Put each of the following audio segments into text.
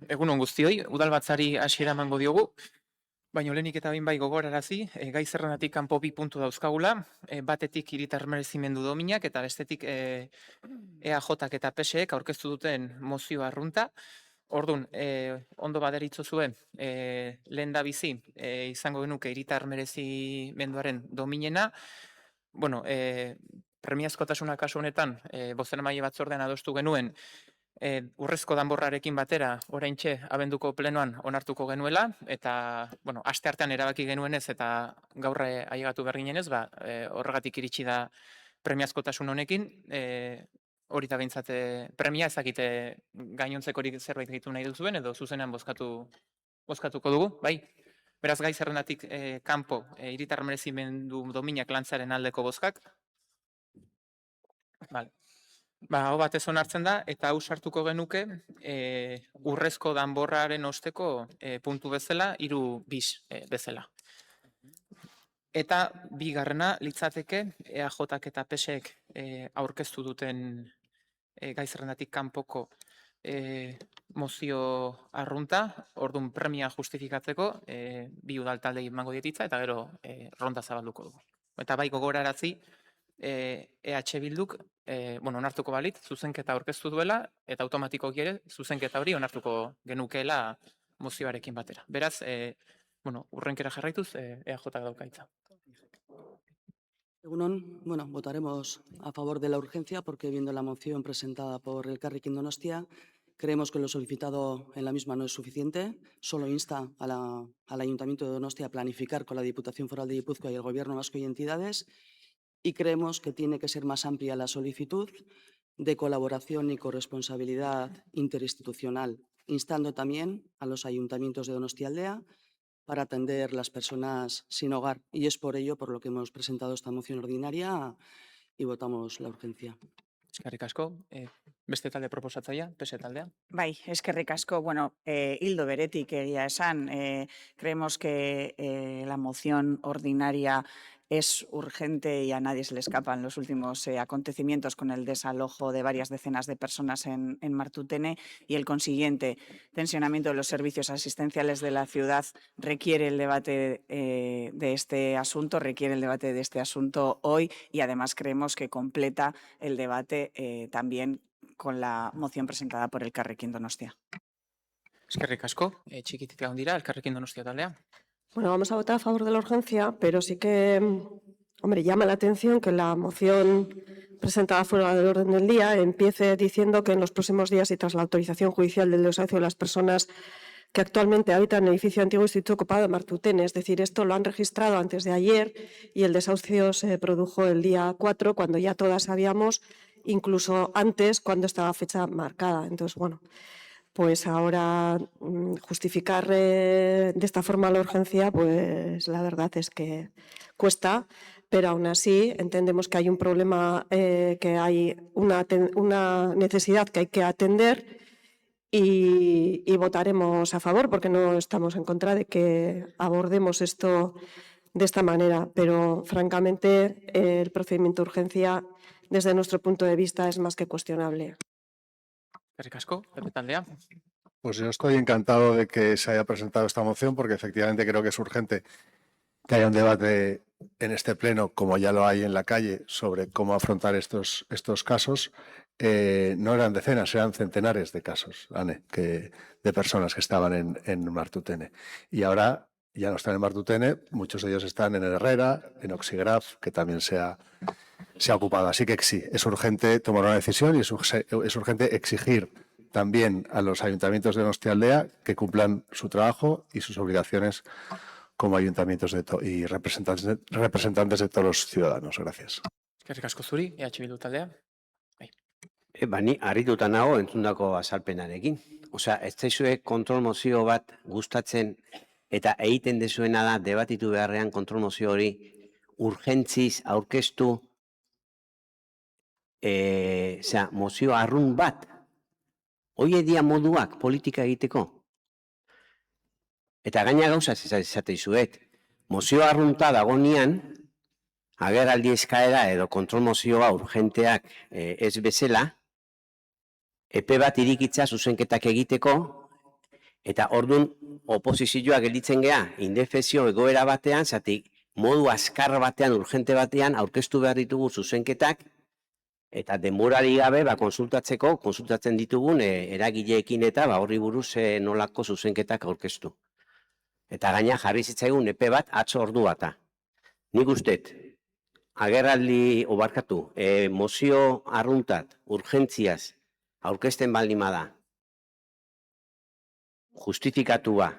Egun on guztioi, udalbatzari hasiera emango diogu, baina lehenik eta behin bai gogorarazi, gai zerrendatik kanpo bi puntu dauzkagula, batetik hiritar merezimendu dominak eta bestetik EAJak eta PSek aurkeztu duten mozio arrunta. Orduan, ondo baderitzo zuen, lehen da bizi, izango genuke hiritar merezimenduaren dominena, bueno, premiazkotasuna kasu honetan, bozeramaile batzordean adostu genuen, urrezko danborrarekin batera, oraintxe abenduko plenoan onartuko genuela, eta, bueno, asteartean erabaki genuenez eta gaur ailegatu berginenez, horregatik iritsi da premiazkotasun honekin, hori da behintzat premia ezakite gainontzekorik zerbait gehitu nahi duzuen, edo zuzenean bozkatuko dugu, bai? Beraz, gai zerrendatik kanpo, hiritar merezimendu dominak lantzaren aldeko bozkak. Vale. Hau batez onartzen da, eta hau sartuko genuke urrezko danborraren osteko puntu bezala, 3 bezala. Eta bigarrena litzateke EAJak eta PSek aurkeztu duten gai zerrendatik kanpoko mozio arrunta, orduan premia justifikatzeko, bi udal taldei emango dietitza, eta gero ronda zabalduko dugu. Eta bai gogorarazi, EH Bilduk, onartuko balit, zuzenketa aurkeztu duela, eta automatikoki ere, zuzenketa hori onartuko genukeela mozioarekin batera. Beraz, urrenkera jarraituz, EAJak daukaitza. Votaremos a favor de la urgencia porque, viendo la moción presentada por Elkarrekin Donostia, creemos que lo solicitado en la misma no es suficiente. Solo insta al Ayuntamiento de Donostia a planificar con la Diputación Foral de Guipúzcoa y el Gobierno vasco y entidades, y creemos que tiene que ser más amplia la solicitud de colaboración y corresponsabilidad interinstitucional, instando también a los ayuntamientos de Donostialdea para atender las personas sin hogar. Y es por ello por lo que hemos presentado esta moción ordinaria y votamos la urgencia. Eskerrik asko, beste talde proposatzailea, PS taldea. Bai, eskerrik asko. Hildo beretik egia esan, creemos que la moción ordinaria es urgente y a nadie se le escapan los últimos acontecimientos con el desalojo de varias decenas de personas en Martutene, y el consiguiente tensionamiento de los servicios asistenciales de la ciudad requiere el debate de este asunto, hoy, y además creemos que completa el debate también con la moción presentada por Elkarrekin Donostia. Eskerrik asko, txikitik lagun dira, Elkarrekin Donostia taldea. Bueno, vamos a votar a favor de la urgencia, pero sí que, llama la atención que la moción presentada fuera del orden del día empiece diciendo que en los próximos días y tras la autorización judicial del desahucio de las personas que actualmente habitan en el edificio antiguo Instituto Ocupado de Martutene. Es decir, esto lo han registrado antes de ayer y el desahucio se produjo el día 4, cuando ya todas sabíamos, incluso antes, cuando estaba fecha marcada. Entonces, pues ahora justificar de esta forma la urgencia, pues la verdad es que cuesta, pero aún así entendemos que hay un problema, que hay una necesidad que hay que atender, y votaremos a favor porque no estamos en contra de que abordemos esto de esta manera, pero francamente el procedimiento de urgencia desde nuestro punto de vista es más que cuestionable. Eskerrik asko, PP taldea. Pues yo estoy encantado de que se haya presentado esta moción, porque efectivamente creo que es urgente que haya un debate en este pleno, como ya lo hay en la calle, sobre cómo afrontar estos casos. No eran decenas, eran centenares de casos, Anne, de personas que estaban en Martutene. Y ahora ya no están en Martutene, muchos de ellos están en Herrera, en Oxigraf, que también se ha ocupado. Así que sí, es urgente tomar una decisión y es urgente exigir también a los ayuntamientos de Donostialdea que cumplan su trabajo y sus obligaciones como ayuntamientos y representantes de todos los ciudadanos. Gracias. Eskerrik asko zuri, EH Bildu taldea. Bani, harrituta nago entzundako azalpenarekin. Ez zaizue kontrol mozio bat gustatzen eta egiten dezuena da debatitu beharrean kontrol mozio hori urgentziz aurkeztu mozio arrun bat. Hoi edia moduak politika egiteko. Eta gaina gauza esate izuet. Mozio arrunta dagonean, agerraldi eskaera edo kontrol mozioa urgenteak ez bezala, epe bat irikitza zuzenketak egiteko Eta orduan oposizioa gelditzen gea, indefezio egoera batean, zatik modu azkar batean, urgente batean, aurkeztu behar ditugu zuzenketak, eta denborari gabe konsultatzen ditugun eragileekin eta horri buruz nolako zuzenketak aurkeztu. Eta gaina jarri zitzaigun epe bat atzo ordu bata. Nik ustet, agerraldi obarkatu, mozio arruntat, urgentziaz, aurkezten baldin bada, justifikatua,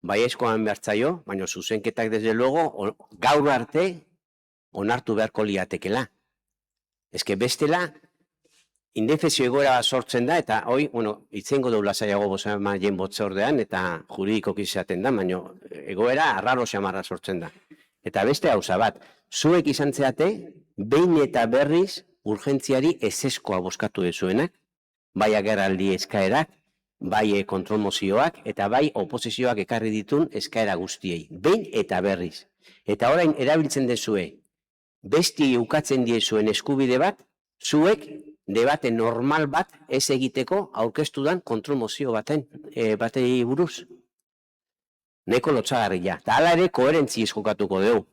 baiezkoan behartzaio, baina zuzenketak desde luego gaur arte onartu beharko liatekela. Eske bestela, indefezio egoera sortzen da, eta hoi, itzengo deula zaiago bozamaien batzordean, eta juridikoki izaten da, baina egoera arraro xamarra sortzen da. Eta beste gauza bat, zuek izan zeate, behin eta berriz urgentziari ezeskoa bozkatu dezuenak, bai agerraldi eskaerak, bai kontrolmozioak, eta bai oposizioak ekarri ditun eskaera guztiei. Behin eta berriz. Eta orain erabiltzen dezue, besti ukatzen diezuen eskubide bat, zuek debate normal bat ez egiteko aurkeztudan kontrolmozio batei buruz. Neko lotxagarria. Eta hala ere koherentziz jokatuko dugu.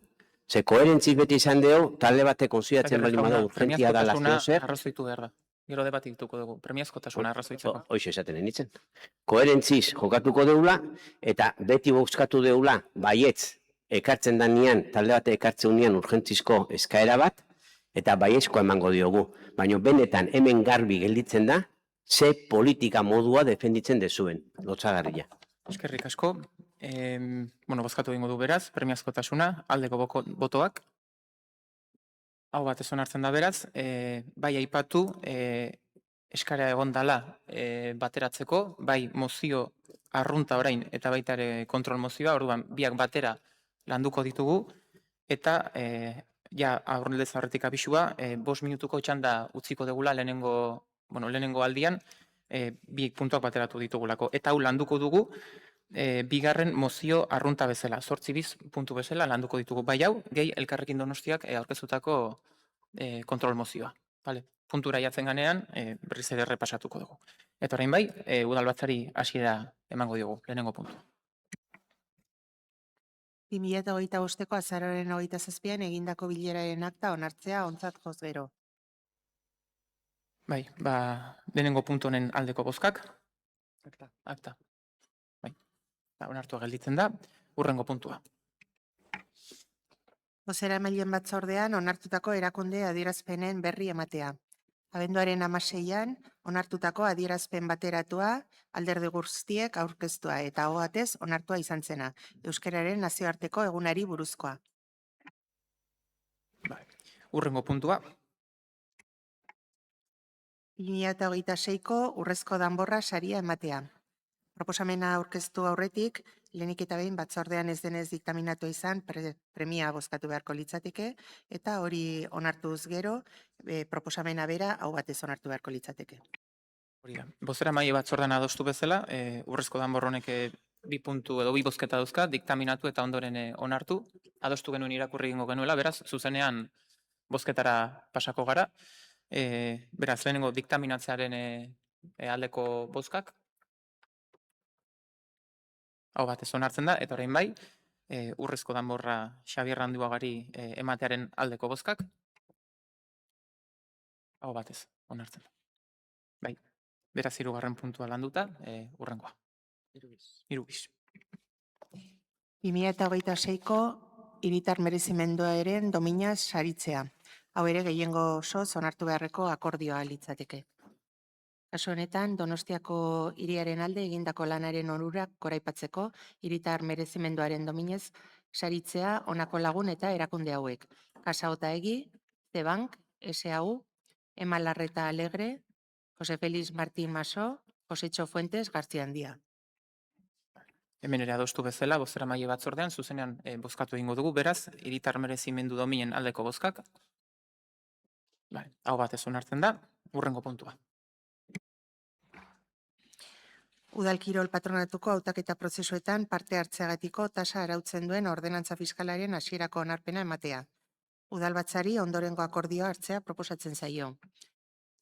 Ze koherentziz beti izan dugu, talde batek konsideratzen baldin bada urgentzia da lazio zer. Arrazoitu behar da. Gero debatituko dugu. Premiazkotasuna arrazoitzeko. Hoxe esaten enitzen. Koherentziz jokatuko deula, eta beti bozkatu deula, baietz, ekartzen danean, talde bate ekartzen unean urgentzizko eskaera bat, eta baiezkoa emango diogu. Baina benetan hemen garbi gelditzen da, ze politika modua defenditzen dezuen, lotxagarria. Eskerrik asko. Bozkatu egingo du beraz, premiazkotasuna, aldeko botoak. Hau bat ez onartzen da beraz, bai aipatu, eskara egon dala bateratzeko, bai mozio arrunta orain eta baita ere kontrol mozioa, orduan biak batera landuko ditugu, eta aurrelez aurretik abisua, 5 minutuko txanda utziko degula lehenengo aldian, bi puntuak bateratu ditugulako. Eta hau landuko dugu, bigarren mozio arrunta bezala, 8 puntu bezala landuko ditugu. Bai hau, gehi Elkarrekin Donostiak aurkezutako kontrol mozioa. Puntura jatzen ganean, berriz ere repasatuko dugu. Eta orain bai, udalbatzari hasiera emango diogu, lehenengo puntu. 2025ko azaroaren 27an egindako bileraren akta onartzea ontzat joz gero. Bai, lehenengo puntu honen aldeko bozkak. Akta. Bai, onartua gelditzen da, hurrengo puntua. Bozeramaileen batzordean onartutako erakunde adierazpenen berri ematea. Abenduaren 16an onartutako adierazpen bateratua alderdi guztiek aurkeztua eta aho batez onartua izan zena, Euskararen nazioarteko egunari buruzkoa. Hurrengo puntua. 2026ko urrezko danborra saria ematea. Proposamena aurkeztu aurretik, lehenik eta behin batzordean ez denez diktaminatu izan premia bozkatu beharko litzateke, eta hori onartuz gero, proposamena bera hau batez onartu beharko litzateke. Bozeramaile batzordean adostu bezala, urrezko danbor honek 2 puntu edo 2 bozketa dauzka, diktaminatu eta ondoren onartu. Adostu genuen irakurri egingo genuela, beraz, zuzenean bozketara pasako gara. Beraz, lehenengo diktaminatzearen aldeko bozkak. Hau batez onartzen da, eta orain bai, urrezko danborra Xabier Randuagari ematearen aldeko bozkak. Hau batez onartzen da. Bai, beraz 3. puntua landuta, hurrengoa. 3. 2026ko hiritar merezimenduaren domina saritzea. Hau ere gehiengo osoz onartu beharreko akordioa litzateke. Kasu honetan, Donostiako hiriaren alde egindako lanaren onurak goraipatzeko hiritar merezimenduaren dominez saritzea honako lagun eta erakunde hauek. Casa Otaegi, Zebank, SAU, Ema Larreta Alegre, Jose Felix Martín Maso, Josetxo Fuentes Gartziandia. Hemen ere adostu bezala, bozeramaile batzordean, zuzenean bozkatu egingo dugu, beraz, hiritar merezimendu dominen aldeko bozkak. Hau batez onartzen da, hurrengo puntua. Udalkirol patronatuko hautaketa prozesuetan parte hartzeagatiko tasa arautzen duen ordenantza fiskalaren hasierako onarpena ematea. Udalbatzari ondorengo akordioa hartzea proposatzen zaio.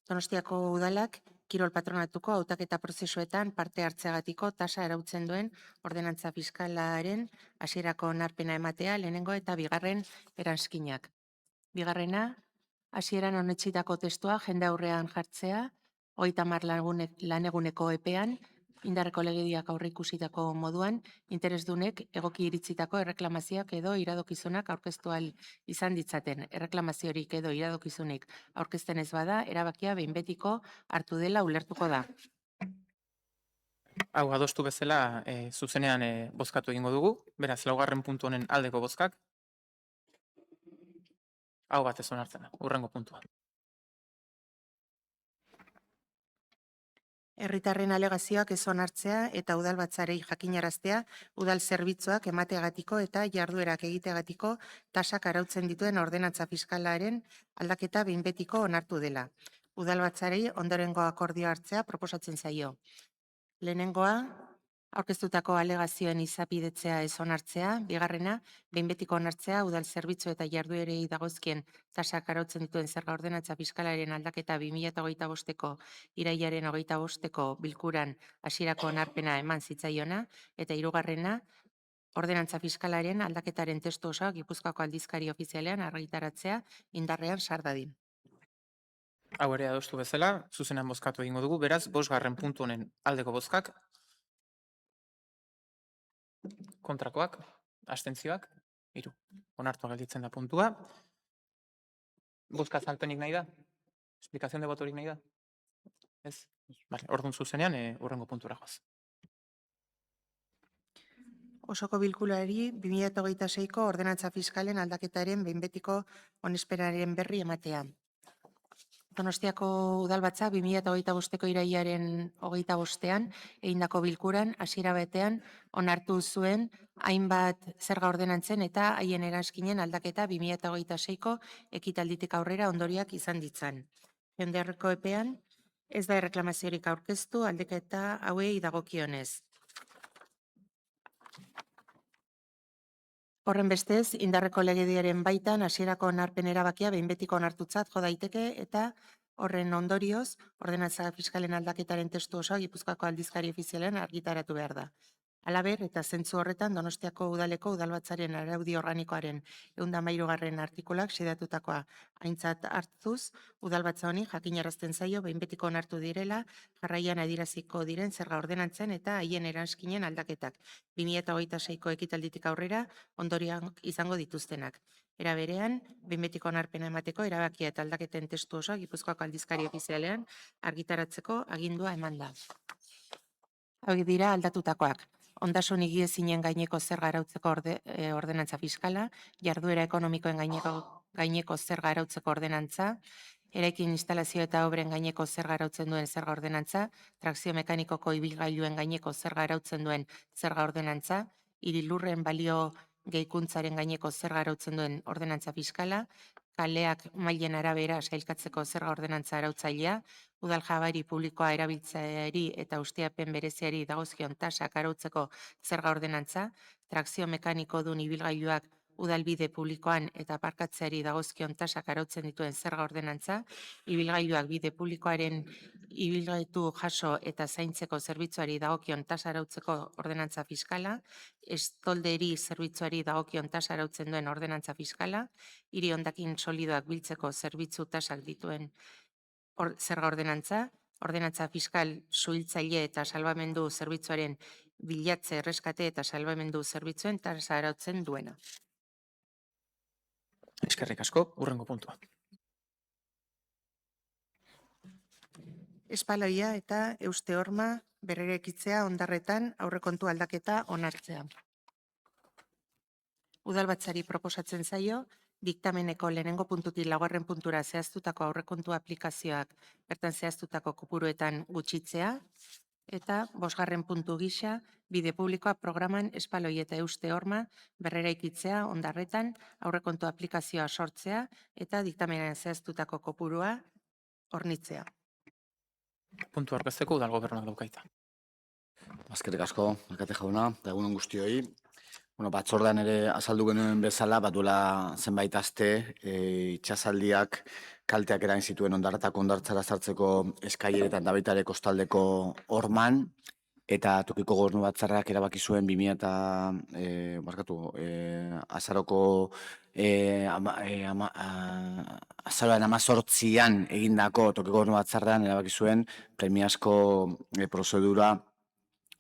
Donostiako udalak kirol patronatuko hautaketa prozesuetan parte hartzeagatiko tasa arautzen duen ordenantza fiskalaren hasierako onarpena ematea lehenengo eta bigarren eranskinak. Bigarrena, hasieran onetsitako testua jende aurrean jartzea, 30 laneguneko epean, indarreko legediak aurreikusitako moduan, interesdunek egoki iritzitako erreklamazioak edo iradokizunak aurkeztu ahal izan ditzaten. Erreklamaziorik edo iradokizunik aurkezten ez bada, erabakia behin betiko hartu dela ulertuko da. Hau adostu bezala zuzenean bozkatu egingo dugu. Beraz, laugarren puntu honen aldeko bozkak. Hau batez onartzen da, hurrengo puntua. Herritarren alegazioak ez onartzea eta udalbatzarei jakinaraztea udal zerbitzuak emateagatiko eta jarduerak egiteagatiko tasak arautzen dituen ordenantza fiskalaren aldaketa behin betiko onartu dela. Udalbatzarei ondorengo akordioa hartzea proposatzen zaio. Lehenengoa, aurkeztutako alegazioen izapidetzea ez onartzea, bigarrena, behin betiko onartzea udal zerbitzu eta jarduerei dagozkien tasak arautzen dituen zerga ordenantza fiskalaren aldaketa 2025ko irailaren 25ko bilkuran hasierako onarpena eman zitzaiona, eta hirugarrena, ordenantza fiskalaren aldaketaren testu osoa Gipuzkoako aldizkari ofizialean argitaratzea indarrean sar dadin. Hau ere adostu bezala, zuzenean bozkatu egingo dugu. Beraz, 5. puntu honen aldeko bozkak. Kontrakoak, abstentzioak, 3. Onartua gelditzen da puntua. Bozka azalpenik nahi da? Explicación de votorik nahi da? Ez? Vale, orduan zuzenean hurrengo puntura goaz. Osoko bilkurari 2026ko ordenantza fiskalen aldaketaren behin betiko onespenaren berri ematea. Donostiako udalbatza 2025ko irailaren 25ean egindako bilkuran hasiera batean onartu zuen hainbat zerga ordenantzen eta haien eranskinen aldaketa 2026ko ekitalditik aurrera ondoriak izan ditzan. Jendearreko epean ez da erreklamaziorik aurkeztu aldaketa hauei dagokionez. Horren bestez, indarreko legediaren baitan hasierako onarpen erabakia behin betiko onartutzat jo daiteke eta horren ondorioz, ordenantza fiskalen aldaketaren testu osoa Gipuzkoako aldizkari ofizialean argitaratu behar da. Halaber, eta zentzu horretan Donostiako udaleko udalbatzaren araudi organikoaren 113. artikulak xedatutakoa aintzat hartuz, udalbatza honi jakinarazten zaio behin betiko onartu direla jarraian adiraziko diren zerga ordenantzen eta haien eranskinen aldaketak 2026ko ekitalditik aurrera ondorioak izango dituztenak. Era berean, behin betiko onarpena emateko erabakia eta aldaketen testu osoa Gipuzkoako aldizkari ofizialean argitaratzeko agindua eman da. Hauek dira aldatutakoak. Ondasun higiezinen gaineko zerga arautzeko ordenantza fiskala, jarduera ekonomikoen gaineko zerga arautzeko ordenantza, eraikin instalazio eta obren gaineko zerga arautzen duen zerga ordenantza, trakzio mekanikoko ibilgailuen gaineko zerga arautzen duen zerga ordenantza, hirilurren balio gehikuntzaren gaineko zerga arautzen duen ordenantza fiskala, kaleak mailen arabera sailkatzeko zerga ordenantza arautzailea, udal jabari publikoa erabiltzeari eta ustiapen bereziari dagozkion tasak arautzeko zerga ordenantza, trakzio mekaniko dun ibilgailuak udalbide publikoan eta aparkatzeari dagozkion tasak arautzen dituen zerga ordenantza, ibilgailuak bide publikoaren ibilgaitu jaso eta zaintzeko zerbitzuari dagokion tasa arautzeko ordenantza fiskala, estolderi zerbitzuari dagokion tasa arautzen duen ordenantza fiskala, hiri hondakin solidoak biltzeko zerbitzu tasak dituen zerga ordenantza, ordenantza fiskal suhiltzaile eta salbamendu zerbitzuaren bilatze, erreskate eta salbamendu zerbitzuen tasa arautzen duena. Eskerrik asko, hurrengo puntua. Espaloia eta euste horma berrerekitzea ondarretan aurrekontu aldaketa onartzea. Udalbatzari proposatzen zaio, diktameneko lehenengo puntutik 4. puntura zehaztutako aurrekontu aplikazioak bertan zehaztutako kopuruetan gutxitzea, eta 5. puntu gisa, bide publikoa programan espaloi eta euste horma berreraikitzea ondarretan aurrekontu aplikazioa sortzea eta diktamenean zehaztutako kopurua hornitzea. Puntu aurkezteko udal gobernuak daukaita. Eskerrik asko, alkate jauna, eta egun on guztioi. Bueno, batzordean ere azaldu genuen bezala, duela zenbait aste, itsasaldiak kalteak eragin zituen hondarretako hondartzara sartzeko eskaileretan eta baita ere kostaldeko horman, eta tokiko gobernu batzarrak erabaki zuen 2000 azaroko azaroaren 18an egindako tokiko gobernu batzarrean erabaki zuen premiazko prozedura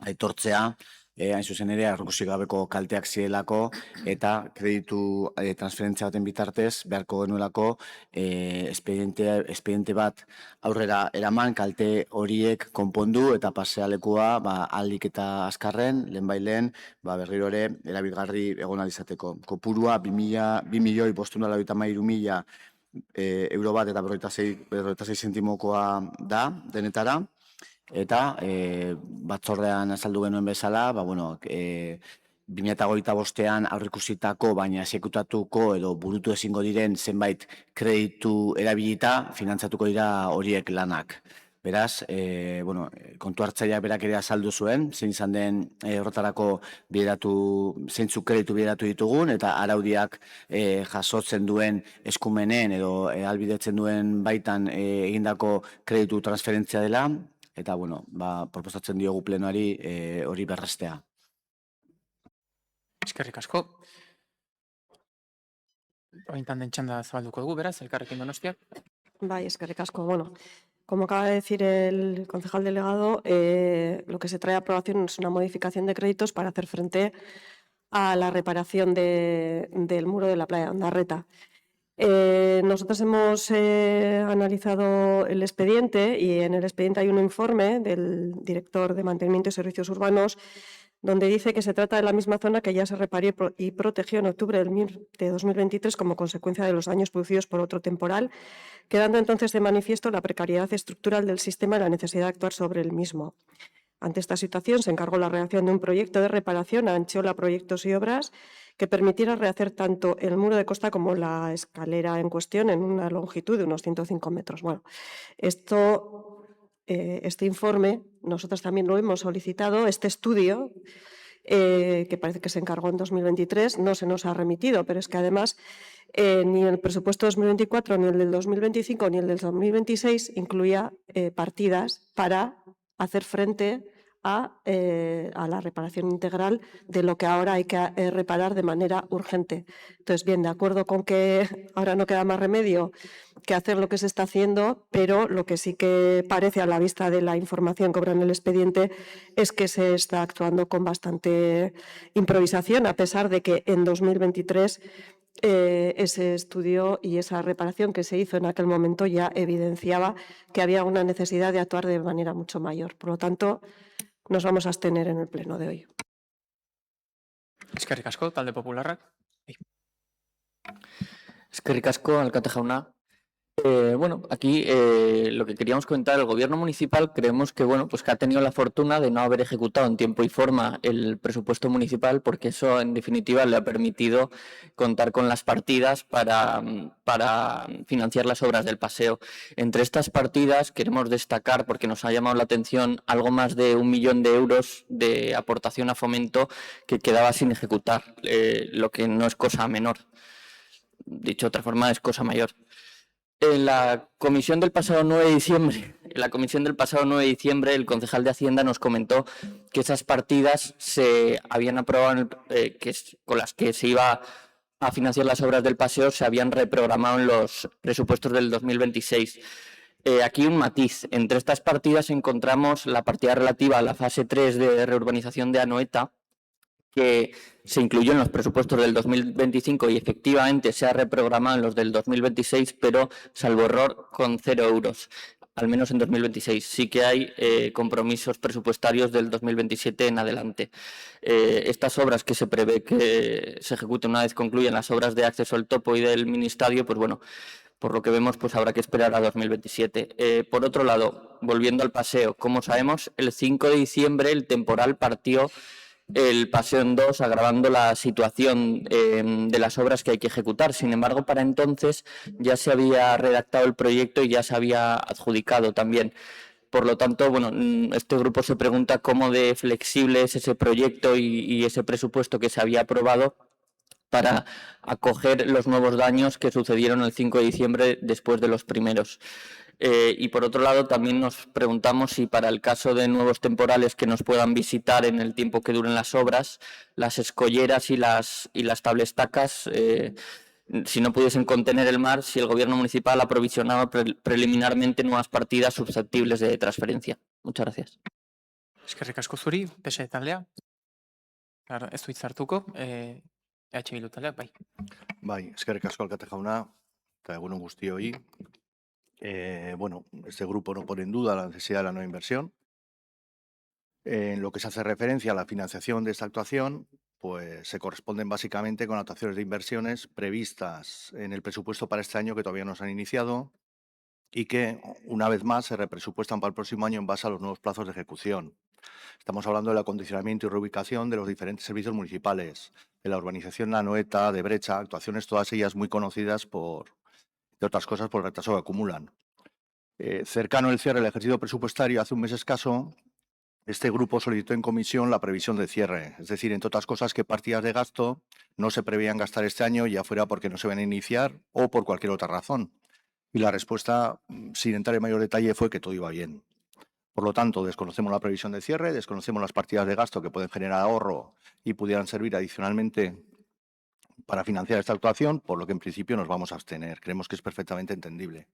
aitortzea, hain zuzen ere, arrokusik gabeko kalteak zirelako eta kreditu transferentzia baten bitartez beharko genuelako espediente bat aurrera eraman kalte horiek konpondu eta pasealekua ahalik eta azkarren, lehenbailen, berriro ere erabilgarri egon alizateko. Kopurua 2.593.000 euro bat eta 46 zentimokoa da denetara. Eta batzordean azaldu genuen bezala, 2025an aurreikusitako baina exekutatuko edo burutu ezingo diren zenbait kreditu erabilita finantzatuko dira horiek lanak. Beraz, kontu hartzaileak berak ere azaldu zuen, zein izan den horretarako zeintzuk kreditu bideratu ditugun, eta araudiak jasotzen duen eskumenen edo ahalbidetzen duen baitan egindako kreditu transferentzia dela, eta, proposatzen diogu plenoari hori berrestea. Eskerrik asko. Ointan den txanda zabalduko dugu, beraz, Elkarrekin Donostiak. Bai, eskerrik asko. Bueno, como acaba de decir el concejal delegado, lo que se trae a aprobación es una modificación de créditos para hacer frente a la reparación del muro de la playa de Ondarreta. Nosotros hemos analizado el expediente y en el expediente hay un informe del director de Mantenimiento y Servicios Urbanos donde dice que se trata de la misma zona que ya se reparó y protegió en octubre de 2023 como consecuencia de los daños producidos por otro temporal, quedando entonces de manifiesto la precariedad estructural del sistema y la necesidad de actuar sobre el mismo. Ante esta situación se encargó la redacción de un proyecto de reparación a Anchola Proyectos y Obras que permitiera rehacer tanto el muro de costa como la escalera en cuestión en una longitud de unos 105 metros. Bueno, este informe nosotros también lo hemos solicitado, este estudio, que parece que se encargó en 2023, no se nos ha remitido, pero es que además ni el presupuesto 2024, ni el del 2025, ni el del 2026 incluía partidas para hacer frente a la reparación integral de lo que ahora hay que reparar de manera urgente. Entonces, bien, de acuerdo con que ahora no queda más remedio que hacer lo que se está haciendo, pero lo que sí que parece a la vista de la información que obra en el expediente es que se está actuando con bastante improvisación, a pesar de que en 2023 ese estudio y esa reparación que se hizo en aquel momento ya evidenciaba que había una necesidad de actuar de manera mucho mayor. Por lo tanto, nos vamos a abstener en el pleno de hoy. Eskerrik asko, talde popularrak. Eskerrik asko, alkate jauna. Aquí lo que queríamos comentar, el gobierno municipal creemos que, que ha tenido la fortuna de no haber ejecutado en tiempo y forma el presupuesto municipal, porque eso en definitiva le ha permitido contar con las partidas para financiar las obras del paseo. Entre estas partidas queremos destacar, porque nos ha llamado la atención, algo más de 1 millón de euros de aportación a fomento que quedaba sin ejecutar, lo que no es cosa menor. Dicho de otra forma, es cosa mayor. En la comisión del pasado 9 de diciembre, el concejal de Hacienda nos comentó que esas partidas se habían aprobado, con las que se iba a financiar las obras del paseo, se habían reprogramado en los presupuestos del 2026. Aquí un matiz. Entre estas partidas encontramos la partida relativa a la fase 3 de reurbanización de Anoeta, que se incluyó en los presupuestos del 2025 y efectivamente se ha reprogramado en los del 2026, pero salvo error con 0 euros, al menos en 2026. Sí que hay compromisos presupuestarios del 2027 en adelante. Estas obras que se prevé que se ejecuten una vez concluyan las obras de acceso al topo y del ministerio, por lo que vemos, habrá que esperar a 2027. Por otro lado, volviendo al paseo, como sabemos, el 5 de diciembre el temporal partió el paseo en dos, agravando la situación de las obras que hay que ejecutar. Sin embargo, para entonces ya se había redactado el proyecto y ya se había adjudicado también. Por lo tanto, bueno, este grupo se pregunta cómo de flexible es ese proyecto y ese presupuesto que se había aprobado para acoger los nuevos daños que sucedieron el 5 de diciembre después de los primeros. Y por otro lado, también nos preguntamos si para el caso de nuevos temporales que nos puedan visitar en el tiempo que duren las obras, las escolleras y las tablestacas, si no pudiesen contener el mar, si el Gobierno municipal ha provisionado preliminarmente nuevas partidas susceptibles de transferencia. Muchas gracias. Eskerrik asko zuri, PSE taldea. Claro, ez du hitza hartuko, EH Bildu taldeak, bai. Bai, eskerrik asko alkate jauna, eta egun on guztioi. Bueno, este grupo no pone en duda la necesidad de la nueva inversión. En lo que se hace referencia a la financiación de esta actuación, pues se corresponden básicamente con actuaciones de inversiones previstas en el presupuesto para este año que todavía no se han iniciado y que, una vez más, se represupuestan para el próximo año en base a los nuevos plazos de ejecución. Estamos hablando del acondicionamiento y reubicación de los diferentes servicios municipales, de la urbanización La Anoeta, de Brecha, actuaciones todas ellas muy conocidas de otras cosas, por el retraso que acumulan. Cercano el cierre del ejercicio presupuestario, hace un mes escaso, este grupo solicitó en comisión la previsión de cierre, es decir, entre otras cosas, que partidas de gasto no se preveían gastar este año, ya fuera porque no se van a iniciar o por cualquier otra razón. Y la respuesta, sin entrar en mayor detalle, fue que todo iba bien. Por lo tanto, desconocemos la previsión de cierre, desconocemos las partidas de gasto que pueden generar ahorro y pudieran servir adicionalmente para financiar esta actuación, por lo que en principio nos vamos a abstener. Creemos que es perfectamente entendible.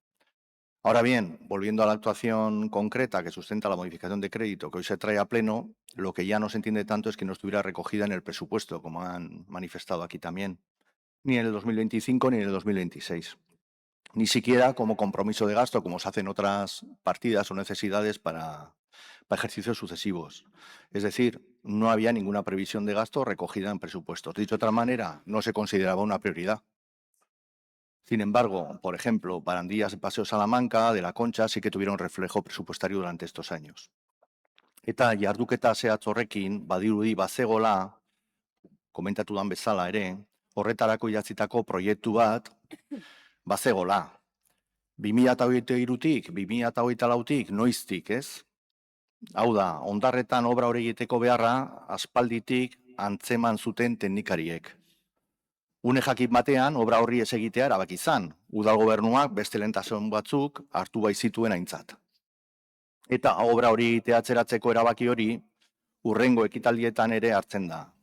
Ahora bien, volviendo a la actuación concreta que sustenta la modificación de crédito que hoy se trae a pleno, lo que ya no se entiende tanto es que no estuviera recogida en el presupuesto, como han manifestado aquí también, ni en el 2025 ni en el 2026. Ni siquiera como compromiso de gasto, como se hace en otras partidas o necesidades para ejercicios sucesivos. Es decir, no había ninguna previsión de gasto recogida en presupuestos. Dicho de otra manera, no se consideraba una prioridad. Sin embargo, por ejemplo, barandillas de Paseo Salamanca, de la Concha, sí que tuvieron reflejo presupuestario durante estos años. Eta jarduketa zehatz horrekin, badirudi bazegola, komentatu dan bezala ere, horretarako idatzitako proiektu bat, bazegola. 2023-tik, 2024-tik, noiztik, ez? Hau da, hondarretan obra hori egiteko beharra, aspalditik antzeman zuten teknikariek. Une jakin batean, obra horri ez egitea erabaki izan. Udal gobernuak beste lehentasun batzuk hartu baitzituen aintzat. Eta obra hori egitea atzeratzeko erabaki hori, hurrengo ekitaldietan ere hartzen da.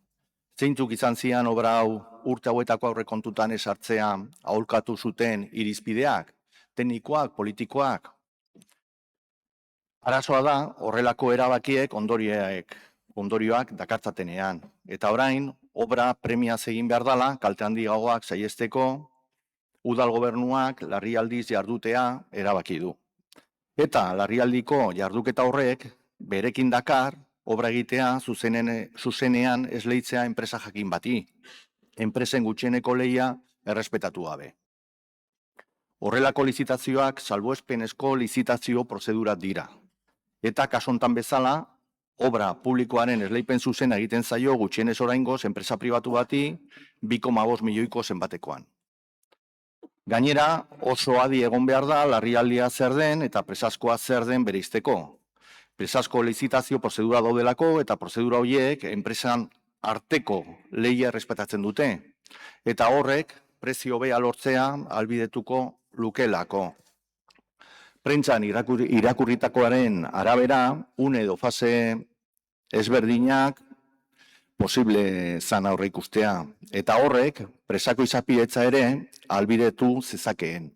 Zeintzuk izan zian obra hau urte hauetako aurrekontutan ez hartzea aholkatu zuten irizpideak, teknikoak, politikoak? Arazoa da, horrelako erabakiek ondorioak dakartzatenean. Eta orain, obra premiaz egin behar dela, kalte handiagoak saihesteko, udal gobernuak larrialdiz jardutea erabaki du. Eta larrialdiko jarduketa horrek berekin dakar obra egitea zuzenean esleitzea enpresa jakin bati, enpresen gutxieneko lehia errespetatu gabe. Horrelako lizitazioak salbuespenezko lizitazio prozedurak dira. Eta kasu hontan bezala, obra publikoaren esleipen zuzena egiten zaio gutxienez oraingoz enpresa pribatu bati 2,5 milioiko zenbatekoan. Gainera, oso adi egon behar da larrialdia zer den eta presazkoa zer den bereizteko. Presazko lizitazio prozedura daudelako eta prozedura horiek enpresan arteko lehia errespetatzen dute. Eta horrek prezio hobea lortzea ahalbidetuko lukelako. Prentsan irakurritakoaren arabera, une edo fase ezberdinak posible zan aurre ikustea. Eta horrek, presako izapidetza ere ahalbidetu zezakeen.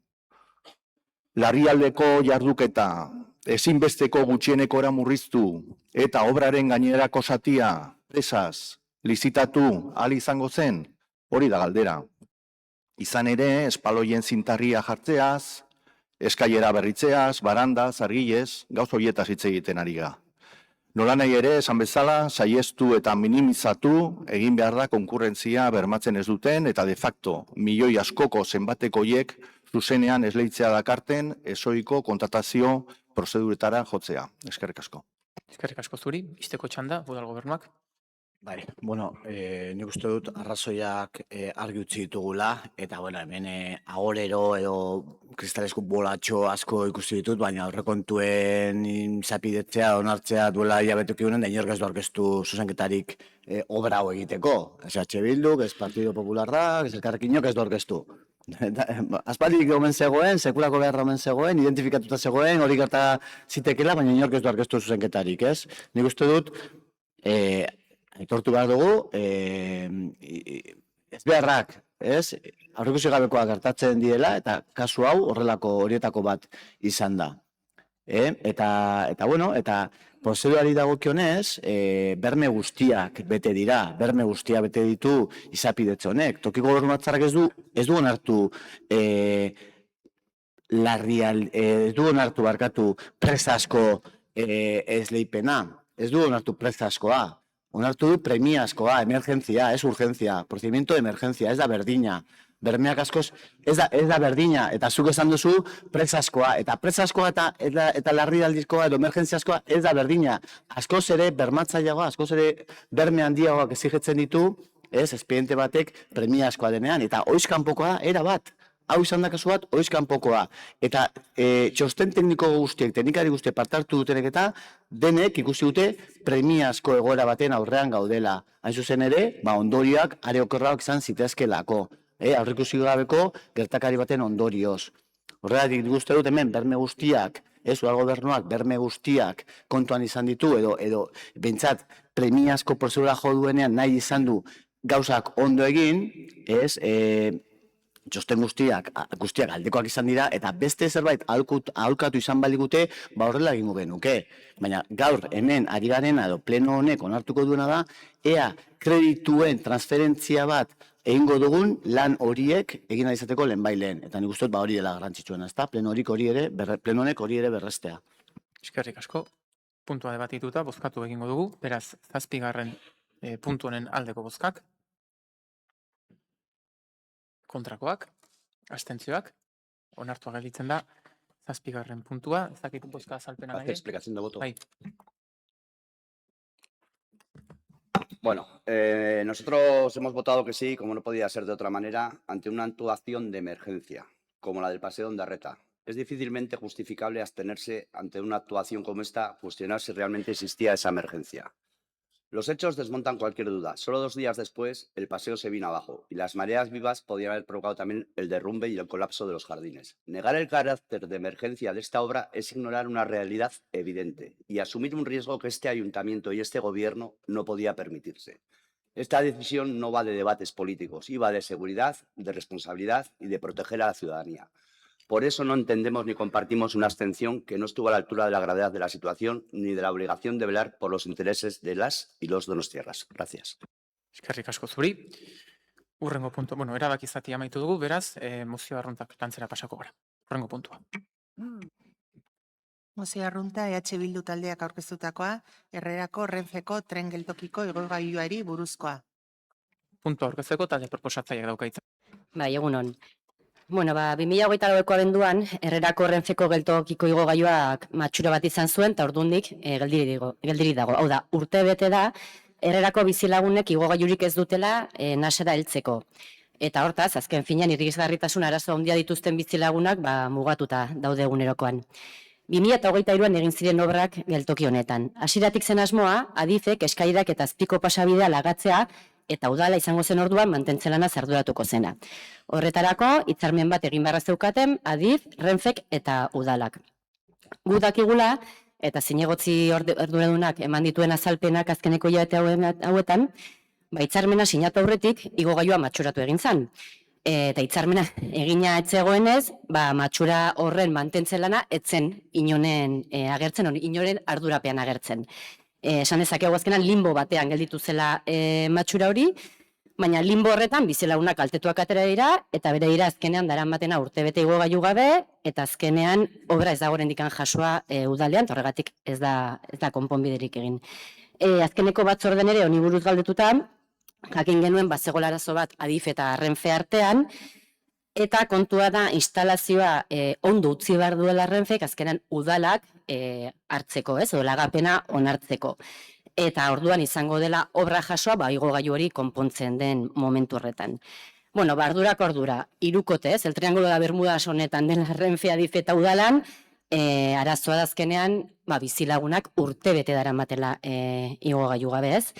Larrialdeko jarduketa ezinbesteko gutxienekora murriztu eta obraren gainerako zatia presaz lizitatu ahal izango zen, hori da galdera. Izan ere, espaloien zintarria jartzeaz, eskailera berritzeaz, barandaz, argilez, gauz horietaz hitz egiten ari ga. Nola nahi ere, esan bezala, saiestu eta minimizatu egin behar da konkurrentzia bermatzen ez duten eta de facto milioi askoko zenbatekoiek zuzenean esleitzea dakarten ezoiko kontratazio prozeduretara jotzea. Eskerrik asko. Eskerrik asko zuri, izteko txanda, udal gobernuak. Bai, bueno, nik uste dut arrazoiak argi utzi ditugula, eta bueno, hemen agorero edo kristalezko bolatxo asko ikusi ditut, baina aurrekontuen izapidetzea, onartzea duela hilabeteko honen, da inork ez du aurkeztu zuzenketarik obra hau egiteko. Ez Bilduk, ez Partido Popularrak, ez Elkarrekinok ez du aurkeztu. Aspaldik omen zegoen, sekulako beharra omen zegoen, identifikatuta zegoen, hori gerta zitekela, baina inork ez du aurkeztu zuzenketarik, ez? Nik uste dut, aitortu behar dugu, ez beharrak, ez? Aurreikusi gabekoa gertatzen diela, eta kasu hau horrelako horietako bat izan da. Eta prozedurari dagokionez, berme guztiak bete dira, berme guztiak bete ditu izapidetze honek. Tokiko Gobernu Batzarrak ez du onartu presasko esleipena, ez du onartu presaskoa, onartu du premiazkoa, emergentzia, ez urgentzia, procedimiento de emergencia, ez da berdina. Bermeak askoz, ez da berdina, eta zuk esan duzu presaskoa, eta presaskoa eta larrialdizkoa edo emergentziaskoa ez da berdina. Askoz ere bermatzaileagoa, askoz ere berme handiagoak exigetzen ditu, ez, espediente batek premiazkoa denean, eta oizkanpokoa era bat. Hau izan da kasu bat, oizkanpokoa. Eta txosten tekniko guztiek, teknikari guztiek partartu dutenek eta denek ikusi dute premiazko egoera baten aurrean gaudela. Hain zuzen ere, ondorioak areokorrak izan zitezkelako. Aurreikusi gabeko gertakari baten ondorioz. Horregatik uste dut hemen berme guztiak, udal gobernuak berme guztiak kontuan izan ditu edo behintzat premiazko prozedura jo duenean nahi izan du gauzak ondo egin, txosten guztiak aldekoak izan dira, eta beste zerbait aholkatu izan baligute, horrela egingo genuke. Baina gaur hemen ari garena edo pleno honek onartuko duena da, ea kredituen transferentzia bat egingo dugun lan horiek egin ahal izateko lehenbailen. Eta nik uste dut hori dela garrantzitsuena, ezta? Pleno honek hori ere berrestea. Eskerrik asko, puntua debatituta, bozkatu egingo dugu, beraz, 7. Puntu honen aldeko bozkak. Kontrakoak, abstentzioak, onartua gelditzen da, 7. puntua, ez dakit bozka azalpena nahi. Explicación de voto. Bai. Bueno, nosotros hemos votado que sí, como no podía ser de otra manera, ante una actuación de emergencia, como la del Paseo de Ondarreta. Es difícilmente justificable abstenerse ante una actuación como esta, cuestionar si realmente existía esa emergencia. Los hechos desmontan cualquier duda. Solo 2 días después, el paseo se vino abajo y las mareas vivas podrían haber provocado también el derrumbe y el colapso de los jardines. Negar el carácter de emergencia de esta obra es ignorar una realidad evidente y asumir un riesgo que este ayuntamiento y este gobierno no podía permitirse. Esta decisión no va de debates políticos, y va de seguridad, de responsabilidad y de proteger a la ciudadanía. Por eso no entendemos ni compartimos una abstención que no estuvo a la altura de la gravedad de la situación ni de la obligación de velar por los intereses de las y los donostiarras. Gracias. Eskerrik asko zuri. Urrengo puntu, erabaki zati amaitu dugu, beraz, mozio arruntak lantzera pasako gara. Urrengo puntua. Mozio arrunta Bildu taldeak aurkeztutakoa, Herrerako Renfeko tren geltokiko igogailuari buruzkoa. Puntua aurkezteko talde proposatzaileak dauka hitza. Bai, egunon. 2024ko abenduan, Herrerako Renfeko geltokiko igogailuak matxura bat izan zuen, eta ordundik geldirik dago. Hau da, urte bete da, Herrerako bizilagunek igogailurik ez dutela Nasera heltzeko. Eta hortaz, azken finean irisgarritasun arazo handia dituzten bizilagunak mugatuta daude egunerokoan. 2023an egin ziren obrak geltoki honetan. Hasieratik zen asmoa, Adifek eskailerak eta azpiko pasabidea lagatzea, eta udala izango zen orduan mantentzen lana arduratuko zena. Horretarako, hitzarmen bat egin beharra zeukaten, Adif, Renfek eta udalak. Gu dakigula, eta zinegotzi arduradunak eman dituen azalpenak azkeneko hilabete hauetan, hitzarmena sinatu aurretik igogailua matxuratu egin zen. Eta hitzarmena egina etzegoenez, matxura horren mantentzen lana etzen inoren agertzen, inoren ardurapean agertzen. Esan dezakegu azkenan limbo batean gelditu zela matxura hori, baina limbo horretan bizilagunak kaltetuak atera dira, eta bere dira azkenean daramaatena urtebete igogailu gabe, eta azkenean obra ez dago oraindik jasoa udalean, eta horregatik ez da konponbiderik egin. Azkeneko batzordean ere honi buruz galdetuta, jakin genuen bazegoela arazo bat Adif eta Renfe artean, eta kontua da instalazioa ondo utzi behar duela Renfek, azkenan udalak hartzeko, edo lagapena onartzeko. Eta orduan izango dela obra jasoa, igogailu hori konpontzen den momentu horretan. Bueno, ardurak ordura, hirukote, el Triángulo de Bermudas honetan dela Renfe, Adif eta Udalan, arazoa da azkenean, bizilagunak urtebete daramatela igogailu gabe, ez?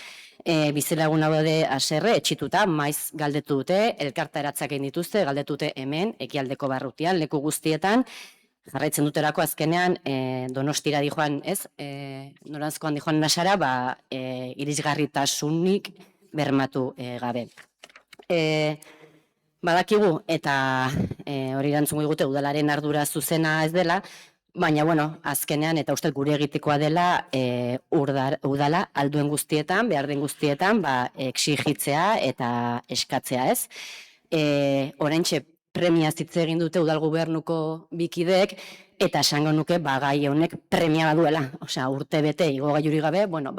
Bizilagun daude haserre, etxituta, maiz galdetu dute, elkartaratzak egin dituzte, galdetu dute hemen, ekialdeko barrutian, leku guztietan, jarraitzen duterako azkenean Donostira dijoan, ez? Noranzkoan dijoan nasara, irisgarritasunik bermatu gabe. Badakigu, eta hori erantzungo digute udalaren ardura zuzena ez dela, baina, bueno, azkenean, eta uste gure egitekoa dela, udala alduen guztietan, behar den guztietan, exigitzea eta eskatzea, ez? Oraintxe premiaz hitz egin dute udal gobernuko bikideek, eta esango nuke, gai honek premia baduela. Osea, urte bete igogailurik gabe, bueno,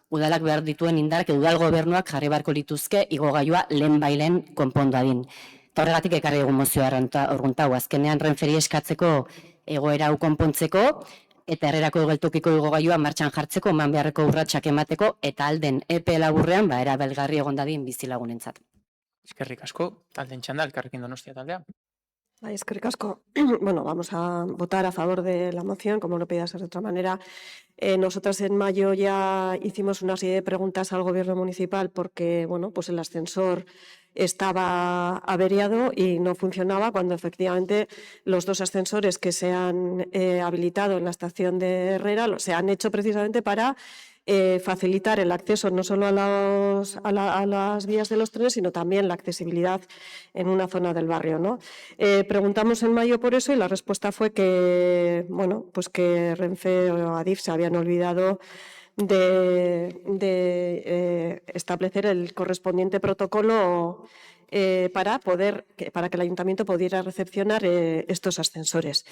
udalak behar dituen indarrak, udal gobernuak jarri beharko lituzke igogailua lehenbailen konpondu adin. Eta horregatik ekarri egun mozioa orguntau, azkenean Renferi eskatzeko egoera hau konpontzeko, eta herrerako geltokiko igogailua martxan jartzeko, eman beharreko urratsak emateko, eta alden epe laburrean, erabilgarri egon dadin bizilagunentzat. Eskerrik asko, talden txanda, Elkarrekin Donostia taldea. Eskerrik asko. Bueno, vamos a votar a favor de la moción, como no podía ser de otra manera. Nosotras en mayo ya hicimos una serie de preguntas al gobierno municipal porque, bueno, pues el ascensor estaba averiado y no funcionaba cuando efectivamente los dos ascensores que se han habilitado en la estación de Herrera se han hecho precisamente para facilitar el acceso no solo a las vías de los trenes, sino también la accesibilidad en una zona del barrio, ¿no? Preguntamos en mayo por eso y la respuesta fue que, bueno, pues que Renfe o Adif se habían olvidado de establecer el correspondiente protocolo para que el ayuntamiento pudiera recepcionar estos ascensores.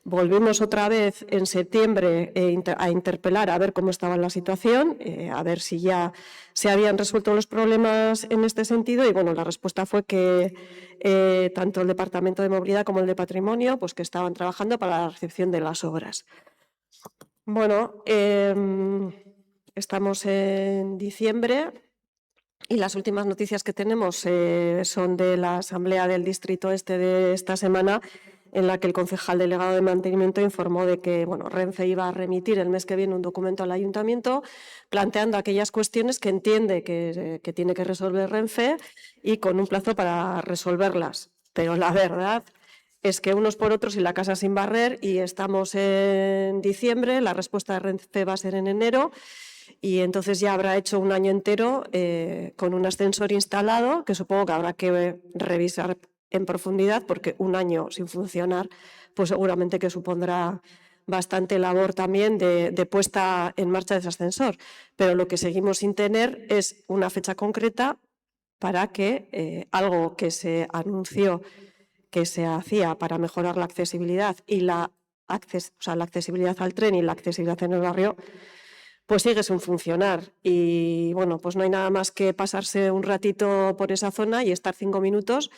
Volvimos otra vez en septiembre a interpelar a ver cómo estaba la situación, a ver si ya se habían resuelto los problemas en este sentido y bueno, la respuesta fue que tanto el Departamento de Movilidad como el de Patrimonio pues que estaban trabajando para la recepción de las obras. Bueno, estamos en diciembre y las últimas noticias que tenemos son de la Asamblea del Distrito Este de esta semana, en la que el concejal delegado de mantenimiento informó de que Renfe iba a remitir el mes que viene un documento al ayuntamiento planteando aquellas cuestiones que entiende que tiene que resolver Renfe y con un plazo para resolverlas. Pero la verdad es que unos por otros y la casa sin barrer y estamos en diciembre, la respuesta de Renfe va a ser en enero y entonces ya habrá hecho un año entero con un ascensor instalado que supongo que habrá que revisar en profundidad, porque un año sin funcionar, pues seguramente que supondrá bastante labor también de puesta en marcha de ese ascensor. Pero lo que seguimos sin tener es una fecha concreta para que algo que se anunció que se hacía para mejorar la accesibilidad y la accesibilidad al tren y la accesibilidad en el barrio, pues sigue sin funcionar. Y bueno, pues no hay nada más que pasarse un ratito por esa zona y estar 5 minutos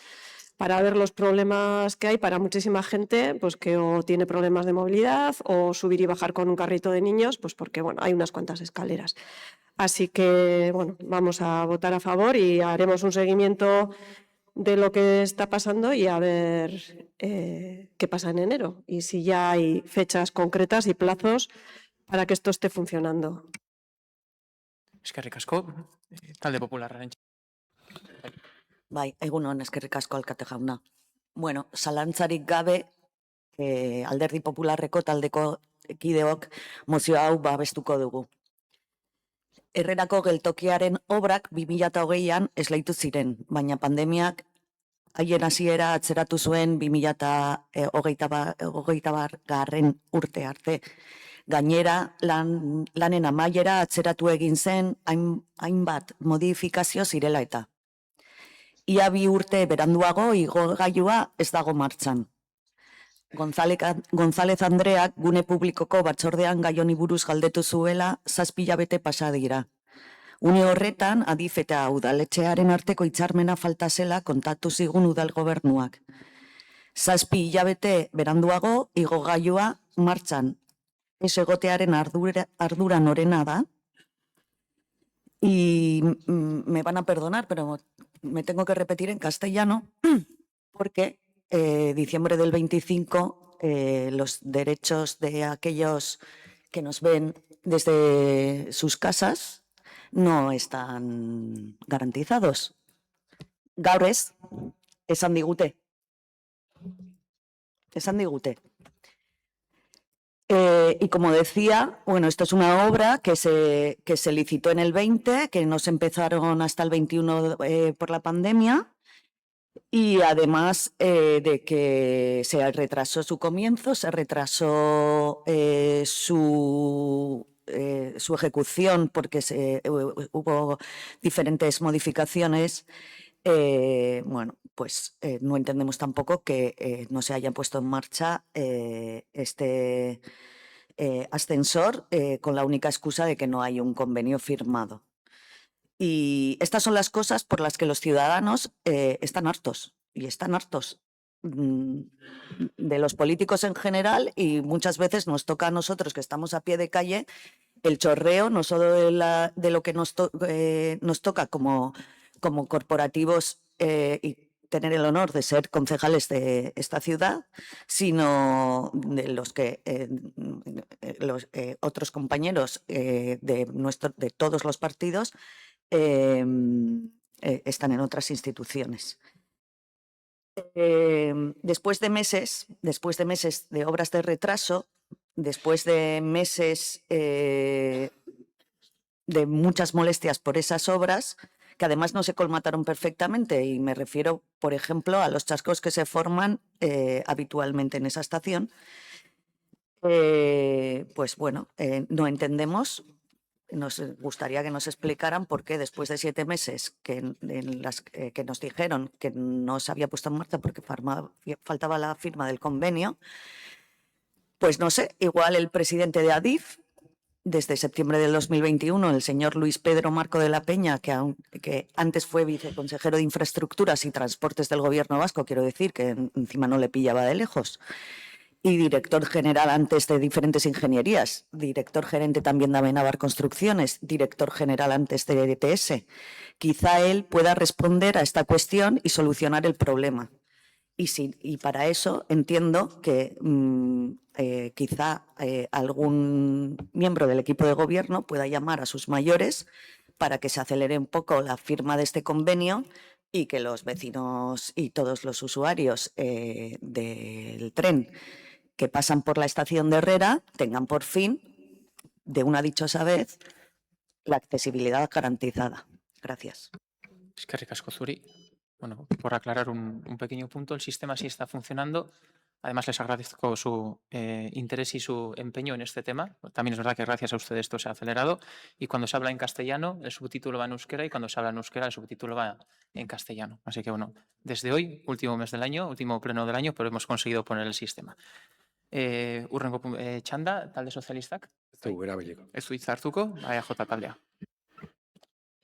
para ver los problemas que hay para muchísima gente, pues que o tiene problemas de movilidad o subir y bajar con un carrito de niños, pues porque hay unas cuantas escaleras. Así que vamos a votar a favor y haremos un seguimiento de lo que está pasando y a ver qué pasa en enero y si ya hay fechas concretas y plazos para que esto esté funcionando. Eskerrik asko, talde popularraren. Bai, egun on, eskerrik asko alkate jauna. Bueno, zalantzarik gabe, Alderdi Popularreko taldeko kideok mozio hau babestuko dugu. Herrerako geltokiaren obrak 2020an esleitu ziren, baina pandemiak haien hasiera atzeratu zuen 2021 urte arte. Gainera, lanen amaiera atzeratu egin zen hainbat modifikazio zirela eta. Ia 2 urte beranduago igogailua ez dago martxan. González Andreak gune publikoko batzordean gai honi buruz galdetu zuela 7 hilabete pasa dira. Une horretan, Adif eta udaletxearen arteko hitzarmena falta zela kontatu zigun udal gobernuak. 7 hilabete beranduago igogailua martxan ez egotearen ardura norena da. Y me van a perdonar, pero me tengo que repetir en castellano porque diciembre del 25 los derechos de aquellos que nos ven desde sus casas no están garantizados. Gaur ez, esan digute. Esan digute. Y como decía, bueno, esto es una obra que se licitó en el 20, que no se empezaron hasta el 21 por la pandemia, y además de que se retrasó su comienzo, se retrasó su ejecución porque hubo diferentes modificaciones. Bueno, pues no entendemos tampoco que no se haya puesto en marcha este ascensor con la única excusa de que no hay un convenio firmado. Y estas son las cosas por las que los ciudadanos están hartos, y están hartos de los políticos en general, y muchas veces nos toca a nosotros que estamos a pie de calle el chorreo, no solo de lo que nos toca como corporativos y tener el honor de ser concejales de esta ciudad, sino de los que los otros compañeros de todos los partidos están en otras instituciones. Después de meses de obras de retraso, después de meses de muchas molestias por esas obras, que además no se colmataron perfectamente, y me refiero, por ejemplo, a los chascos que se forman habitualmente en esa estación, pues bueno, no entendemos. Nos gustaría que nos explicaran por qué después de 7 meses que nos dijeron que no se había puesto en marcha porque faltaba la firma del convenio, pues no sé, igual el presidente de Adif, desde septiembre del 2021, el señor Luis Pedro Marco de la Peña, que antes fue viceconsejero de Infraestructuras y Transportes del Gobierno vasco, quiero decir que encima no le pillaba de lejos, y director general antes de diferentes ingenierías, director gerente también de Amenábar Construcciones, director general antes de ETS. Quizá él pueda responder a esta cuestión y solucionar el problema. Y para eso entiendo que quizá algún miembro del equipo de gobierno pueda llamar a sus mayores para que se acelere un poco la firma de este convenio y que los vecinos y todos los usuarios del tren que pasan por la estación de Herrera tengan por fin, de una dichosa vez, la accesibilidad garantizada. Gracias. Eskerrik asko zuri. Bueno, por aclarar un pequeño punto, el sistema sí está funcionando. Además, les agradezco su interés y su empeño en este tema. También es verdad que gracias a ustedes esto se ha acelerado. Y cuando se habla en castellano, el subtítulo va en euskera, y cuando se habla en euskera, el subtítulo va en castellano. Así que, bueno, desde hoy, último mes del año, último pleno del año, pero hemos conseguido poner el sistema. Urrengo txanda, talde sozialistak? Ez dugu erabiliko. Ez du hitza hartuko, EAJ taldea.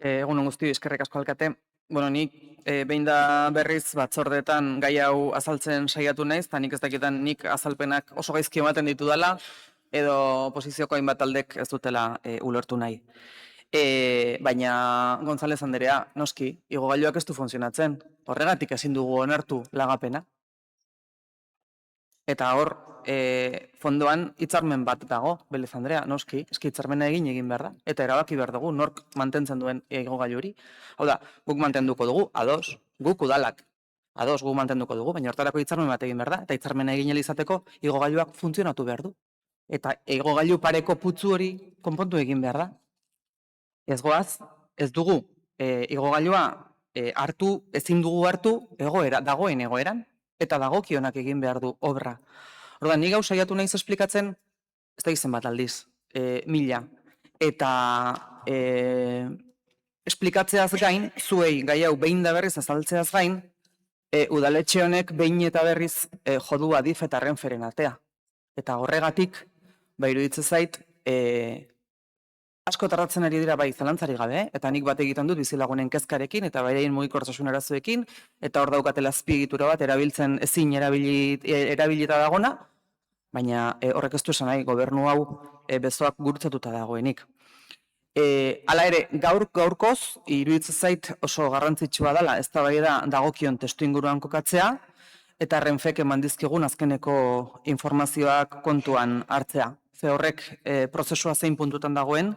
Egun on guztioi, eskerrik asko alkate. Bueno, nik behin da berriz batzordetan gai hau azaltzen saiatu naiz, eta nik ez dakitan nik azalpenak oso gaizki ematen ditudala, edo oposizioko hainbat taldek ez dutela ulertu nahi. Baina González Anderea, noski, igogailuak ez du funtzionatzen. Horregatik ezin dugu onartu lagapena. Eta hor, fondoan hitzarmen bat dago, Belez Andrea, noski, eski hitzarmena egin behar da, eta erabaki behar dugu, nork mantentzen duen igogailu hori. Hau da, guk mantenduko dugu, ados, guk udalak, ados, guk mantenduko dugu, baina hortarako hitzarmen bat egin behar da, eta hitzarmena egin izateko igogailuak funtzionatu behar du. Eta igogailu pareko putzu hori konpontu egin behar da. Ez goaz, ez dugu igogailua hartu, ezin dugu hartu dagoen egoeran, eta dagokionak egin behar du obra. Orduan, ni gau saiatu naiz esplikatzen, ez da izen bat aldiz, 1000. Eta esplikatzeaz gain, zuei gai hau behin da berriz azaltzeaz gain, udaletxe honek behin eta berriz jodu Adif eta Renferen atea. Eta horregatik, iruditzen zait, asko tardatzen ari dira bai zalantzari gabe, eta nik bat egiten dut bizilagunen kezkarekin, eta bairein mugikortasun arazoekin, eta hor daukatela azpiegitura bat erabiltzen ezin erabilita dagona, baina horrek ez du esan nahi gobernu hau bezoak gurutzatuta dagoenik. Hala ere, gaurkoz, iruditzen zait oso garrantzitsua dela, eztabaida dagokion testu inguruan kokatzea, eta Renfek eman dizkigun azkeneko informazioak kontuan hartzea. Ze horrek prozesua zein puntutan dagoen,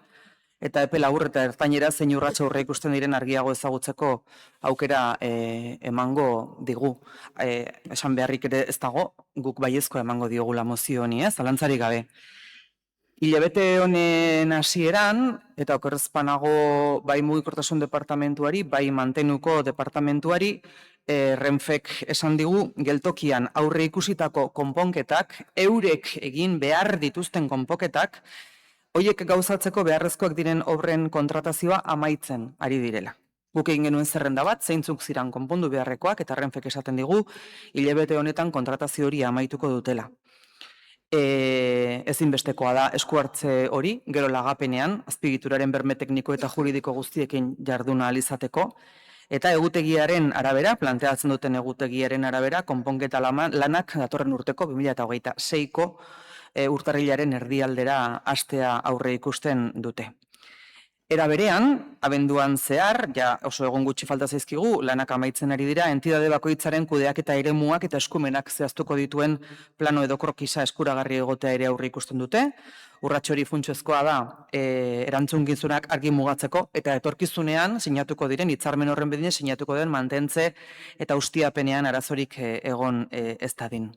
eta epe labur eta ertainera zein urratsa aurre ikusten diren argiago ezagutzeko aukera emango digu. Esan beharrik ere ez dago, guk baiezkoa emango diogula mozio honi, zalantzarik gabe. Hilabete honen hasieran, eta okerrezpanago bai mugikortasun departamentuari, bai mantenuko departamentuari, Renfek esan digu geltokian aurre ikusitako konponketak, eurek egin behar dituzten konponketak, horiek gauzatzeko beharrezkoak diren obren kontratazioa amaitzen ari direla. Guk egin genuen zerrenda bat, zeintzuk ziran konpondu beharrekoak, eta Renfek esaten digu, hilabete honetan kontratazio hori amaituko dutela. Ezinbestekoa da esku hartze hori, gero lagapenean, azpigituraren berme tekniko eta juridiko guztiekin jarduna alizateko, eta egutegiaren arabera, planteatzen duten egutegiaren arabera, konponketa lanak datorren urteko 2026ko urtarrilaren erdialdera hastea aurre ikusten dute. Era berean, abenduan zehar, ja oso egun gutxi falta zaizkigu, lanak amaitzen ari dira, entidade bakoitzaren kudeaketa eremuak eta eskumenak zehaztuko dituen plano edo krokisa eskuragarri egotea ere aurre ikusten dute. Urratxo hori funtsezkoa da erantzunkizunak argi mugatzeko eta etorkizunean sinatuko diren, hitzarmen horren bedine sinatuko den mantentze eta ustiapenean arazorik egon ez dadin.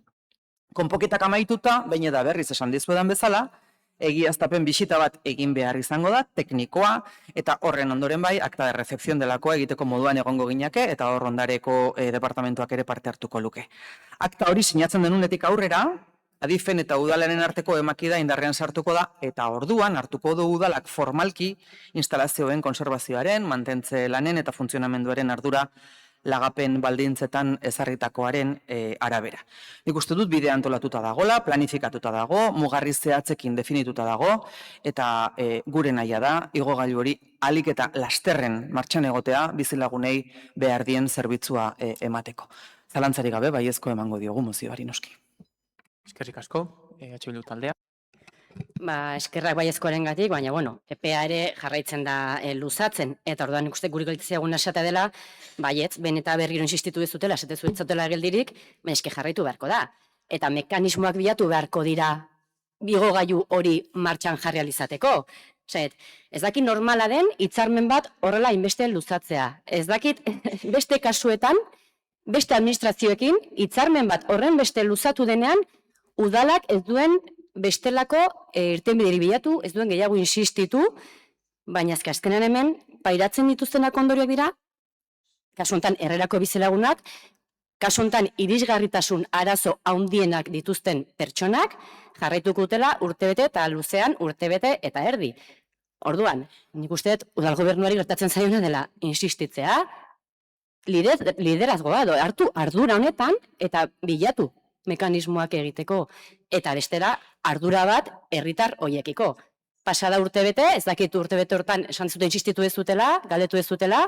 Konponketak amaituta, behin eta berriz esan dizuedan bezala, egiaztapen bisita bat egin behar izango da, teknikoa, eta horren ondoren bai, akta de recepción delakoa egiteko moduan egongo ginake, eta hor ondareko departamentuak ere parte hartuko luke. Akta hori sinatzen denunetik aurrera, Adifen eta udalaren arteko emakida indarrean sartuko da, eta orduan hartuko du udalak formalki instalazioen konservazioaren, mantentze lanen eta funtzionamenduaren ardura lagapen baldintzetan ezarritakoaren arabera. Nik uste dut bidea antolatuta dagola, planifikatuta dago, mugarri zehatzekin definituta dago, eta gure nahia da, igogailu hori ahalik eta lasterren martxan egotea bizilagunei behar dien zerbitzua emateko. Zalantzarik gabe, baiezko emango diogu mozioari noski. Eskerrik asko, Bildu taldea. Eskerrak baiezkoarengatik, baina epea ere jarraitzen da luzatzen, eta orduan ikuste guri gelditzea esatea dela, baietz, ben eta berriro insistitu dezutela, esatezu etzotela geldirik, eske jarraitu beharko da. Eta mekanismoak bilatu beharko dira bigogailu hori martxan jarri alizateko. Ez dakit normala den hitzarmen bat horrela inbeste luzatzea. Ez dakit beste kasuetan, beste administrazioekin hitzarmen bat horren beste luzatu denean, udalak ez duen bestelako irtenbideri bilatu, ez duen gehiago insistitu, baina azkenean hemen pairatzen dituztenak ondorioak dira, kasu honetan Herrerako bizilagunak, kasu honetan irisgarritasun arazo handienak dituzten pertsonak, jarraituko dutela urtebete eta luzean urtebete eta erdi. Orduan, nik uste dut udal gobernuari gertatzen zaiona dela insistitzea, liderazgoa hartu ardura honetan eta bilatu mekanismoak egiteko, eta bestera ardura bat herritar hoiekiko. Pasada urtebete, ez dakit urtebete hortan esan zuten insistitu ez dutela, galdetu ez dutela,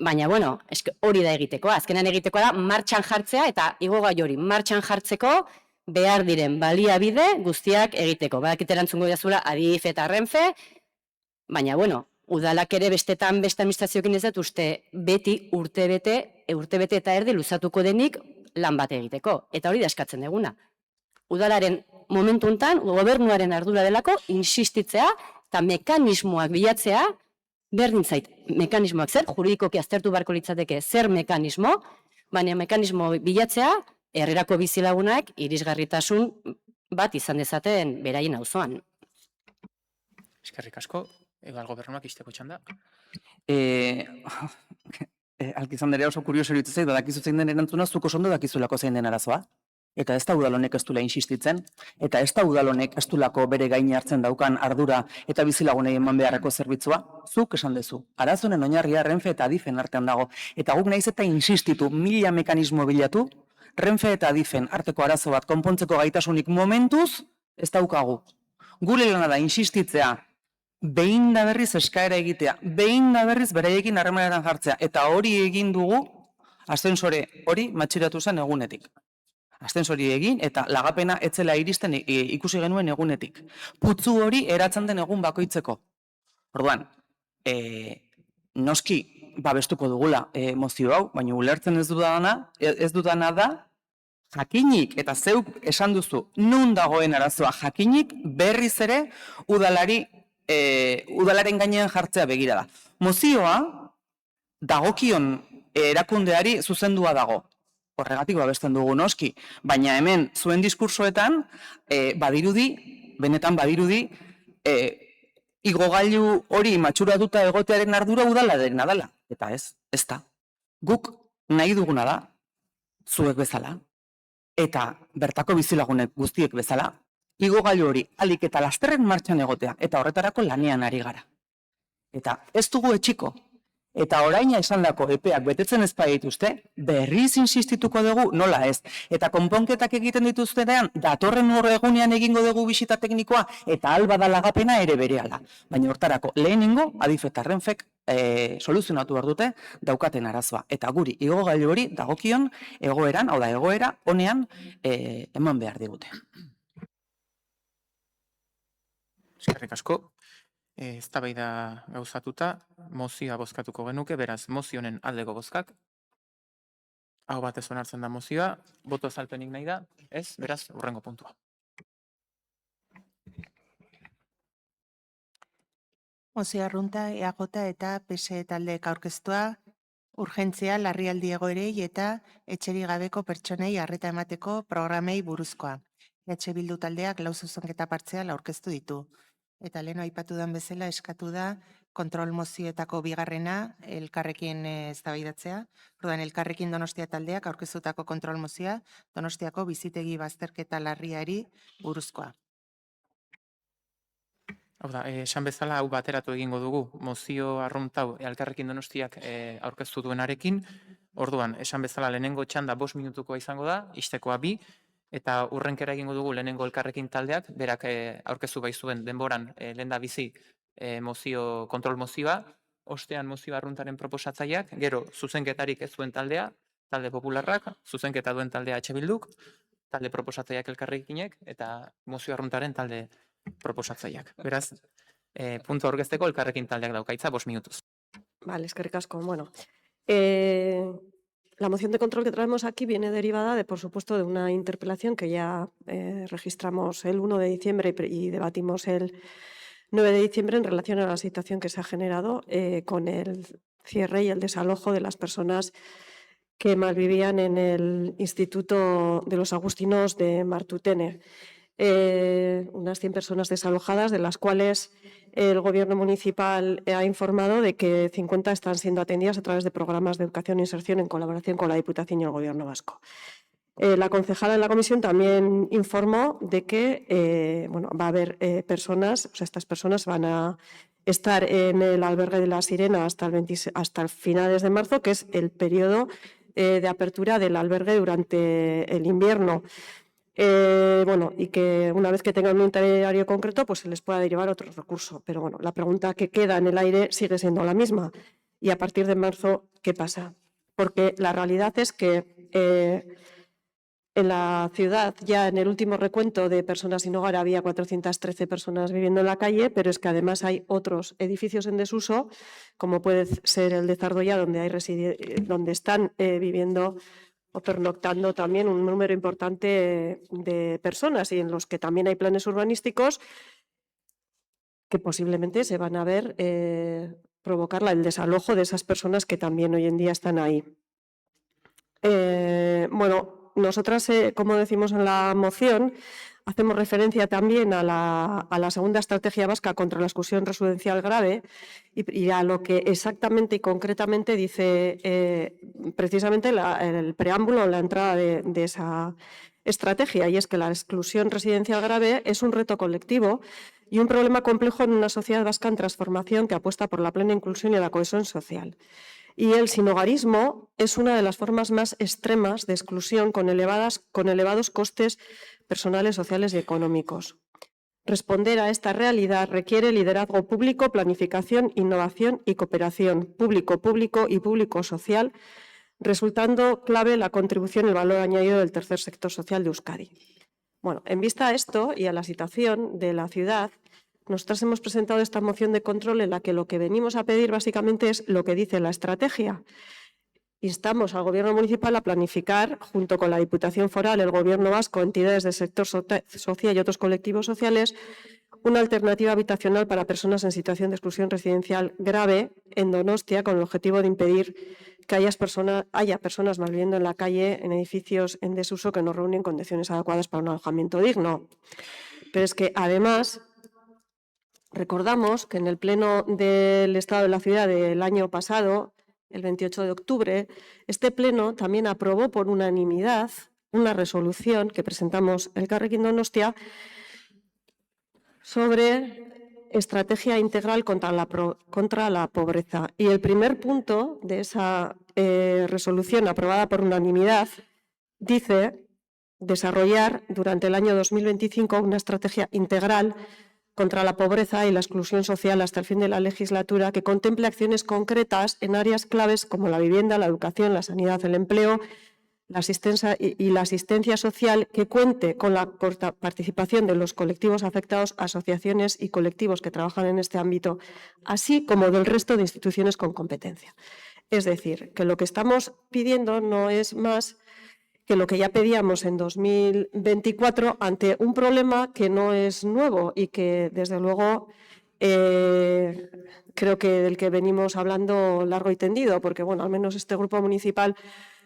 baina hori da egitekoa. Azkenan egitekoa da martxan jartzea eta igogailu hori martxan jartzeko behar diren baliabide guztiak egiteko. Badakit erantzungo diazula Adif eta Renfe, baina udalak ere bestetan beste administrazioekin ez dut uste beti urtebete eta erdi luzatuko denik lan bat egiteko. Eta hori da eskatzen duguna. Udalaren momentu honetan, gobernuaren ardura delako, insistitzea eta mekanismoak bilatzea, berdin zait, mekanismoak zer, juridikoki aztertu beharko litzateke zer mekanismo, baina mekanismo bilatzea, Herrerako bizilagunak irisgarritasun bat izan dezaten beraien auzoan. Eskerrik asko, udal gobernuak isteko txanda. Alkizandrea oso kurioso iruditzen zait, badakizu zein den erantzuna, zuk oso ondo dakizulako zein den arazoa. Eta ez da udal honek ez dula insistitzen, eta ez da udal honek ez dulako bere gain hartzen daukan ardura eta bizilagunei eman beharreko zerbitzua, zuk esan duzu. Arazonen oinarria Renfe eta Adifen artean dago, eta guk naiz eta insistitu 1000 mekanismo bilatu, Renfe eta Adifen arteko arazo bat konpontzeko gaitasunik momentuz ez daukagu. Gure lana da insistitzea, behin da berriz eskaera egitea, behin da berriz beraiekin harremanetan jartzea, eta hori egin dugu, ascensore hori matxiratu zen egunetik. Ascensori egin eta lagapena etzela iristen ikusi genuen egunetik. Putzu hori eratzen den egun bakoitzeko. Orduan, noski babestuko dugula mozio hau, baina ulertzen ez dudana da, jakinik, eta zeuk esan duzu, nun dagoen arazoa jakinik, berriz ere udalaren gainean jartzea begira da. Mozioa dagokion erakundeari zuzendua dago. Horregatik babesten dugu noski, baina hemen zuen diskursoetan benetan badirudi, igogailu hori matxuratuta egotearen ardura udaladarena dela. Eta ez da. Guk nahi duguna da, zuek bezala, eta bertako bizilagunek guztiek bezala, igogailu hori alik eta lasterren martxan egotea, eta horretarako lanean ari gara. Eta ez dugu etxiko, eta oraina esandako epeak betetzen ez badituzte, berriz insistituko dugu nola ez. Eta konponketak egiten dituztenean, datorren egunean egingo dugu bisita teknikoa, eta alba da lagapena ere berehala. Baina hortarako lehenengo, Adif eta Renfek soluzionatu behar dute daukaten arazoa. Eta guri igogailu hori dagokion egoeran, hau da egoera, honean eman behar digute. Eskerrik asko. Eztabaida gauzatuta, mozioa bozkatuko genuke, beraz, mozionen aldeko bozkak. Hau batez onartzen da mozioa, boto azalpenik nahi da, ez, beraz, hurrengo puntua. Mozio arrunta, EAJ eta PSE taldeek aurkeztua, urgentzia larrialdi egoerei eta etxerik gabeko pertsonei arreta emateko programei buruzkoa. Bildu taldeak 4 zuzenketa partzial aurkeztu ditu. Eta lehen aipatu den bezala eskatu da kontrol mozioetako bigarrena elkarrekin eztabaidatzea. Orduan elkarrekin Donostia taldeak aurkeztutako kontrol mozioa Donostiako bizitegi bazterketa larriari buruzkoa. Hau da, esan bezala hau bateratu egingo dugu mozio arruntau elkarrekin Donostiak aurkeztu duenarekin. Orduan, esan bezala lehenengo txanda 5 minutukoa izango da, istekoa 2, eta urrenkera egingo dugu lehenengo elkarrekin taldeak, berak aurkeztu baizuen denboran lenda bizi kontrol mozioa, ostean mozio arruntaren proposatzaileak, gero zuzenketarik ez zuen taldea, talde popularrak, zuzenketa duen taldea Bilduk, talde proposatzaileak elkarrekinek, eta mozio arruntaren talde proposatzaileak. Beraz, puntu aurkezteko elkarrekin taldeak daukaitza 5 minutuz. Vale, eskerrik asko. Bueno, la moción de control que traemos aquí viene derivada de, por supuesto, de una interpelación que ya registramos el 1 de diciembre y debatimos el 9 de diciembre en relación a la situación que se ha generado con el cierre y el desalojo de las personas que malvivían en el Instituto de los Agustinos de Martutene. Unas 100 personas desalojadas, de las cuales el Gobierno municipal ha informado de que 50 están siendo atendidas a través de programas de educación e inserción en colaboración con la Diputación y el Gobierno vasco. La concejala de la comisión también informó de que va a haber personas, o sea, estas personas van a estar en el albergue de La Sirena hasta finales de marzo, que es el periodo de apertura del albergue durante el invierno. Y que una vez que tengan un itinerario concreto, pues se les pueda derivar otro recurso. Pero bueno, la pregunta que queda en el aire sigue siendo la misma. Y a partir de marzo, ¿qué pasa? Porque la realidad es que en la ciudad, ya en el último recuento de personas sin hogar, había 413 personas viviendo en la calle, pero es que además hay otros edificios en desuso, como puede ser el de Zardoya, donde están viviendo o pernoctando también un número importante de personas y en los que también hay planes urbanísticos que posiblemente se van a ver provocar el desalojo de esas personas que también hoy en día están ahí. Nosotras, como decimos en la moción, hacemos referencia también a la segunda estrategia vasca contra la exclusión residencial grave y a lo que exactamente y concretamente dice precisamente el preámbulo, la entrada de esa estrategia, y es que la exclusión residencial grave es un reto colectivo y un problema complejo en una sociedad vasca en transformación que apuesta por la plena inclusión y la cohesión social. Y el sinhogarismo es una de las formas más extremas de exclusión con elevados costes personales, sociales y económicos. Responder a esta realidad requiere liderazgo público, planificación, innovación y cooperación público-público y público-social, resultando clave la contribución y el valor añadido del tercer sector social de Euskadi. Bueno, en vista a esto y a la situación de la ciudad, nosotras hemos presentado esta moción de control en la que lo que venimos a pedir básicamente es lo que dice la estrategia. Instamos al Gobierno municipal a planificar, junto con la Diputación Foral, el Gobierno vasco, entidades del sector social y otros colectivos sociales, una alternativa habitacional para personas en situación de exclusión residencial grave en Donostia, con el objetivo de impedir que haya personas más viviendo en la calle en edificios en desuso que no reúnen condiciones adecuadas para un alojamiento digno. Pero es que, además, recordamos que en el Pleno del Estado de la Ciudad del año pasado, el 28 de octubre, este Pleno también aprobó por unanimidad una resolución que presentamos el Elkarrekin Donostia sobre estrategia integral contra la pobreza. Y el primer punto de esa resolución aprobada por unanimidad dice desarrollar durante el año 2025 una estrategia integral contra la pobreza y la exclusión social hasta el fin de la legislatura que contemple acciones concretas en áreas claves como la vivienda, la educación, la sanidad, el empleo, la asistencia social, que cuente con la participación de los colectivos afectados, asociaciones y colectivos que trabajan en este ámbito, así como del resto de instituciones con competencia. Es decir, que lo que estamos pidiendo no es más que lo que ya pedíamos en 2024 ante un problema que no es nuevo y que, desde luego, creo que del que venimos hablando largo y tendido, porque, bueno, al menos este grupo municipal,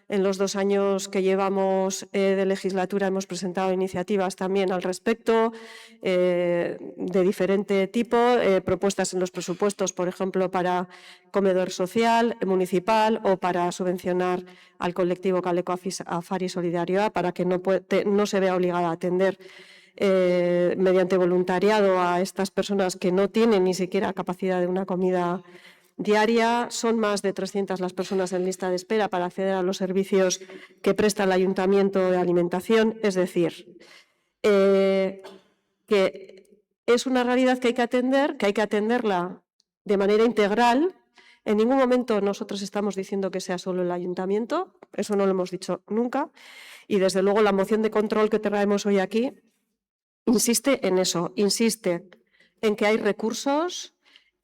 en los 2 años que llevamos de legislatura, hemos presentado iniciativas también al respecto, de diferente tipo, propuestas en los presupuestos, por ejemplo, para comedor social municipal o para subvencionar al colectivo Kaleko Afari Solidarioa para que no se vea obligada a atender mediante voluntariado a estas personas que no tienen ni siquiera capacidad de una comida diaria. Son más de 300 las personas en lista de espera para acceder a los servicios que presta el Ayuntamiento de alimentación. Es decir, que es una realidad que hay que atenderla de manera integral. En ningún momento nosotros estamos diciendo que sea solo el Ayuntamiento, eso no lo hemos dicho nunca, y desde luego la moción de control que traemos hoy aquí insiste en eso, insiste en que hay recursos,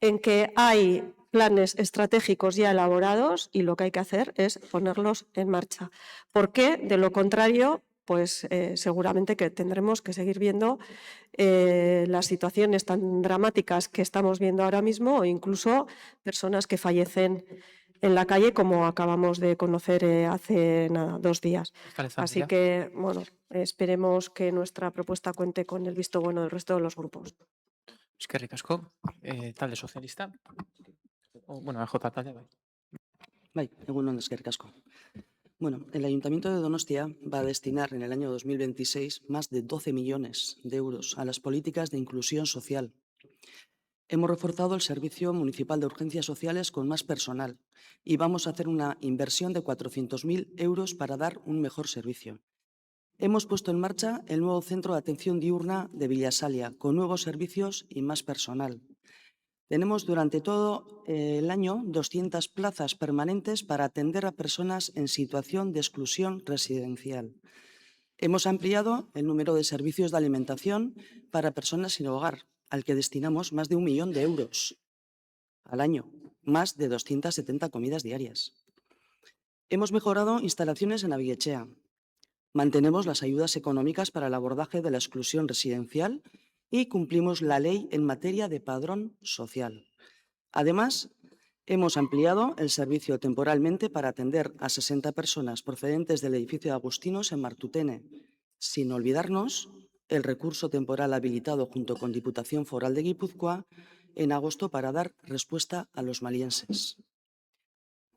en que hay planes estratégicos ya elaborados y lo que hay que hacer es ponerlos en marcha. Porque, de lo contrario, pues seguramente que tendremos que seguir viendo las situaciones tan dramáticas que estamos viendo ahora mismo o incluso personas que fallecen en la calle, como acabamos de conocer hace 2 días. Así que, bueno, esperemos que nuestra propuesta cuente con el visto bueno del resto de los grupos. Eskerrik asko. Talde sozialista. Bueno, AJ talde, bai. Bai, egun on, eskerrik asko. Bueno, el Ayuntamiento de Donostia va a destinar en el año 2026 más de 12 millones de euros a las políticas de inclusión social. Hemos reforzado el Servicio Municipal de Urgencias Sociales con más personal y vamos a hacer una inversión de 400.000 euros para dar un mejor servicio. Hemos puesto en marcha el nuevo Centro de Atención Diurna de Villasalia, con nuevos servicios y más personal. Tenemos durante todo el año 200 plazas permanentes para atender a personas en situación de exclusión residencial. Hemos ampliado el número de servicios de alimentación para personas sin hogar, al que destinamos más de 1 millón de euros al año, más de 270 comidas diarias. Hemos mejorado instalaciones en Avilletxea. Mantenemos las ayudas económicas para el abordaje de la exclusión residencial y cumplimos la ley en materia de padrón social. Además, hemos ampliado el servicio temporalmente para atender a 60 personas procedentes del edificio de Agustinos en Martutene, sin olvidarnos el recurso temporal habilitado junto con Diputación Foral de Guipúzcoa en agosto para dar respuesta a los malienses.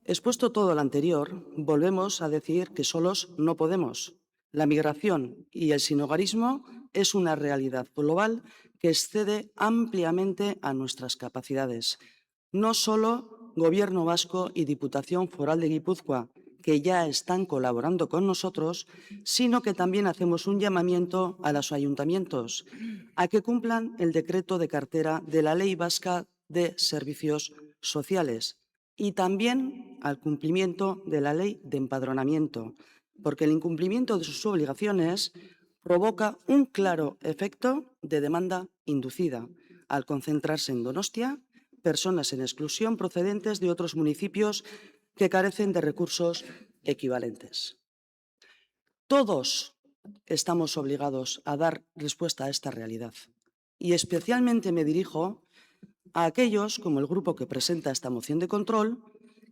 Expuesto todo lo anterior, volvemos a decir que solos no podemos. La migración y el sinhogarismo es una realidad global que excede ampliamente a nuestras capacidades. No solo Gobierno vasco y Diputación Foral de Guipúzcoa, que ya están colaborando con nosotros, sino que también hacemos un llamamiento a los ayuntamientos a que cumplan el decreto de cartera de la Ley Vasca de Servicios Sociales y también al cumplimiento de la Ley de Empadronamiento, porque el incumplimiento de sus obligaciones provoca un claro efecto de demanda inducida, al concentrarse en Donostia personas en exclusión procedentes de otros municipios que carecen de recursos equivalentes. Todos estamos obligados a dar respuesta a esta realidad y especialmente me dirijo a aquellos, como el grupo que presenta esta moción de control,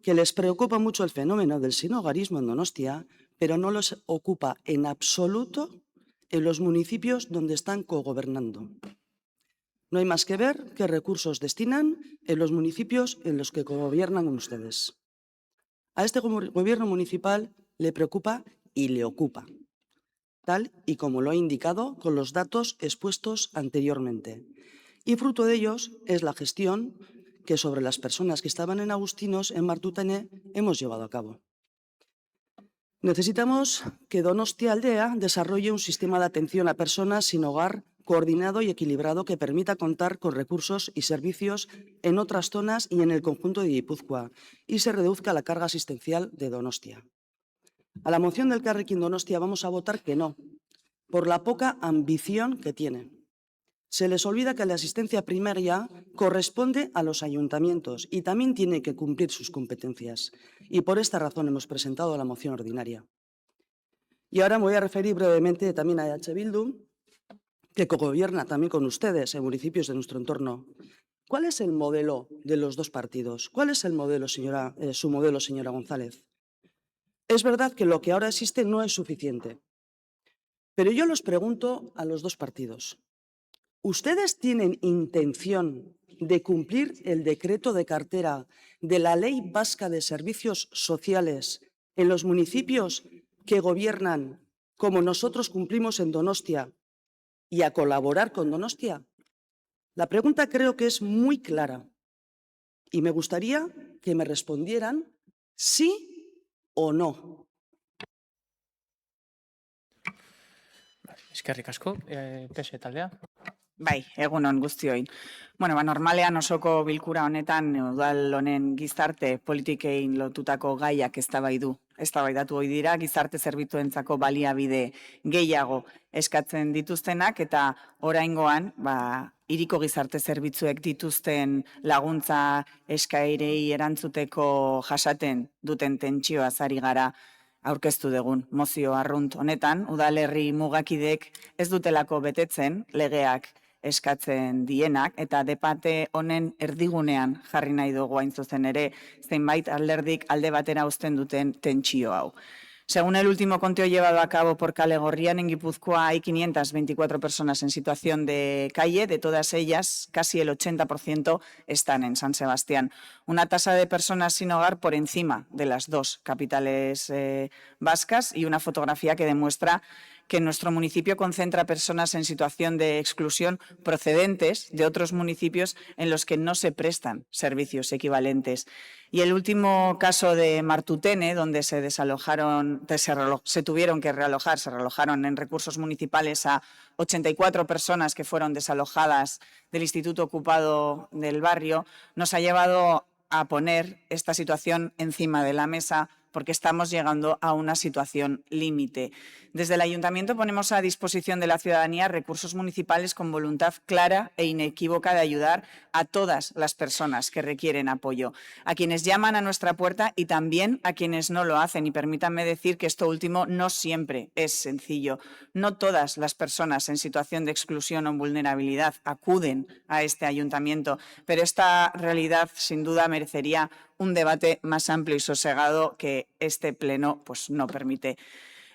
que les preocupa mucho el fenómeno del sinhogarismo en Donostia, pero no los ocupa en absoluto en los municipios donde están cogobernando. No hay más que ver qué recursos destinan en los municipios en los que cogobiernan ustedes. A este gobierno municipal le preocupa y le ocupa, tal y como lo he indicado con los datos expuestos anteriormente. Y fruto de ellos es la gestión que sobre las personas que estaban en Agustinos, en Martutene, hemos llevado a cabo. Necesitamos que Donostia Aldea desarrolle un sistema de atención a personas sin hogar coordinado y equilibrado que permita contar con recursos y servicios en otras zonas y en el conjunto de Guipúzcoa y se reduzca la carga asistencial de Donostia. A la moción del Elkarrekin Donostia vamos a votar que no, por la poca ambición que tiene. Se les olvida que la asistencia primaria corresponde a los ayuntamientos y también tiene que cumplir sus competencias. Y por esta razón hemos presentado la moción ordinaria. Y ahora me voy a referir brevemente también a EH Bildu, que cogobierna también con ustedes en municipios de nuestro entorno. ¿Cuál es el modelo de los dos partidos? ¿Cuál es el modelo, su modelo, señora González? Es verdad que lo que ahora existe no es suficiente, pero yo los pregunto a los dos partidos. ¿Ustedes tienen intención de cumplir el decreto de cartera de la Ley Vasca de Servicios Sociales en los municipios que gobiernan como nosotros cumplimos en Donostia y a colaborar con Donostia? La pregunta creo que es muy clara y me gustaría que me respondieran sí o no. Eskerrik asko, PSE taldea. Bai, egunon guztioi. Normalean osoko bilkura honetan udal honen gizarte politikein lotutako gaiak eztabaidatu ohi dira, gizarte zerbitzuentzako baliabide gehiago eskatzen dituztenak eta oraingoan, hiriko gizarte zerbitzuek dituzten laguntza eskaerei erantzuteko jasaten duten tentsioaz ari gara aurkeztu dugun mozio arrunt honetan, udalerri mugakideek ez dutelako betetzen legeak eskatzen dienak eta debate honen erdigunean jarri nahi dugu hain zuzen ere zenbait alderdik alde batera uzten duten tentsio hau. Según el último conteo llevado a cabo por Kale Gorrian, en Guipúzcoa hay 524 personas en situación de calle. De todas ellas, casi el 80% están en San Sebastián. Una tasa de personas sin hogar por encima de las dos capitales vascas y una fotografía que demuestra que nuestro municipio concentra personas en situación de exclusión procedentes de otros municipios en los que no se prestan servicios equivalentes. Y el último caso de Martutene, donde se tuvieron que realojar, se realojaron en recursos municipales a 84 personas que fueron desalojadas del instituto ocupado del barrio, nos ha llevado a poner esta situación encima de la mesa porque estamos llegando a una situación límite. Desde el Ayuntamiento ponemos a disposición de la ciudadanía recursos municipales con voluntad clara e inequívoca de ayudar a todas las personas que requieren apoyo, a quienes llaman a nuestra puerta y también a quienes no lo hacen. Y permítanme decir que esto último no siempre es sencillo. No todas las personas en situación de exclusión o vulnerabilidad acuden a este Ayuntamiento, pero esta realidad sin duda merecería un debate más amplio y sosegado que este pleno no permite.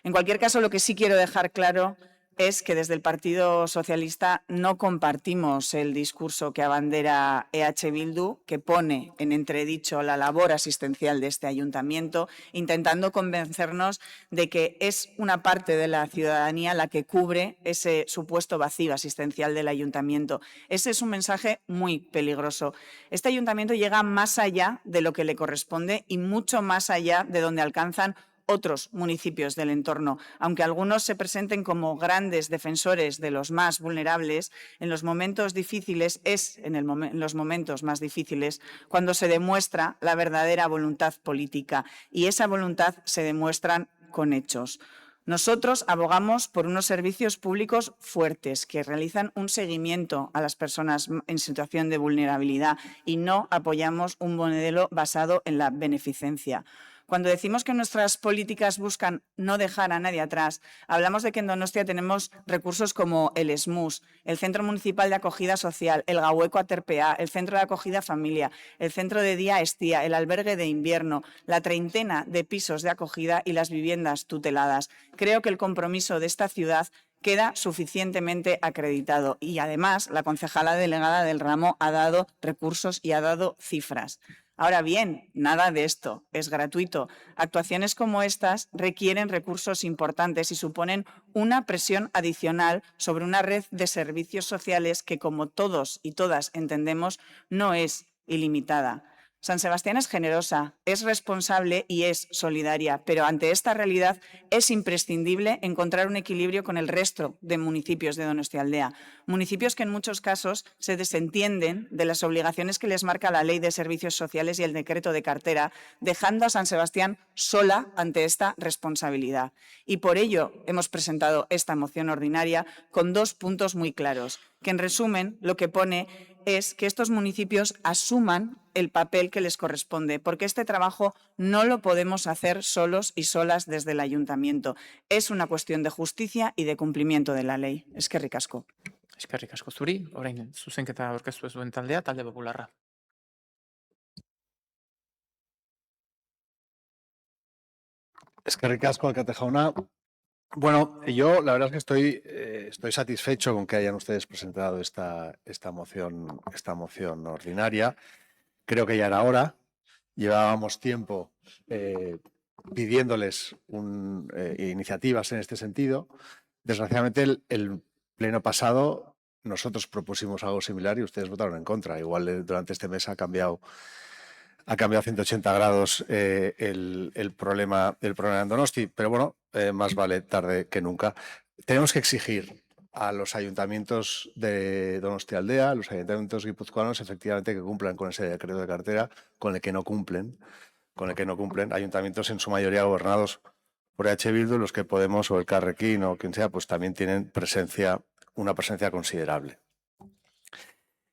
En cualquier caso, lo que sí quiero dejar claro es que desde el Partido Socialista no compartimos el discurso que abandera EH Bildu, que pone en entredicho la labor asistencial de este ayuntamiento, intentando convencernos de que es una parte de la ciudadanía la que cubre ese supuesto vacío asistencial del ayuntamiento. Ese es un mensaje muy peligroso. Este ayuntamiento llega más allá de lo que le corresponde y mucho más allá de donde alcanzan otros municipios del entorno. Aunque algunos se presenten como grandes defensores de los más vulnerables, en los momentos difíciles en los momentos más difíciles cuando se demuestra la verdadera voluntad política y esa voluntad se demuestra con hechos. Nosotros abogamos por unos servicios públicos fuertes que realizan un seguimiento a las personas en situación de vulnerabilidad y no apoyamos un modelo basado en la beneficencia. Cuando decimos que nuestras políticas buscan no dejar a nadie atrás, hablamos de que en Donostia tenemos recursos como el SMUS, el Centro Municipal de Acogida Social, el Gaueco Aterpea, el Centro de Acogida Familia, el Centro de Día Estía, el Albergue de Invierno, la treintena de pisos de acogida y las viviendas tuteladas. Creo que el compromiso de esta ciudad queda suficientemente acreditado y además la concejala delegada del ramo ha dado recursos y ha dado cifras. Ahora bien, nada de esto es gratuito. Actuaciones como estas requieren recursos importantes y suponen una presión adicional sobre una red de servicios sociales que, como todos y todas entendemos, no es ilimitada. San Sebastián es generosa, es responsable y es solidaria, pero ante esta realidad es imprescindible encontrar un equilibrio con el resto de municipios de Donostialdea, municipios que en muchos casos se desentienden de las obligaciones que les marca la Ley de Servicios Sociales y el decreto de cartera, dejando a San Sebastián sola ante esta responsabilidad. Y por ello hemos presentado esta moción ordinaria con 2 puntos muy claros, que en resumen lo que pone es que estos municipios asuman el papel que les corresponde, porque este trabajo no lo podemos hacer solos y solas desde el ayuntamiento. Es una cuestión de justicia y de cumplimiento de la ley. Eskerrik asko. Eskerrik asko zuri, orain zuzenketa aurkeztu ez duen taldea, Talde Popularra. Eskerrik asko, alcalde jauna. Bueno, yo la verdad es que estoy satisfecho con que hayan ustedes presentado esta moción ordinaria. Creo que ya era hora. Llevábamos tiempo pidiéndoles iniciativas en este sentido. Desgraciadamente, el pleno pasado nosotros propusimos algo similar y ustedes votaron en contra. Igual durante este mes ha cambiado 180 grados el problema en Donosti, pero bueno, más vale tarde que nunca. Tenemos que exigir a los ayuntamientos de Donostialdea, a los ayuntamientos guipuzcoanos, efectivamente que cumplan con ese decreto de cartera, con el que no cumplen, ayuntamientos en su mayoría gobernados por EH Bildu, los que Podemos o el Carrequín o quien sea, pues también tienen una presencia considerable.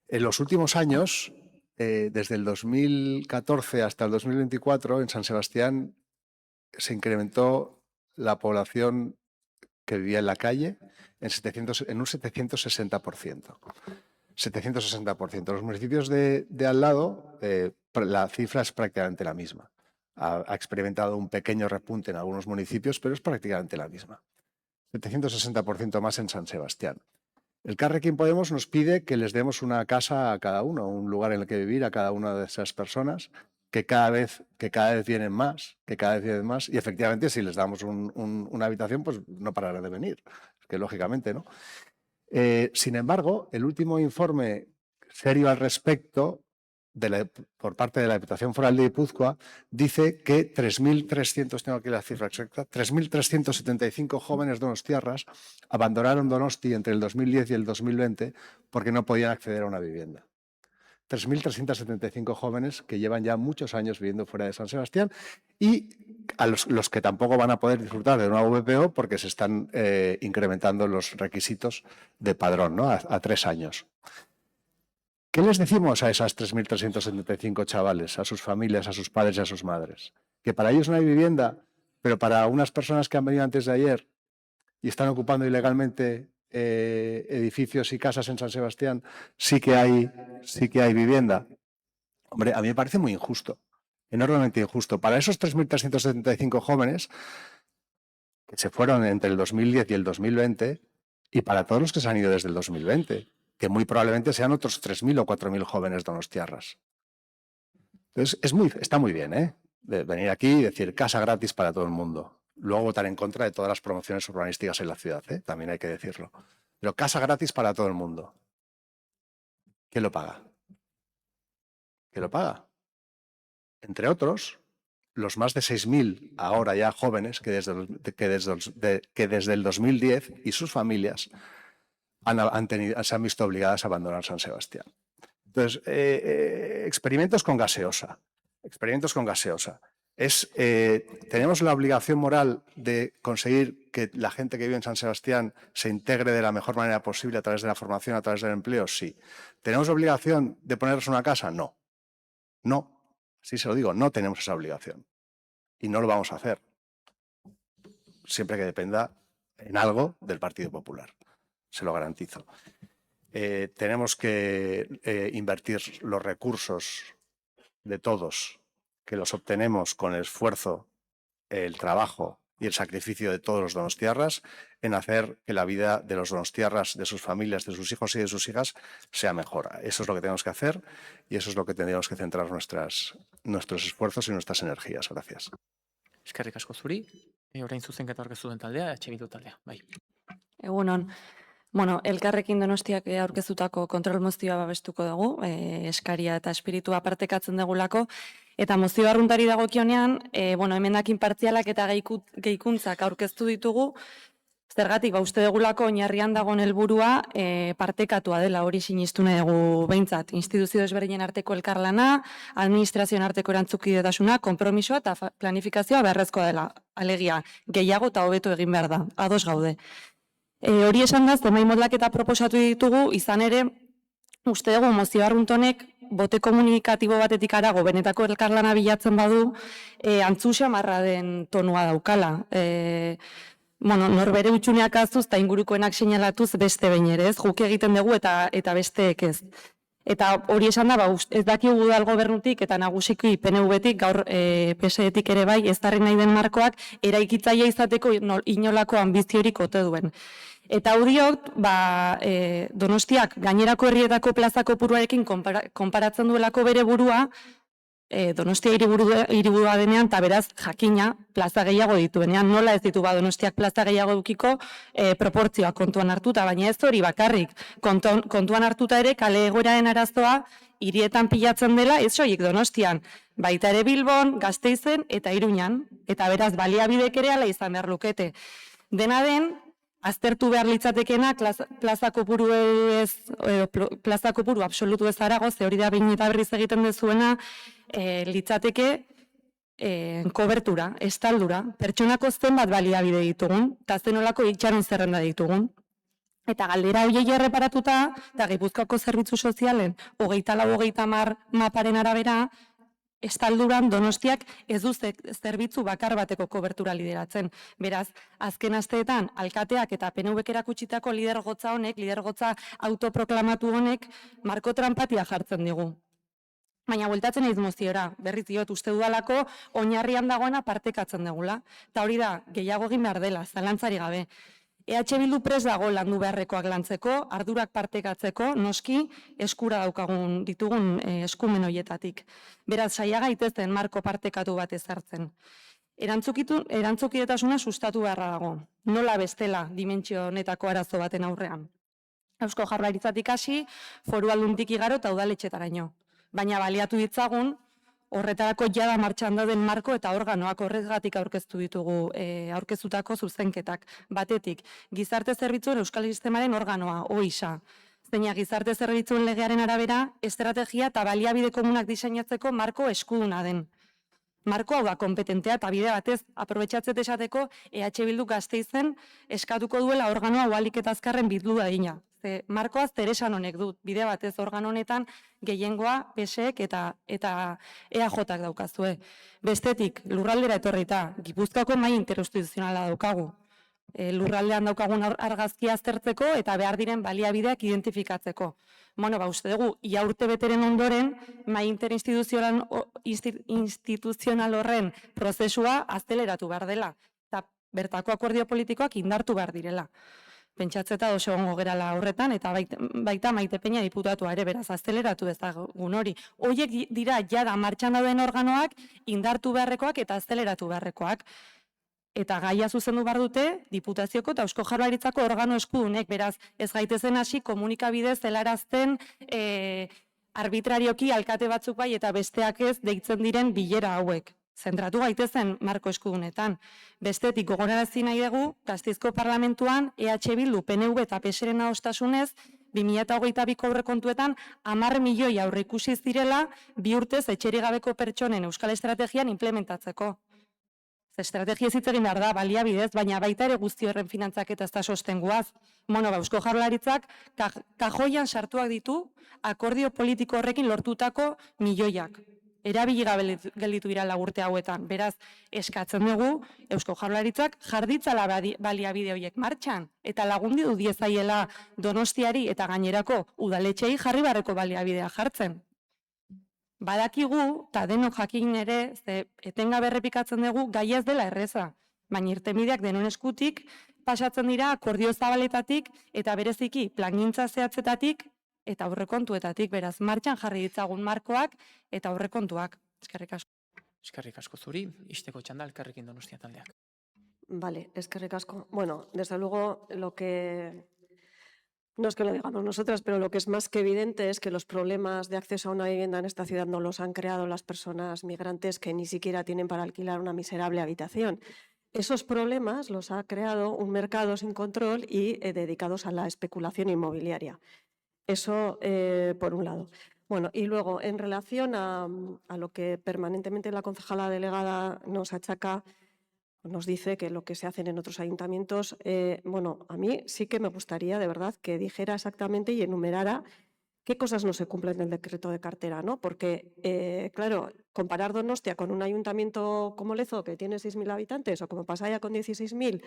En los últimos años, desde el 2014 hasta el 2024, en San Sebastián se incrementó la población que vivía en la calle en un 760%. 760%. Los municipios de al lado, la cifra es prácticamente la misma. Ha experimentado un pequeño repunte en algunos municipios, pero es prácticamente la misma. 760% más en San Sebastián. El Carrequín Podemos nos pide que les demos una casa a cada uno, un lugar en el que vivir a cada una de esas personas, que cada vez vienen más, y efectivamente si les damos una habitación, pues no pararán de venir, que lógicamente, ¿no? Sin embargo, el último informe serio al respecto por parte de la Diputación Foral de Guipúzcoa dice que 3.300, tengo aquí la cifra exacta, 3.375 jóvenes donostiarras abandonaron Donosti entre el 2010 y el 2020 porque no podían acceder a una vivienda. 3.375 jóvenes que llevan ya muchos años viviendo fuera de San Sebastián y a los que tampoco van a poder disfrutar de una VPO porque se están incrementando los requisitos de padrón, ¿no? a 3 años. ¿Qué les decimos a esas 3.375 chavales, a sus familias, a sus padres y a sus madres? Que para ellos no hay vivienda, pero para unas personas que han venido antes de ayer y están ocupando ilegalmente edificios y casas en San Sebastián, sí que hay vivienda. Hombre, a mí me parece muy injusto, enormemente injusto. Para esos 3.375 jóvenes que se fueron entre el 2010 y el 2020 y para todos los que se han ido desde el 2020, que muy probablemente sean otros 3.000 o 4.000 jóvenes donostiarras. Entonces, está muy bien, de venir aquí y decir casa gratis para todo el mundo. Luego votar en contra de todas las promociones urbanísticas en la ciudad, también hay que decirlo. Pero casa gratis para todo el mundo. ¿Quién lo paga? ¿Quién lo paga? Entre otros, los más de 6.000 ahora ya jóvenes que desde el 2010 y sus familias se han visto obligadas a abandonar San Sebastián. Entonces, experimentos con gaseosa. Tenemos la obligación moral de conseguir que la gente que vive en San Sebastián se integre de la mejor manera posible a través de la formación, a través del empleo, sí. ¿Tenemos obligación de ponerles una casa? No. No, sí se lo digo, no tenemos esa obligación. Y no lo vamos a hacer. Siempre que dependa en algo del Partido Popular. Se lo garantizo. Tenemos que invertir los recursos de todos, que los obtenemos con el esfuerzo, el trabajo y el sacrificio de todos los donostiarras, en hacer que la vida de los donostiarras, de sus familias, de sus hijos y de sus hijas sea mejor. Eso es lo que tenemos que hacer y eso es lo que tendríamos que centrar nuestros esfuerzos y nuestras energías. Gracias. Eskerrik asko zuri. Orain zuzenketa aurkeztu den taldea, Bildu taldea. Bai. Egunon. Bueno, Elkarrekin Donostiak aurkeztutako kontrol mozioa babestuko dugu, eskaria eta espiritua partekatzen dugulako, eta mozio arruntari dagokionean, emendakin partzialak eta gehikuntzak aurkeztu ditugu, zergatik, uste dugulako oinarrian dagoen helburua partekatua dela, hori sinistu nahi dugu behintzat. Instituzio desberdinen arteko elkarlana, administrazioen arteko erantzukidetasuna, konpromisoa eta planifikazioa beharrezkoa dela. Alegia, gehiago eta hobeto egin behar da, ados gaude. Hori esan da, zenbait moldaketa proposatu ditugu, izan ere, uste dugu mozio arruntonek bote komunikatibo batetik arago benetako elkarlana bilatzen badu, antzu xamarra den tonua daukala. Norbere utxuneak azuz eta ingurukoenak seinalatuz beste behin ere, ez? Juk egiten dugu eta besteek ez. Eta hori esan da, ez dakigu udal gobernutik eta nagusiki PNV-tik, gaur PSE-tik ere bai, ez darri nahi den markoak, eraikitzaile izateko inolako ambiziorik ote duen. Eta hau diot, Donostiak gainerako herrietako plaza kopuruarekin konparatzen duelako bere burua, Donostia hiriburua denean, eta beraz jakina plaza gehiago dituenean. Nola ez ditu Donostiak plaza gehiago dukiko proportzioa kontuan hartuta, baina ez hori bakarrik. Kontuan hartuta ere kale egoeraren arazoa hirietan pilatzen dela, ez soilik Donostian, baita ere Bilbon, Gasteizen eta Iruñan, eta beraz baliabidek ere hala izan behar lukete. Dena den, aztertu behar litzatekena plaza kopuru absolutu ez arago, ze hori da behin eta berriz egiten dezuena, litzateke kobertura, estaldura, pertsonako zenbat baliabide ditugun, eta zenolako itxaron zerrenda ditugun. Eta galdera horiei erreparatuta, eta Gipuzkoako zerbitzu sozialen 24-30 maparen arabera, estalduran Donostiak ez du zerbitzu bakar bateko kobertura lideratzen. Beraz, azken asteetan, alkateak eta PNV-k erakutsitako lidergotza honek, lidergotza autoproklamatu honek, marko tranpatia jartzen digu. Baina bueltatzen naiz moziora, berriz diot, uste dudalako oinarrian dagoena partekatzen dugula. Eta hori da, gehiago egin behar dela, zalantzari gabe. EH Bildu prest dago landu beharrekoak lantzeko, ardurak partekatzeko, noski eskura daukagun ditugun eskumen horietatik. Beraz, saia gaitezen marko partekatu bat ezartzen. Erantzukidetasuna sustatu beharra dago. Nola bestela dimentsio honetako arazo baten aurrean. Eusko Jaurlaritzatik hasi, foru aldundik igaro eta udaletxetaraino. Baina baliatu ditzagun, horretarako jada martxan dauden marko eta organoak horregatik aurkeztu ditugu aurkeztutako zuzenketak. Batetik, gizarte zerbitzuen euskal sistemaren organoa, OISA. Zeina gizarte zerbitzuen legearen arabera, estrategia eta baliabide komunak diseinatzeko marko eskuduna den. Marko hau da kompetentea eta bide batez aprobetxatzet esateko EH Bildu Gasteizen eskatuko duela organoa uhalik eta azkarren bildu dadina. Markoaz Teresan honek dut, bide batez organo honetan gehiengoa PSEk eta EAJak daukazue. Bestetik, lurraldera etorrita, Gipuzkoako mahai interinstituzionala daukagu. Lurraldean daukagun argazkia aztertzeko eta behar diren baliabideak identifikatzeko. Uste dugu, ia urte beteren ondoren, mahai interinstituzional horren prozesua azeleratu behar dela, eta bertako akordio politikoak indartu behar direla. Pentsatzeta oso ongo gerala horretan, eta baita Maite Peña diputatua ere, beraz, azeleratu ezagun hori. Horiek dira jada martxan dauden organoak, indartu beharrekoak eta azeleratu beharrekoak. Eta gaia zuzendu behar dute, Diputazioko eta Eusko Jaurlaritzako organo eskudunek, beraz, ez gaitezen hasi komunikabidez helarazten arbitrarioki alkate batzuk bai eta besteak ez deitzen diren bilera hauek. Zentratu gaitezen marko eskudunetan. Bestetik gogorarazi nahi dugu, Gasteizko Parlamentuan EH Bildu, PNV eta PSeren adostasunez, 2022ko aurrekontuetan 10 milioi aurreikusi zirela 2 urtez etxerik gabeko pertsonen euskal estrategian implementatzeko. Estrategia ez hitz egin behar da, baliabidez, baina baita ere guzti horren finantzaketa ez da sostenguaz. Eusko Jaurlaritzak kajoian sartuak ditu akordio politiko horrekin lortutako milioiak. Erabili gabe gelditu dira urte hauetan. Beraz, eskatzen dugu Eusko Jaurlaritzak jarditzala baliabide horiek martxan eta lagundi du diezaiela Donostiari eta gainerako udaletxeei jarri barreko baliabidea jartzen. Badakigu, eta denok jakin ere, etengabe errepikatzen dugu, gai ez dela erreza. Baina irtenbideak denon eskutik pasatzen dira akordio zabaletatik eta bereziki plangintza zehatzetatik eta aurrekontuetatik, beraz, martxan jarri ditzagun markoak eta aurrekontuak. Eskerrik asko. Eskerrik asko zuri, isteko txanda Elkarrekin Donostia taldeak. Vale, eskerrik asko. Bueno, desde luego, lo que... No es que lo digamos nosotras, pero lo que es más que evidente es que los problemas de acceso a una vivienda en esta ciudad no los han creado las personas migrantes que ni siquiera tienen para alquilar una miserable habitación. Esos problemas los ha creado un mercado sin control y dedicados a la especulación inmobiliaria. Eso por un lado. Bueno, y luego, en relación a lo que permanentemente la concejala delegada nos achaca, nos dice que lo que se hacen en otros ayuntamientos, bueno, a mí sí que me gustaría de verdad que dijera exactamente y enumerara qué cosas no se cumplen del decreto de cartera, ¿no? Porque, claro, comparar Donostia con un ayuntamiento como Lezo, que tiene 6.000 habitantes, o como Pasaia con 16.000,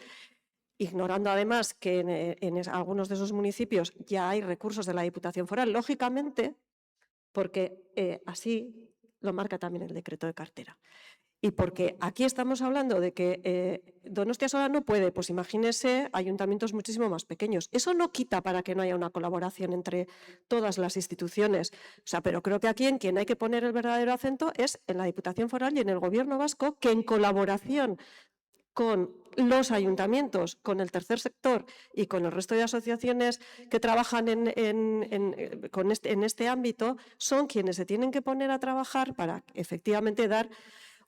ignorando además que en algunos de esos municipios ya hay recursos de la Diputación Foral, lógicamente, porque así lo marca también el decreto de cartera. Y porque aquí estamos hablando de que Donostia sola no puede, pues imagínese ayuntamientos muchísimo más pequeños. Eso no quita para que no haya una colaboración entre todas las instituciones. O sea, pero creo que aquí en quien hay que poner el verdadero acento es en la Diputación Foral y en el Gobierno vasco, que en colaboración con los ayuntamientos, con el tercer sector y con el resto de asociaciones que trabajan en este ámbito, son quienes se tienen que poner a trabajar para efectivamente dar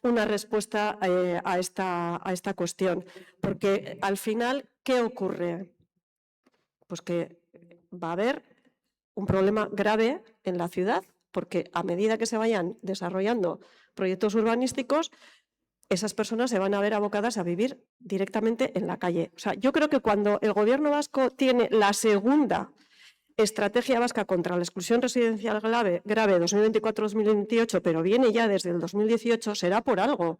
una respuesta a esta cuestión. Porque al final, ¿qué ocurre? Pues que va a haber un problema grave en la ciudad, porque a medida que se vayan desarrollando proyectos urbanísticos, esas personas se van a ver abocadas a vivir directamente en la calle. O sea, yo creo que cuando el Gobierno vasco tiene la segunda Estrategia Vasca contra la Exclusión Residencial Grave 2024-2028, pero viene ya desde el 2018, será por algo.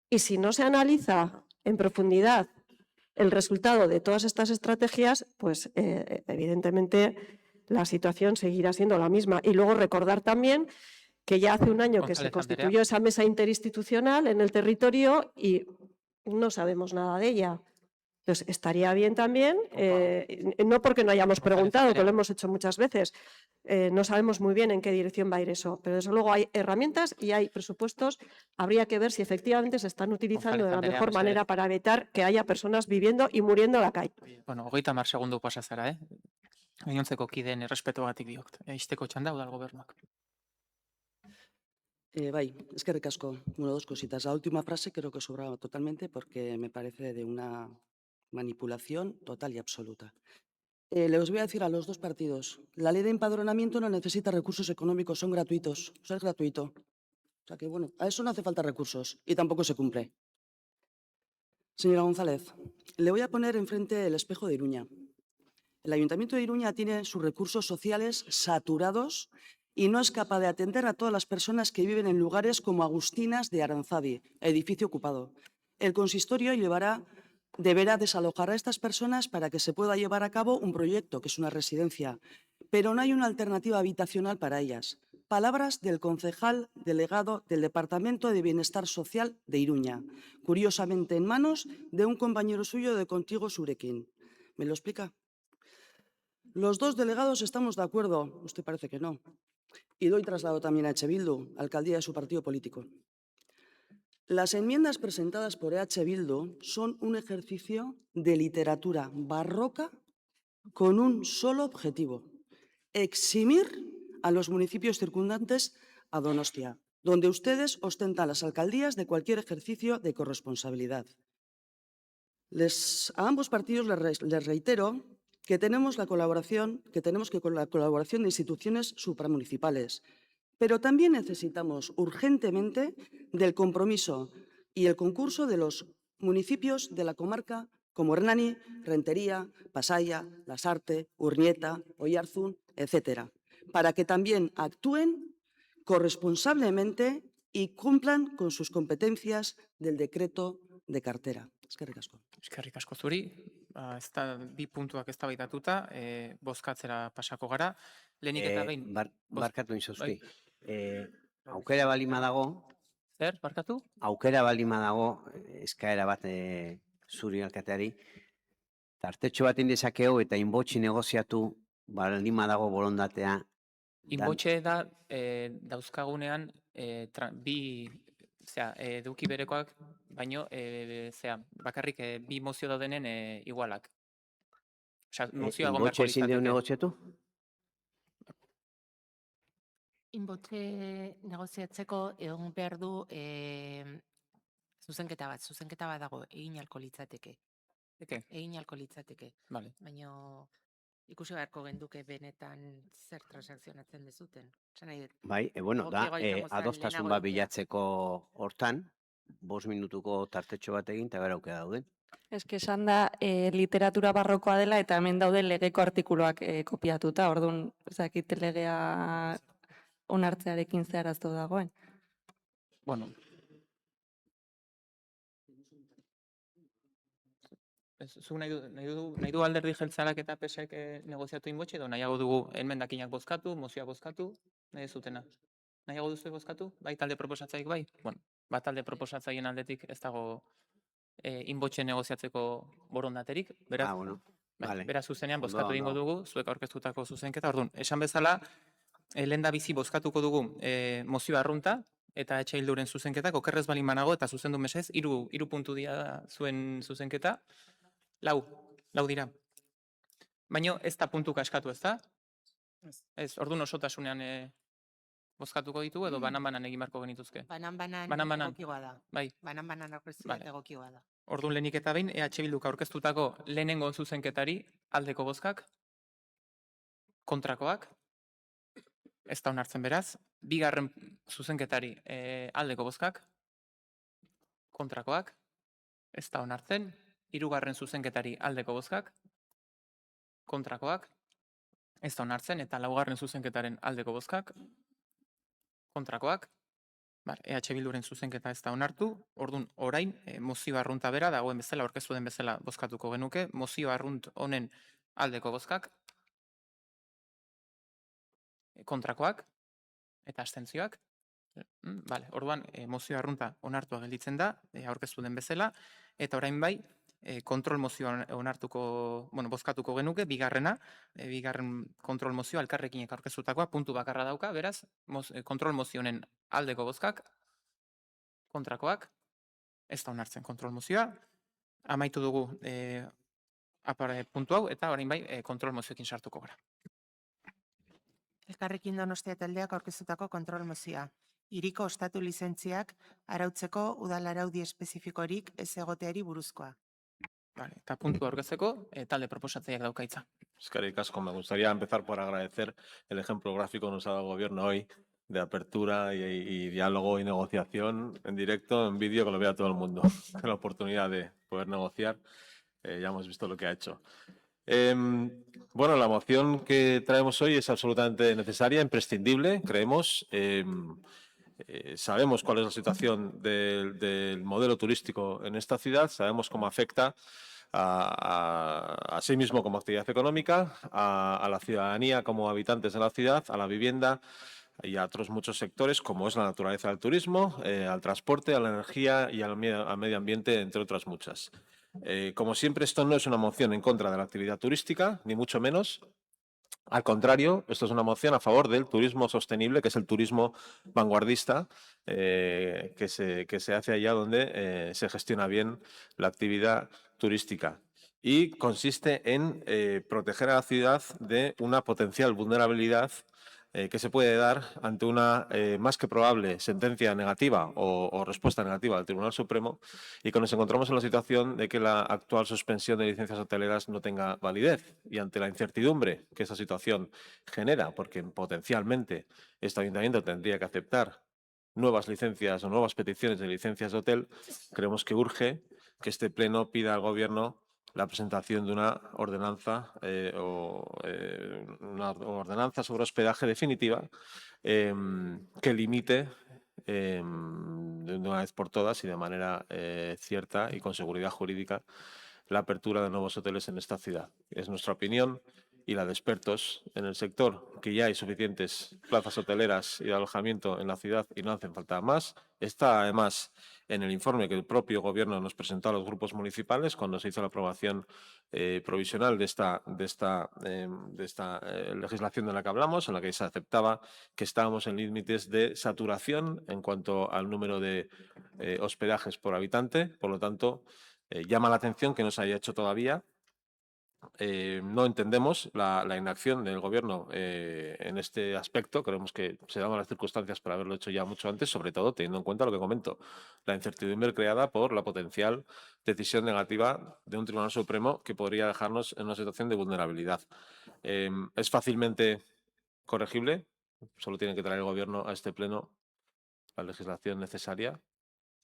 Y si no se analiza en profundidad el resultado de todas estas estrategias, pues evidentemente la situación seguirá siendo la misma. Y luego recordar también que ya hace un año que se constituyó esa mesa interinstitucional en el territorio y no sabemos nada de ella. Entonces, estaría bien también, no porque no hayamos preguntado, que lo hemos hecho muchas veces, no sabemos muy bien en qué dirección va a ir eso, pero desde luego hay herramientas y hay presupuestos. Habría que ver si efectivamente se están utilizando de la mejor manera para evitar que haya personas viviendo y muriendo en la calle. Bueno, 30 segundu pasa zara, gainontzeko kideen errespetuagatik diot. Isteko txanda udal gobernuak. Bai, eskerrik asko. Bueno, dos cositas. La última frase creo que sobraba totalmente porque me parece de una manipulación total y absoluta. Les voy a decir a los dos partidos, la ley de empadronamiento no necesita recursos económicos, son gratuitos, o sea, es gratuito. O sea que, bueno, a eso no hace falta recursos y tampoco se cumple. Señora González, le voy a poner enfrente el espejo de Iruña. El Ayuntamiento de Iruña tiene sus recursos sociales saturados y no es capaz de atender a todas las personas que viven en lugares como Agustinas de Aranzadi, edificio ocupado. El consistorio deberá desalojar a estas personas para que se pueda llevar a cabo un proyecto, que es una residencia, pero no hay una alternativa habitacional para ellas. Palabras del concejal delegado del Departamento de Bienestar Social de Iruña, curiosamente en manos de un compañero suyo de Contigo Surekin. ¿Me lo explica? Los dos delegados estamos de acuerdo, usted parece que no, y doy traslado también a EH Bildu, alcaldía de su partido político. Las enmiendas presentadas por EH Bildu son un ejercicio de literatura barroca con un solo objetivo: eximir a los municipios circundantes a Donostia, donde ustedes ostentan las alcaldías de cualquier ejercicio de corresponsabilidad. A ambos partidos les reitero que tenemos que con la colaboración de instituciones supramunicipales, pero también necesitamos urgentemente del compromiso y el concurso de los municipios de la comarca como Hernani, Rentería, Pasaia, Lasarte, Urnieta, Oiarzún, etcétera, para que también actúen corresponsablemente y cumplan con sus competencias del decreto de cartera. Eskerrik asko. Eskerrik asko zuri. Bi puntuak eztabaidatuta, bozkatzera pasako gara. Lehenik eta behin. Barkatu inzuzki. Aukera balima dago, Zer, barkatu? aukera balima dago, eskaera bat zuri alkateari, tartetxo bat indezakeo eta inbotxi negoziatu balima dago borondatea. Inbotxe da dauzkagunean eduki berekoak, baino bakarrik bi mozio daudenen igualak. Osea, mozioa egon beharko Inbotxe ezin deu litzateke. negoziatu? Inbotxe negoziatzeko egon behar du zuzenketa bat dago, egin ahalko litzateke. Egin ahalko litzateke. Vale. Baina ikusi beharko genduke benetan zer transakzionatzen dezuten. Bai, bueno, da, adostasun bat bilatzeko hortan, 5 minutuko tartetxo bat egin, eta gara aukera dauden. Esan da, literatura barrokoa dela eta hemen daude legeko artikuluak kopiatuta, orduan, ezakit legea onartzearekin zeharaztu dagoen. Bueno. Zuk nahi du alderdi jeltzalak eta PSek negoziatu inbotxe, edo nahiago dugu enmendakinak bozkatu, mozioa bozkatu, nahi zutena. Nahiago duzu bozkatu? Bai talde proposatzaik bai? Bueno, bat talde proposatzaien aldetik ez dago inbotxe negoziatzeko borondaterik. Beraz, beraz zuzenean bozkatu egingo dugu, zuek aurkeztutako zuzenketa. Orduan, esan bezala, lehen da bizi bozkatuko dugu mozioa arrunta, eta Etxe Bilduren zuzenketak, okerrez balin banago, eta zuzendu mesez, 3 puntu dira zuen zuzenketa, 4 dira. Baina ez da puntuka eskatu, ez da? Ez, orduan osotasunean bozkatuko ditugu, edo banan-banan egin beharko genituzke? Banan-banan egokigoa da. Bai. Banan-banan aurkeztu egokigoa da. Orduan lehenik eta behin, EH Bilduk aurkeztutako lehenengo zuzenketari aldeko bozkak, kontrakoak, ez da onartzen beraz, bigarren zuzenketari aldeko bozkak, kontrakoak, ez da onartzen, hirugarren zuzenketari aldeko bozkak, kontrakoak, ez da onartzen, eta laugarren zuzenketaren aldeko bozkak, kontrakoak, EH Bilduren zuzenketa ez da onartu, orduan orain mozio arrunta bera, dagoen bezala, aurkeztu den bezala bozkatuko genuke, mozio arrunt honen aldeko bozkak, kontrakoak, eta abstentzioak. Orduan, mozio arrunta onartua gelditzen da, aurkeztu den bezala, eta orain bai, kontrol mozioa bozkatuko genuke, bigarren kontrol mozioa elkarrekinek aurkeztutakoa, puntu bakarra dauka, beraz, kontrol mozionen aldeko bozkak, kontrakoak, ez da onartzen kontrol mozioa, amaitu dugu puntu hau, eta orain bai, kontrol mozioekin sartuko gara. Elkarrekin Donostia taldeak aurkeztutako kontrol mozioa. Hiriko ostatu lizentziak arautzeko udal araudi espezifikorik ez egoteari buruzkoa. Eta puntu aurkezteko, talde proposatzaileak daukaitza. Eskerrik asko, me gustaría empezar por agradecer el ejemplo gráfico que nos ha dado el gobierno hoy de apertura y diálogo y negociación en directo, en vídeo, que lo vea todo el mundo. La oportunidad de poder negociar, ya hemos visto lo que ha hecho. Bueno, la moción que traemos hoy es absolutamente necesaria, imprescindible, creemos. Sabemos cuál es la situación del modelo turístico en esta ciudad, sabemos cómo afecta a sí mismo como actividad económica, a la ciudadanía como habitantes de la ciudad, a la vivienda y a otros muchos sectores, como es la naturaleza del turismo, al transporte, a la energía y al medio ambiente, entre otras muchas. Como siempre, esto no es una moción en contra de la actividad turística, ni mucho menos. Al contrario, esto es una moción a favor del turismo sostenible, que es el turismo vanguardista, que se hace allá donde se gestiona bien la actividad turística. Y consiste en proteger a la ciudad de una potencial vulnerabilidad que se puede dar ante una más que probable sentencia negativa o respuesta negativa del Tribunal Supremo, y que nos encontramos en la situación de que la actual suspensión de licencias hoteleras no tenga validez, y ante la incertidumbre que esa situación genera, porque potencialmente este ayuntamiento tendría que aceptar nuevas licencias o nuevas peticiones de licencias de hotel, creemos que urge que este Pleno pida al Gobierno la presentación de una ordenanza una ordenanza sobre hospedaje definitiva que limite de una vez por todas y de manera cierta y con seguridad jurídica la apertura de nuevos hoteles en esta ciudad. Es nuestra opinión y la de expertos en el sector, que ya hay suficientes plazas hoteleras y de alojamiento en la ciudad y no hacen falta más. Está además en el informe que el propio Gobierno nos presentó a los grupos municipales cuando se hizo la aprobación provisional de esta legislación de la que hablamos, en la que se aceptaba que estábamos en límites de saturación en cuanto al número de hospedajes por habitante. Por lo tanto, llama la atención que no se haya hecho todavía. No entendemos la inacción del Gobierno en este aspecto. Creemos que se daban las circunstancias para haberlo hecho ya mucho antes, sobre todo teniendo en cuenta lo que comento, la incertidumbre creada por la potencial decisión negativa de un Tribunal Supremo que podría dejarnos en una situación de vulnerabilidad. Es fácilmente corregible, solo tiene que traer el Gobierno a este Pleno la legislación necesaria.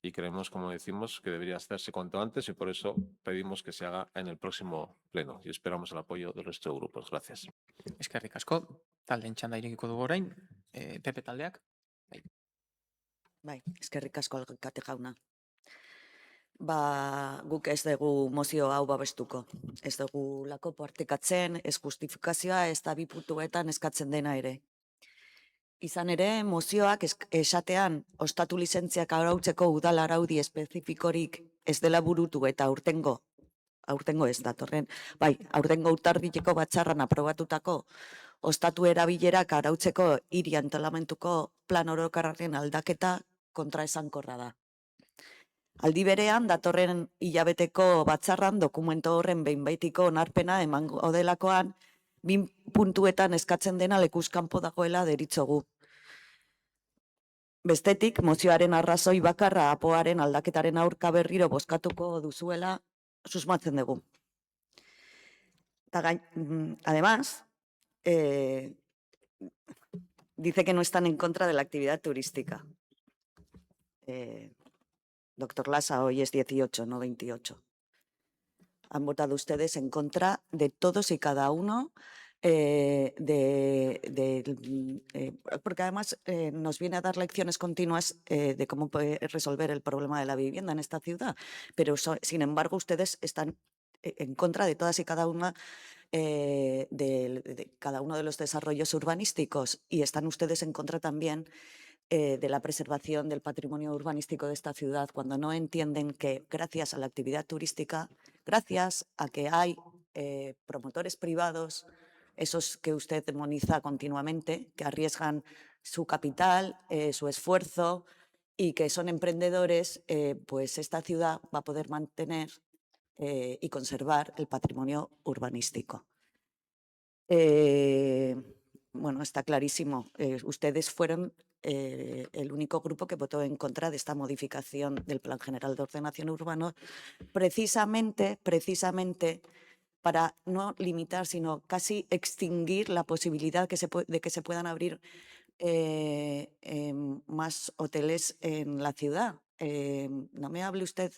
Y creemos, como decimos, que debería hacerse cuanto antes, y por eso pedimos que se haga en el próximo pleno y esperamos el apoyo del resto de grupos. Gracias. Eskerrik asko, taldeen txanda irekiko dugu orain, PP taldeak. Bai, eskerrik asko alkate jauna. Guk ez dugu mozio hau babestuko. Ez dugu lako partekatzen, ez justifikazioa, ez da bi puntuetan eskatzen dena ere. Izan ere, mozioak esatean ostatu lizentziak arautzeko udal araudi espezifikorik ez dela burutu eta aurtengo ez datorren, aurtengo urtardileko batzarran aprobatutako ostatu erabilerak arautzeko hiri antolamentuko plan orokorraren aldaketa kontraesankorra da. Aldi berean, datorren hilabeteko batzarran dokumento horren behinbaitiko onarpena emango delakoan, 2 puntuetan eskatzen dena lekuz kanpo dagoela deritzogu. Bestetik, mozioaren arrazoi bakarra apoaren aldaketaren aurka berriro bozkatuko duzuela susmatzen dugu. Además, dice que no están en contra de la actividad turística. Doctor Lasa, hoy es 18, no 28. Han votado ustedes en contra de todos y cada uno, porque además nos viene a dar lecciones continuas de cómo poder resolver el problema de la vivienda en esta ciudad, pero sin embargo ustedes están en contra de todas y cada una de cada uno de los desarrollos urbanísticos, y están ustedes en contra también de la preservación del patrimonio urbanístico de esta ciudad, cuando no entienden que gracias a la actividad turística, gracias a que hay promotores privados, esos que usted demoniza continuamente, que arriesgan su capital, su esfuerzo y que son emprendedores, pues esta ciudad va a poder mantener y conservar el patrimonio urbanístico. Bueno, está clarísimo. Ustedes fueron el único grupo que votó en contra de esta modificación del Plan General de Ordenación Urbano, precisamente para no limitar, sino casi extinguir la posibilidad de que se puedan abrir más hoteles en la ciudad. No me hable usted,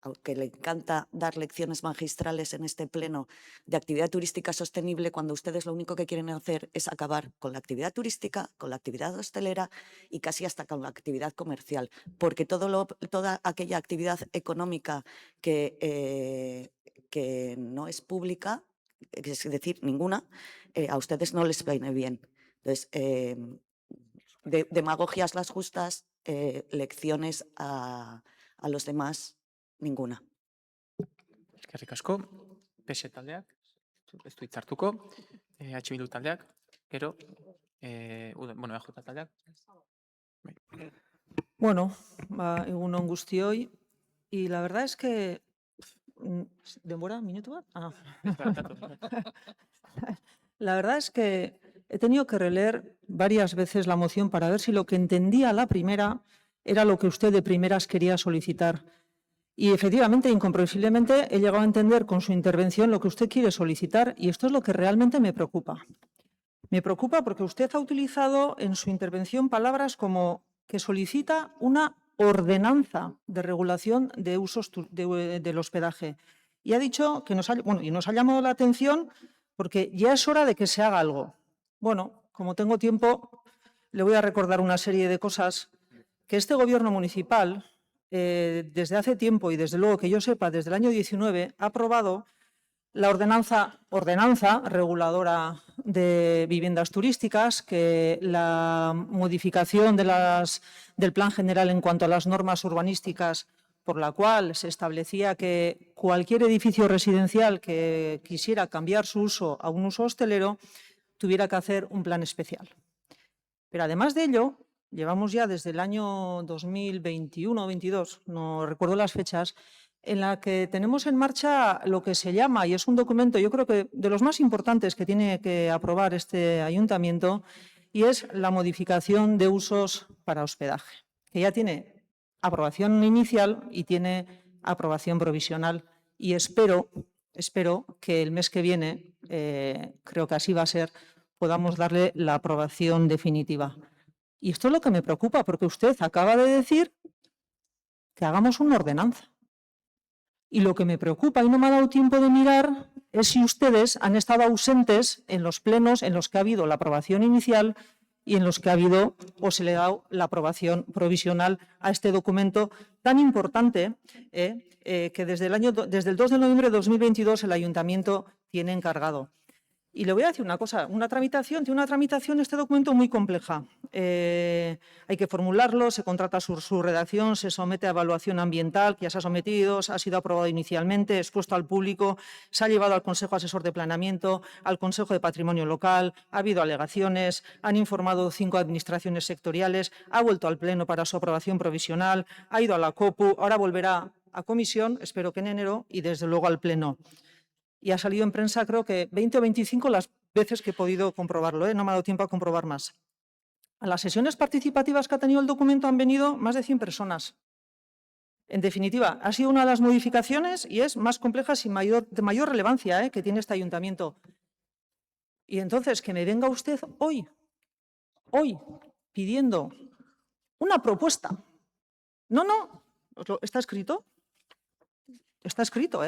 aunque le encanta dar lecciones magistrales en este pleno, de actividad turística sostenible, cuando ustedes lo único que quieren hacer es acabar con la actividad turística, con la actividad hostelera y casi hasta con la actividad comercial, porque toda aquella actividad económica que no es pública, es decir, ninguna, a ustedes no les viene bien. Entonces, demagogias las justas, lecciones a los demás, ninguna. Eskerrik asko, PS taldeak, ez du hitz hartuko, H Bildu taldeak, gero, EJ taldeak. Bueno, egun on guztioi, y la verdad es que ¿Denbora? ¿Minutu bat? Ah. La verdad es que he tenido que releer varias veces la moción para ver si lo que entendía a la primera era lo que usted de primeras quería solicitar. Y efectivamente, incomprensiblemente, he llegado a entender con su intervención lo que usted quiere solicitar y esto es lo que realmente me preocupa. Me preocupa porque usted ha utilizado en su intervención palabras como que solicita una ordenanza de regulación de usos del hospedaje. Y ha dicho que nos ha llamado la atención porque ya es hora de que se haga algo. Bueno, como tengo tiempo, le voy a recordar una serie de cosas que este gobierno municipal, desde hace tiempo y desde luego que yo sepa, desde el año 19, ha aprobado la ordenanza reguladora de viviendas turísticas, que la modificación del Plan General en cuanto a las normas urbanísticas, por la cual se establecía que cualquier edificio residencial que quisiera cambiar su uso a un uso hostelero tuviera que hacer un plan especial. Pero además de ello, llevamos ya desde el año 2021 o 22, no recuerdo las fechas, en la que tenemos en marcha lo que se llama, y es un documento yo creo que de los más importantes que tiene que aprobar este ayuntamiento, y es la modificación de usos para hospedaje, que ya tiene aprobación inicial y tiene aprobación provisional. Y espero que el mes que viene, creo que así va a ser, podamos darle la aprobación definitiva. Y esto es lo que me preocupa, porque usted acaba de decir que hagamos una ordenanza. Y lo que me preocupa, y no me ha dado tiempo de mirar, es si ustedes han estado ausentes en los plenos en los que ha habido la aprobación inicial y en los que ha habido o se le ha dado la aprobación provisional a este documento tan importante que desde el 2 de noviembre de 2022 el ayuntamiento tiene encargado. Y le voy a decir una cosa, tiene una tramitación este documento muy compleja. Hay que formularlo, se contrata su redacción, se somete a evaluación ambiental, que ya se ha sometido, ha sido aprobado inicialmente, expuesto al público, se ha llevado al Consejo Asesor de Planeamiento, al Consejo de Patrimonio Local, ha habido alegaciones, han informado 5 administraciones sectoriales, ha vuelto al Pleno para su aprobación provisional, ha ido a la COPU, ahora volverá a comisión, espero que en enero, y desde luego al Pleno. Y ha salido en prensa creo que 20 o 25 las veces que he podido comprobarlo, no me ha dado tiempo a comprobar más. A las sesiones participativas que ha tenido el documento han venido más de 100 personas. En definitiva, ha sido una de las modificaciones y es más compleja y de mayor relevancia que tiene este ayuntamiento. Y entonces, que me venga usted hoy, pidiendo una propuesta. No, está escrito. Está escrito,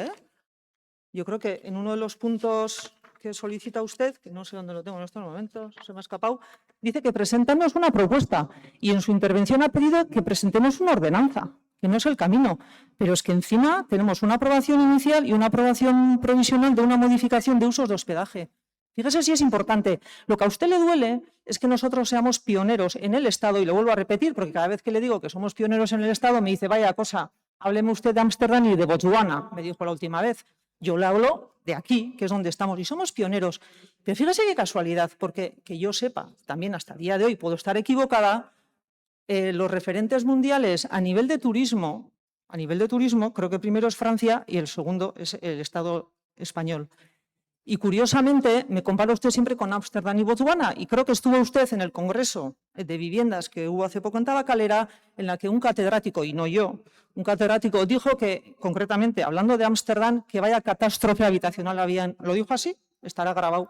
Yo creo que en uno de los puntos que solicita usted, que no sé dónde lo tengo en estos momentos, se me ha escapado, dice que presentamos una propuesta y en su intervención ha pedido que presentemos una ordenanza, que no es el camino, pero es que encima tenemos una aprobación inicial y una aprobación provisional de una modificación de usos de hospedaje. Fíjese si es importante. Lo que a usted le duele es que nosotros seamos pioneros en el Estado, y lo vuelvo a repetir porque cada vez que le digo que somos pioneros en el Estado me dice, vaya cosa, hábleme usted de Ámsterdam y de Botswana, me dijo la última vez. Yo le hablo de aquí, que es donde estamos, y somos pioneros. Pero fíjese qué casualidad, porque que yo sepa, también hasta el día de hoy puedo estar equivocada, los referentes mundiales a nivel de turismo, creo que primero es Francia y el segundo es el Estado español. Y curiosamente me compara usted siempre con Ámsterdam y Botswana, y creo que estuvo usted en el Congreso de Viviendas que hubo hace poco en Tabacalera, en la que un catedrático, y no yo, un catedrático dijo que, concretamente, hablando de Ámsterdam, que vaya catástrofe habitacional había, lo dijo así, estará grabado,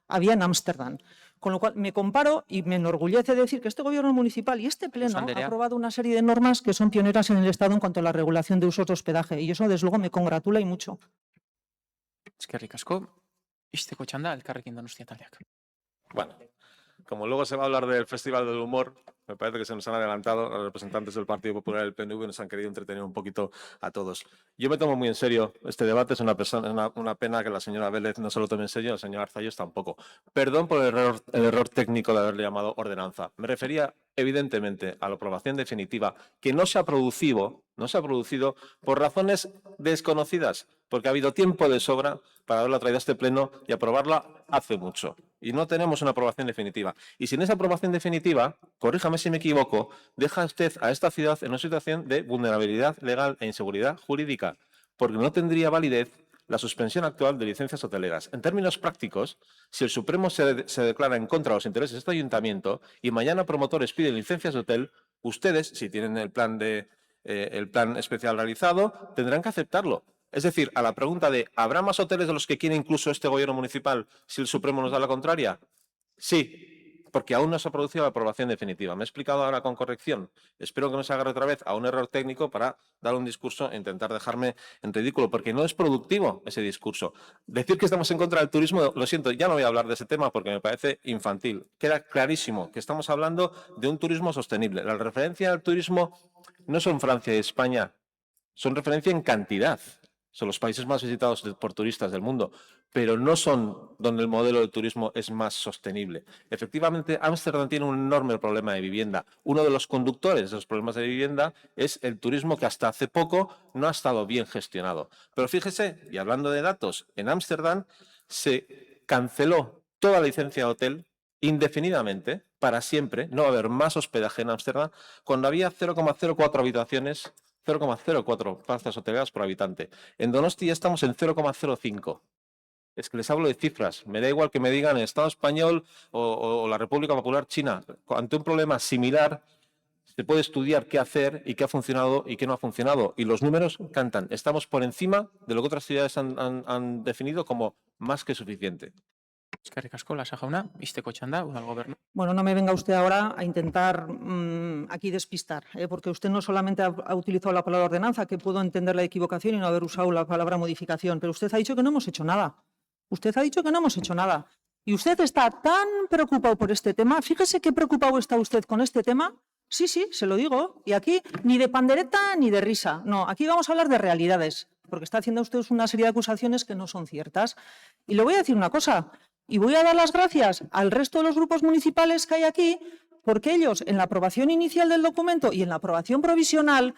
había en Ámsterdam. Con lo cual me comparo y me enorgullece decir que este gobierno municipal y este pleno ha aprobado una serie de normas que son pioneras en el Estado en cuanto a la regulación de usos de hospedaje, y eso desde luego me congratula y mucho. Eskerrik asko. Ixteko txanda, Elkarrekin Donostia taldeak. Bueno, como luego se va a hablar del Festival del Humor, me parece que se nos han adelantado los representantes del Partido Popular y del PNV, nos han querido entretener un poquito a todos. Yo me tomo muy en serio este debate, es una pena que la señora Vélez no se lo tome en serio, el señor Arzallus tampoco. Perdón por el error técnico de haberle llamado ordenanza. Me refería evidentemente a la aprobación definitiva, que no se ha producido por razones desconocidas, porque ha habido tiempo de sobra para haberla traído a este pleno y aprobarla hace mucho. Y no tenemos una aprobación definitiva. Y sin esa aprobación definitiva, corríjame si me equivoco, deja usted a esta ciudad en una situación de vulnerabilidad legal e inseguridad jurídica, porque no tendría validez la suspensión actual de licencias hoteleras. En términos prácticos, si el Supremo se declara en contra de los intereses de este ayuntamiento y mañana promotores piden licencias de hotel, ustedes, si tienen el plan especial realizado, tendrán que aceptarlo. Es decir, a la pregunta de ¿habrá más hoteles de los que quiere incluso este gobierno municipal si el Supremo nos da la contraria? Sí, porque aún no se ha producido la aprobación definitiva. Me he explicado ahora con corrección. Espero que no se agarre otra vez a un error técnico para dar un discurso e intentar dejarme en ridículo, porque no es productivo ese discurso. Decir que estamos en contra del turismo, lo siento, ya no voy a hablar de ese tema porque me parece infantil. Queda clarísimo que estamos hablando de un turismo sostenible. La referencia al turismo no son Francia y España, son referencia en cantidad. Son los países más visitados por turistas del mundo, pero no son donde el modelo de turismo es más sostenible. Efectivamente, Ámsterdam tiene un enorme problema de vivienda. Uno de los conductores de los problemas de vivienda es el turismo, que hasta hace poco no ha estado bien gestionado. Pero fíjese, y hablando de datos, en Ámsterdam se canceló toda la licencia de hotel indefinidamente, para siempre. No va a haber más hospedaje en Ámsterdam, cuando había 0,04 habitaciones, 0,04 plazas hoteleras por habitante. En Donosti ya estamos en 0,05. Es que les hablo de cifras. Me da igual que me digan el Estado español o la República Popular China. Ante un problema similar, se puede estudiar qué hacer y qué ha funcionado y qué no ha funcionado. Y los números cantan. Estamos por encima de lo que otras ciudades han definido como más que suficiente. Eskerrik asko, Lasa jauna, ixteko txanda, udal gobernu. Bueno, no me venga usted ahora a intentar aquí despistar, porque usted no solamente ha utilizado la palabra ordenanza, que puedo entender la equivocación y no haber usado la palabra modificación, pero usted ha dicho que no hemos hecho nada. Usted ha dicho que no hemos hecho nada. Y usted está tan preocupado por este tema. Fíjese qué preocupado está usted con este tema. Sí, sí, se lo digo. Y aquí ni de pandereta ni de risa. No, aquí vamos a hablar de realidades, porque está haciendo usted una serie de acusaciones que no son ciertas. Y le voy a decir una cosa. Y voy a dar las gracias al resto de los grupos municipales que hay aquí, porque ellos, en la aprobación inicial del documento y en la aprobación provisional,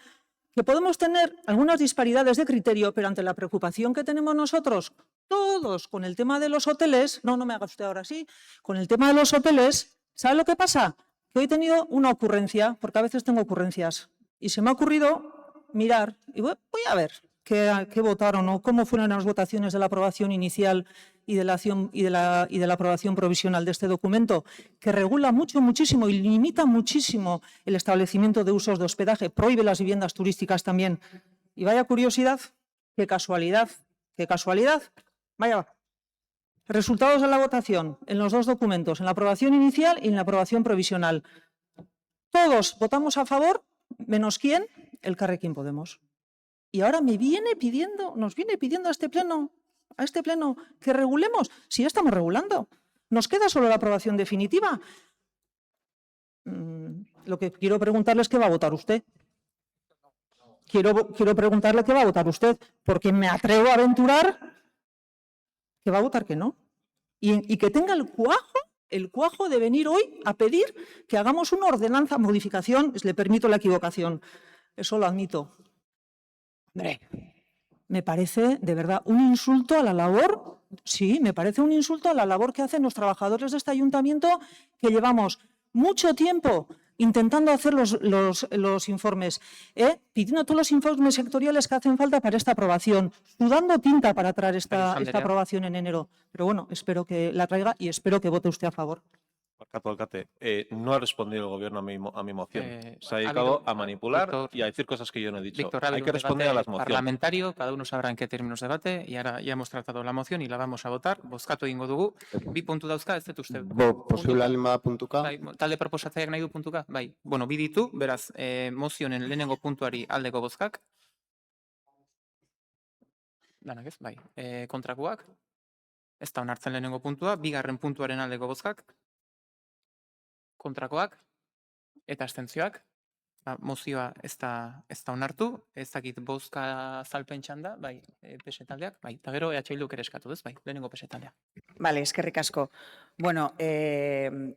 que podemos tener algunas disparidades de criterio, pero ante la preocupación que tenemos nosotros, todos, con el tema de los hoteles, no me haga usted ahora así, con el tema de los hoteles, ¿sabe lo que pasa? Que hoy he tenido una ocurrencia, porque a veces tengo ocurrencias, y se me ha ocurrido mirar, y voy a ver qué votaron o cómo fueron las votaciones de la aprobación inicial y de la aprobación provisional de este documento, que regula muchísimo y limita muchísimo el establecimiento de usos de hospedaje, prohíbe las viviendas turísticas también. Y vaya curiosidad, qué casualidad, vaya va. Resultados de la votación en los dos documentos, en la aprobación inicial y en la aprobación provisional. Todos votamos a favor, menos quién, Elkarrekin Podemos. Y ahora nos viene pidiendo a este pleno que regulemos. Si ya estamos regulando, nos queda solo la aprobación definitiva. Lo que quiero preguntarle es qué va a votar usted. Quiero preguntarle qué va a votar usted, porque me atrevo a aventurar que va a votar que no. Y que tenga el cuajo de venir hoy a pedir que hagamos una ordenanza, modificación, le permito la equivocación, eso lo admito. Hombre, me parece de verdad un insulto a la labor, sí, me parece un insulto a la labor que hacen los trabajadores de este ayuntamiento, que llevamos mucho tiempo intentando hacer los informes, pidiendo todos los informes sectoriales que hacen falta para esta aprobación, sudando tinta para traer esta aprobación en enero. Pero bueno, espero que la traiga y espero que vote usted a favor. Alcate, no ha respondido el gobierno a mi moción. Se ha dedicado a manipular y a decir cosas que yo no he dicho. Víctor, hay que responder a las mociones. Parlamentario, cada uno sabrá en qué términos debate, y ahora ya hemos tratado la moción y la vamos a votar. Bozkatu egingo dugu. Bi puntu dauzka, ez dut uste. Posible alima puntuka. Bai, talde proposatzaileak nahi du puntuka? Bai. Bueno, bi ditu, beraz, mozionen lehenengo puntuari aldeko bozkak. Danak ez, bai. Kontrakoak. Ez da onartzen lehenengo puntua, bigarren puntuaren aldeko bozkak. Kontrakoak eta abstentzioak. Mozioa ez da onartu, ez dakit bozka azalpen txanda, bai, PS taldeak, bai, eta gero EH Bilduk ere eskatu, ez, bai, lehenengo PS taldea. Vale, eskerrik asko. Bueno, de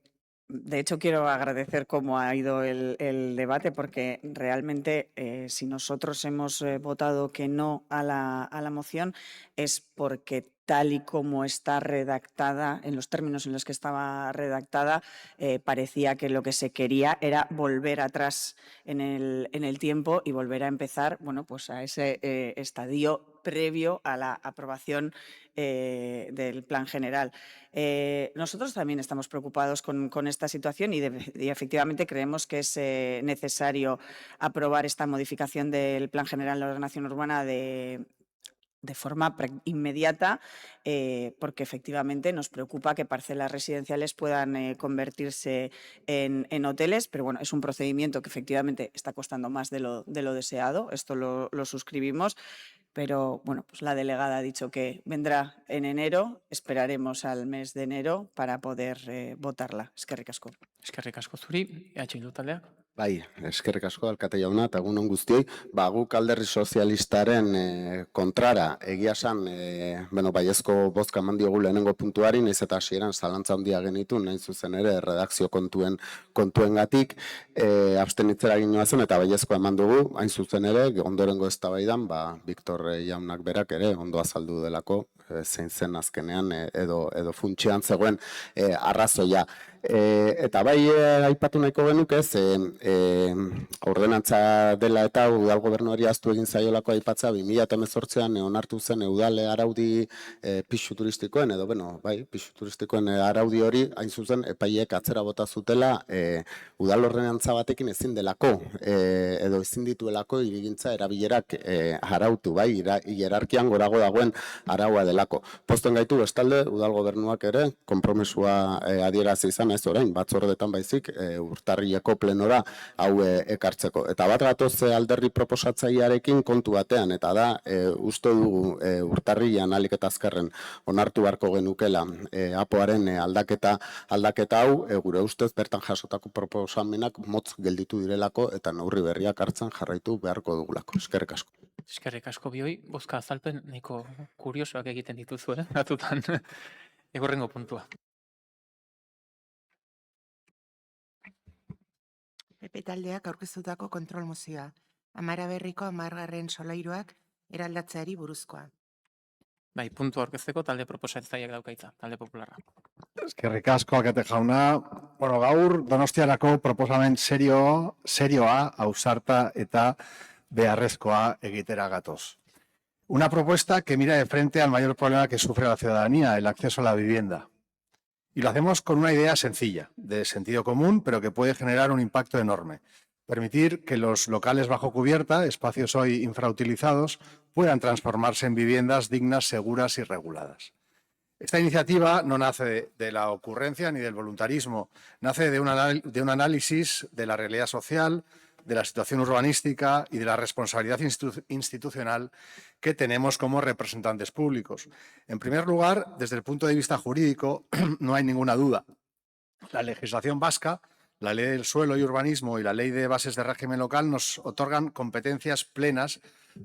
hecho quiero agradecer cómo ha ido el debate, porque realmente si nosotros hemos votado que no a la moción es porque tal y como está redactada, en los términos en los que estaba redactada, parecía que lo que se quería era volver atrás en el tiempo y volver a empezar, bueno, pues a ese estadio previo a la aprobación del plan general. Nosotros también estamos preocupados con esta situación y efectivamente creemos que es necesario aprobar esta modificación del plan general de ordenación urbana de forma inmediata, porque efectivamente nos preocupa que parcelas residenciales puedan convertirse en hoteles, pero bueno, es un procedimiento que efectivamente está costando más de lo deseado, esto lo suscribimos, pero bueno, pues la delegada ha dicho que vendrá en enero, esperaremos al mes de enero para poder votarla. Eskerrik asko. Eskerrik asko zuri, Bildu taldeak. Bai, eskerrik asko alkate jauna eta egun on guztioi. Guk Alderdi Sozialistaren kontrara egia esan, baiezko bozka eman diogu lehenengo puntuari, nahiz eta hasieran zalantza handia genitu, nahi zuzen ere redakzio kontuengatik abstenitzera ginoa zen eta baiezko eman dugu, hain zuzen ere, ondorengo eztabaidan, Victor jaunak berak ere ondo azaldu delako, zein zen azkenean edo funtsean zegoen arrazoia. Eta bai aipatu nahiko genuke, ordenantza dela eta udal gobernuari ahaztu egin zaiolako aipatza 2018an onartu zen udal araudi pisu turistikoen edo pisu turistikoen araudi hori hain zuzen epaileek atzera bota zutela udal ordenantza batekin ezin delako edo ezin dituelako hirigintza erabilerak arautu, hierarkian gorago dagoen araua delako. Pozten gaitu bestalde udal gobernuak ere konpromesua adierazi izan ez orain, batzordetan baizik urtarrileko plenora hau ekartzeko. Eta bat gatoz alderdi proposatzailearekin kontu batean, eta da, uste dugu urtarrilean ahalik eta azkarren onartu beharko genukela apoaren aldaketa hau, gure ustez bertan jasotako proposamenak motz gelditu direlako eta neurri berriak hartzen jarraitu beharko dugulako. Eskerrik asko. Eskerrik asko bioi, bozka azalpen nahiko kuriosoak egiten dituzu, batzutan. Egorrengo puntua. PP taldeak aurkeztutako kontrol mozioa. Amara Berriko 10. solairuak eraldatzeari buruzkoa. Bai, puntu aurkezteko talde proposatzaileak daukaitza, talde popularra. Eskerrik asko alkate jauna. Gaur Donostiarako proposamen serioa, ausarta eta beharrezkoa egitera gatoz. Una propuesta que mira de frente al mayor problema que sufre la ciudadanía, el acceso a la vivienda. Y lo hacemos con una idea sencilla, de sentido común, pero que puede generar un impacto enorme. Permitir que los locales bajo cubierta, espacios hoy infrautilizados, puedan transformarse en viviendas dignas, seguras y reguladas. Esta iniciativa no nace de la ocurrencia ni del voluntarismo, nace de un análisis de la realidad social, de la situación urbanística y de la responsabilidad institucional que tenemos como representantes públicos. En primer lugar, desde el punto de vista jurídico, no hay ninguna duda. La legislación vasca, la Ley del Suelo y Urbanismo y la Ley de Bases de Régimen Local nos otorgan competencias plenas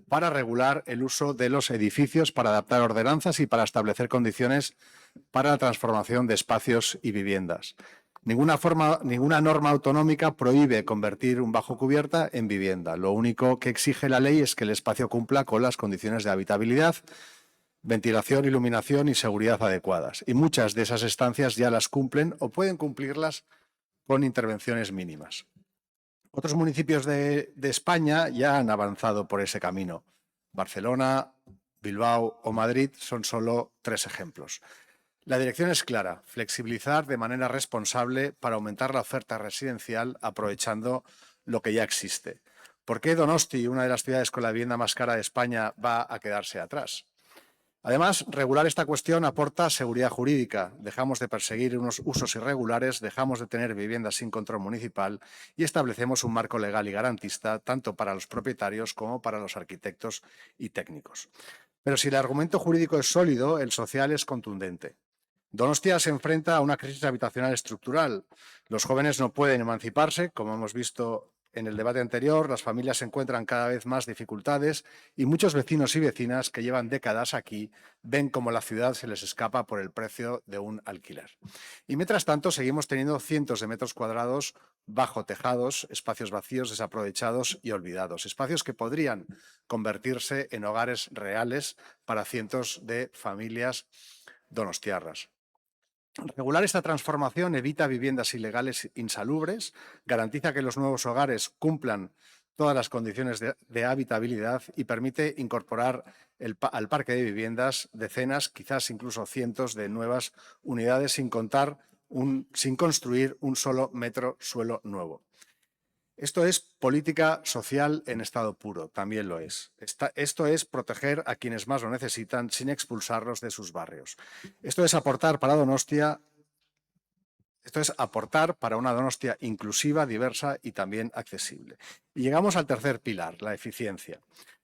para regular el uso de los edificios, para adaptar ordenanzas y para establecer condiciones para la transformación de espacios y viviendas. Ninguna norma autonómica prohíbe convertir un bajo cubierta en vivienda. Lo único que exige la ley es que el espacio cumpla con las condiciones de habitabilidad, ventilación, iluminación y seguridad adecuadas. Y muchas de esas estancias ya las cumplen o pueden cumplirlas con intervenciones mínimas. Otros municipios de España ya han avanzado por ese camino. Barcelona, Bilbao o Madrid son solo 3 ejemplos. La dirección es clara, flexibilizar de manera responsable para aumentar la oferta residencial aprovechando lo que ya existe. ¿Por qué Donosti, una de las ciudades con la vivienda más cara de España, va a quedarse atrás? Además, regular esta cuestión aporta seguridad jurídica. Dejamos de perseguir unos usos irregulares, dejamos de tener viviendas sin control municipal y establecemos un marco legal y garantista tanto para los propietarios como para los arquitectos y técnicos. Pero si el argumento jurídico es sólido, el social es contundente. Donostia se enfrenta a una crisis habitacional estructural. Los jóvenes no pueden emanciparse, como hemos visto en el debate anterior, las familias encuentran cada vez más dificultades y muchos vecinos y vecinas que llevan décadas aquí ven cómo la ciudad se les escapa por el precio de un alquiler. Y mientras tanto, seguimos teniendo cientos de metros cuadrados bajo tejados, espacios vacíos, desaprovechados y olvidados, espacios que podrían convertirse en hogares reales para cientos de familias donostiarras. Regular esta transformación evita viviendas ilegales insalubres, garantiza que los nuevos hogares cumplan todas las condiciones de habitabilidad y permite incorporar al parque de viviendas decenas, quizás incluso cientos de nuevas unidades sin construir un solo metro suelo nuevo. Esto es política social en estado puro, también lo es. Esto es proteger a quienes más lo necesitan sin expulsarlos de sus barrios. Esto es aportar para Donostia. Esto es aportar para una Donostia inclusiva, diversa y también accesible. Y llegamos al tercer pilar, la eficiencia.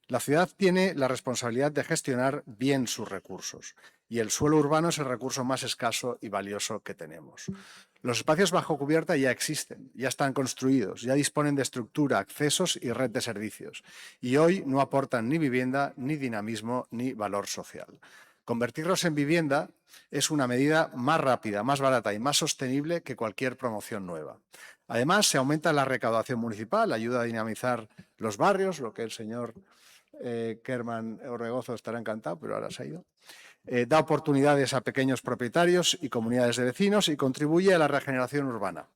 La ciudad tiene la responsabilidad de gestionar bien sus recursos y el suelo urbano es el recurso más escaso y valioso que tenemos. Los espacios bajo cubierta ya existen, ya están construidos, ya disponen de estructura, accesos y red de servicios y hoy no aportan ni vivienda, ni dinamismo, ni valor social. Convertirlos en vivienda es una medida más rápida, más barata y más sostenible que cualquier promoción nueva. Además, se aumenta la recaudación municipal, ayuda a dinamizar los barrios, lo que el señor Kerman Orbegozo estará encantado, pero ahora se ha ido. Da oportunidades a pequeños propietarios y comunidades de vecinos y contribuye a la regeneración urbana,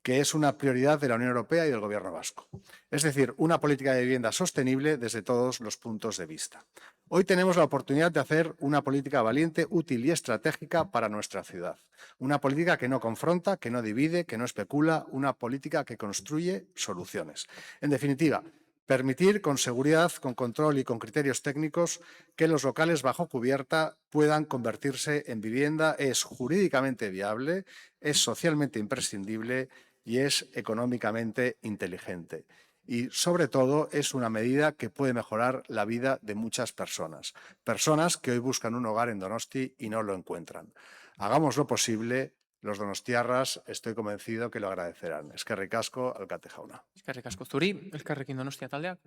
que es una prioridad de la Unión Europea y del Gobierno vasco. Es decir, una política de vivienda sostenible desde todos los puntos de vista. Hoy tenemos la oportunidad de hacer una política valiente, útil y estratégica para nuestra ciudad. Una política que no confronta, que no divide, que no especula, una política que construye soluciones. En definitiva, permitir con seguridad, con control y con criterios técnicos que los locales bajo cubierta puedan convertirse en vivienda es jurídicamente viable, es socialmente imprescindible y es económicamente inteligente. Y, sobre todo, es una medida que puede mejorar la vida de muchas personas. Personas que hoy buscan un hogar en Donosti y no lo encuentran. Hagamos lo posible. Los donostiarras, estoy convencido que lo agradecerán. Eskerrik asko, alkate jauna. Eskerrik asko zuri, Elkarrekin Donostia taldeak.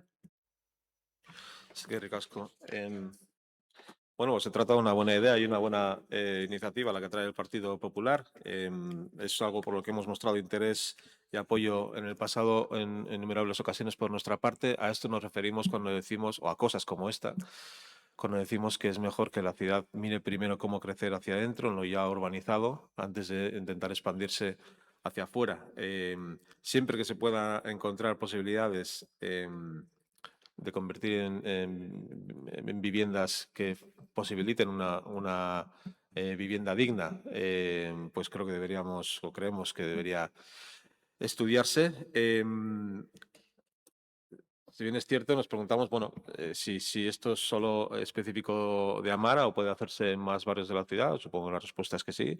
Eskerrik asko. Bueno, pues se trata de una buena idea y una buena iniciativa la que trae el Partido Popular. Es algo por lo que hemos mostrado interés y apoyo en el pasado en innumerables ocasiones por nuestra parte. A esto nos referimos cuando decimos, o a cosas como esta, cuando decimos que es mejor que la ciudad mire primero cómo crecer hacia adentro, en lo ya urbanizado, antes de intentar expandirse hacia afuera. Siempre que se pueda encontrar posibilidades de convertir en viviendas que posibiliten una vivienda digna, pues creo que deberíamos, o creemos que debería estudiarse. Si bien es cierto, nos preguntamos, bueno, si esto es solo específico de Amara o puede hacerse en más barrios de la ciudad. Supongo que la respuesta es que sí.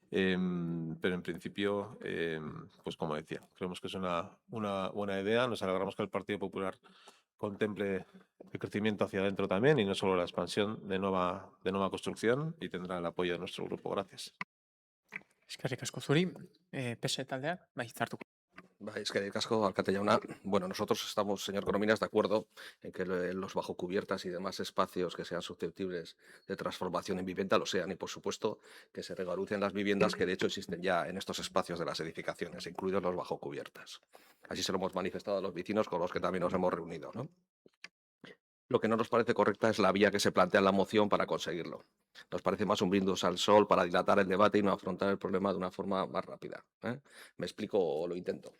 Pero en principio, pues como decía, creemos que es una buena idea. Nos alegramos que el Partido Popular contemple el crecimiento hacia adentro también y no solo la expansión de nueva construcción, y tendrá el apoyo de nuestro grupo. Gracias. Eskerrik asko zuri, PSE taldeak, bai, hitzartuko. Eskerrik asko, alkate jauna. Bueno, nosotros estamos, señor Corominas, de acuerdo en que los bajo cubiertas y demás espacios que sean susceptibles de transformación en vivienda lo sean, y por supuesto que se regalucen las viviendas que de hecho existen ya en estos espacios de las edificaciones, incluidos los bajo cubiertas. Así se lo hemos manifestado a los vecinos con los que también nos hemos reunido, ¿no? Lo que no nos parece correcta es la vía que se plantea en la moción para conseguirlo. Nos parece más un brindis al sol para dilatar el debate y no afrontar el problema de una forma más rápida, ¿eh? Me explico o lo intento.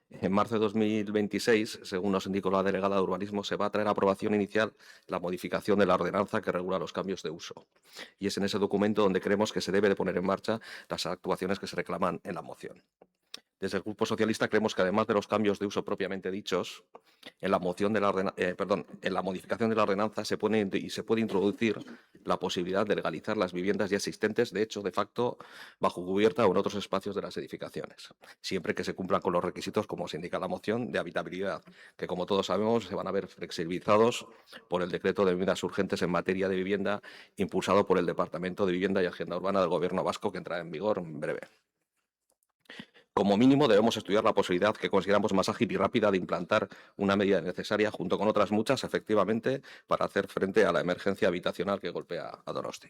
En marzo de 2026, según nos indicó la delegada de Urbanismo, se va a traer a aprobación inicial la modificación de la ordenanza que regula los cambios de uso. Y es en ese documento donde creemos que se debe de poner en marcha las actuaciones que se reclaman en la moción. Desde el Grupo Socialista creemos que además de los cambios de uso propiamente dichos, en la modificación de la ordenanza se puede introducir la posibilidad de legalizar las viviendas ya existentes, de hecho, de facto, bajo cubierta o en otros espacios de las edificaciones, siempre que se cumplan con los requisitos, como se indica en la moción, de habitabilidad, que como todos sabemos se van a ver flexibilizados por el Decreto de Medidas Urgentes en materia de vivienda impulsado por el Departamento de Vivienda y Agenda Urbana del Gobierno vasco, que entrará en vigor en breve. Como mínimo, debemos estudiar la posibilidad que consideramos más ágil y rápida de implantar una medida necesaria, junto con otras muchas, efectivamente, para hacer frente a la emergencia habitacional que golpea a Donosti.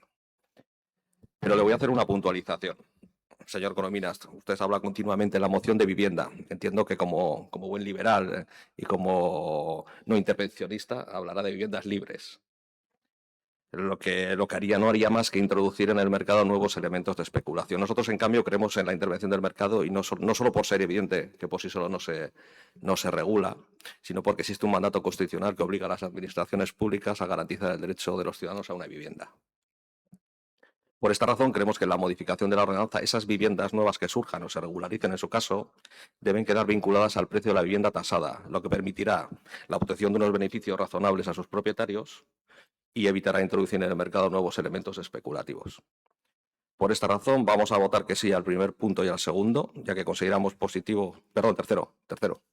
Pero le voy a hacer una puntualización. Señor Corominas, usted habla continuamente en la moción de vivienda. Entiendo que como buen liberal y como no intervencionista hablará de viviendas libres. Lo que haría no haría más que introducir en el mercado nuevos elementos de especulación. Nosotros, en cambio, creemos en la intervención del mercado y no solo por ser evidente que por sí solo no se regula, sino porque existe un mandato constitucional que obliga a las administraciones públicas a garantizar el derecho de los ciudadanos a una vivienda. Por esta razón, creemos que en la modificación de la ordenanza, esas viviendas nuevas que surjan o se regularicen en su caso, deben quedar vinculadas al precio de la vivienda tasada, lo que permitirá la obtención de unos beneficios razonables a sus propietarios y evitará introducir en el mercado nuevos elementos especulativos. Por esta razón, vamos a votar que sí al primer punto y al segundo, ya que consideramos positivo, perdón, tercero,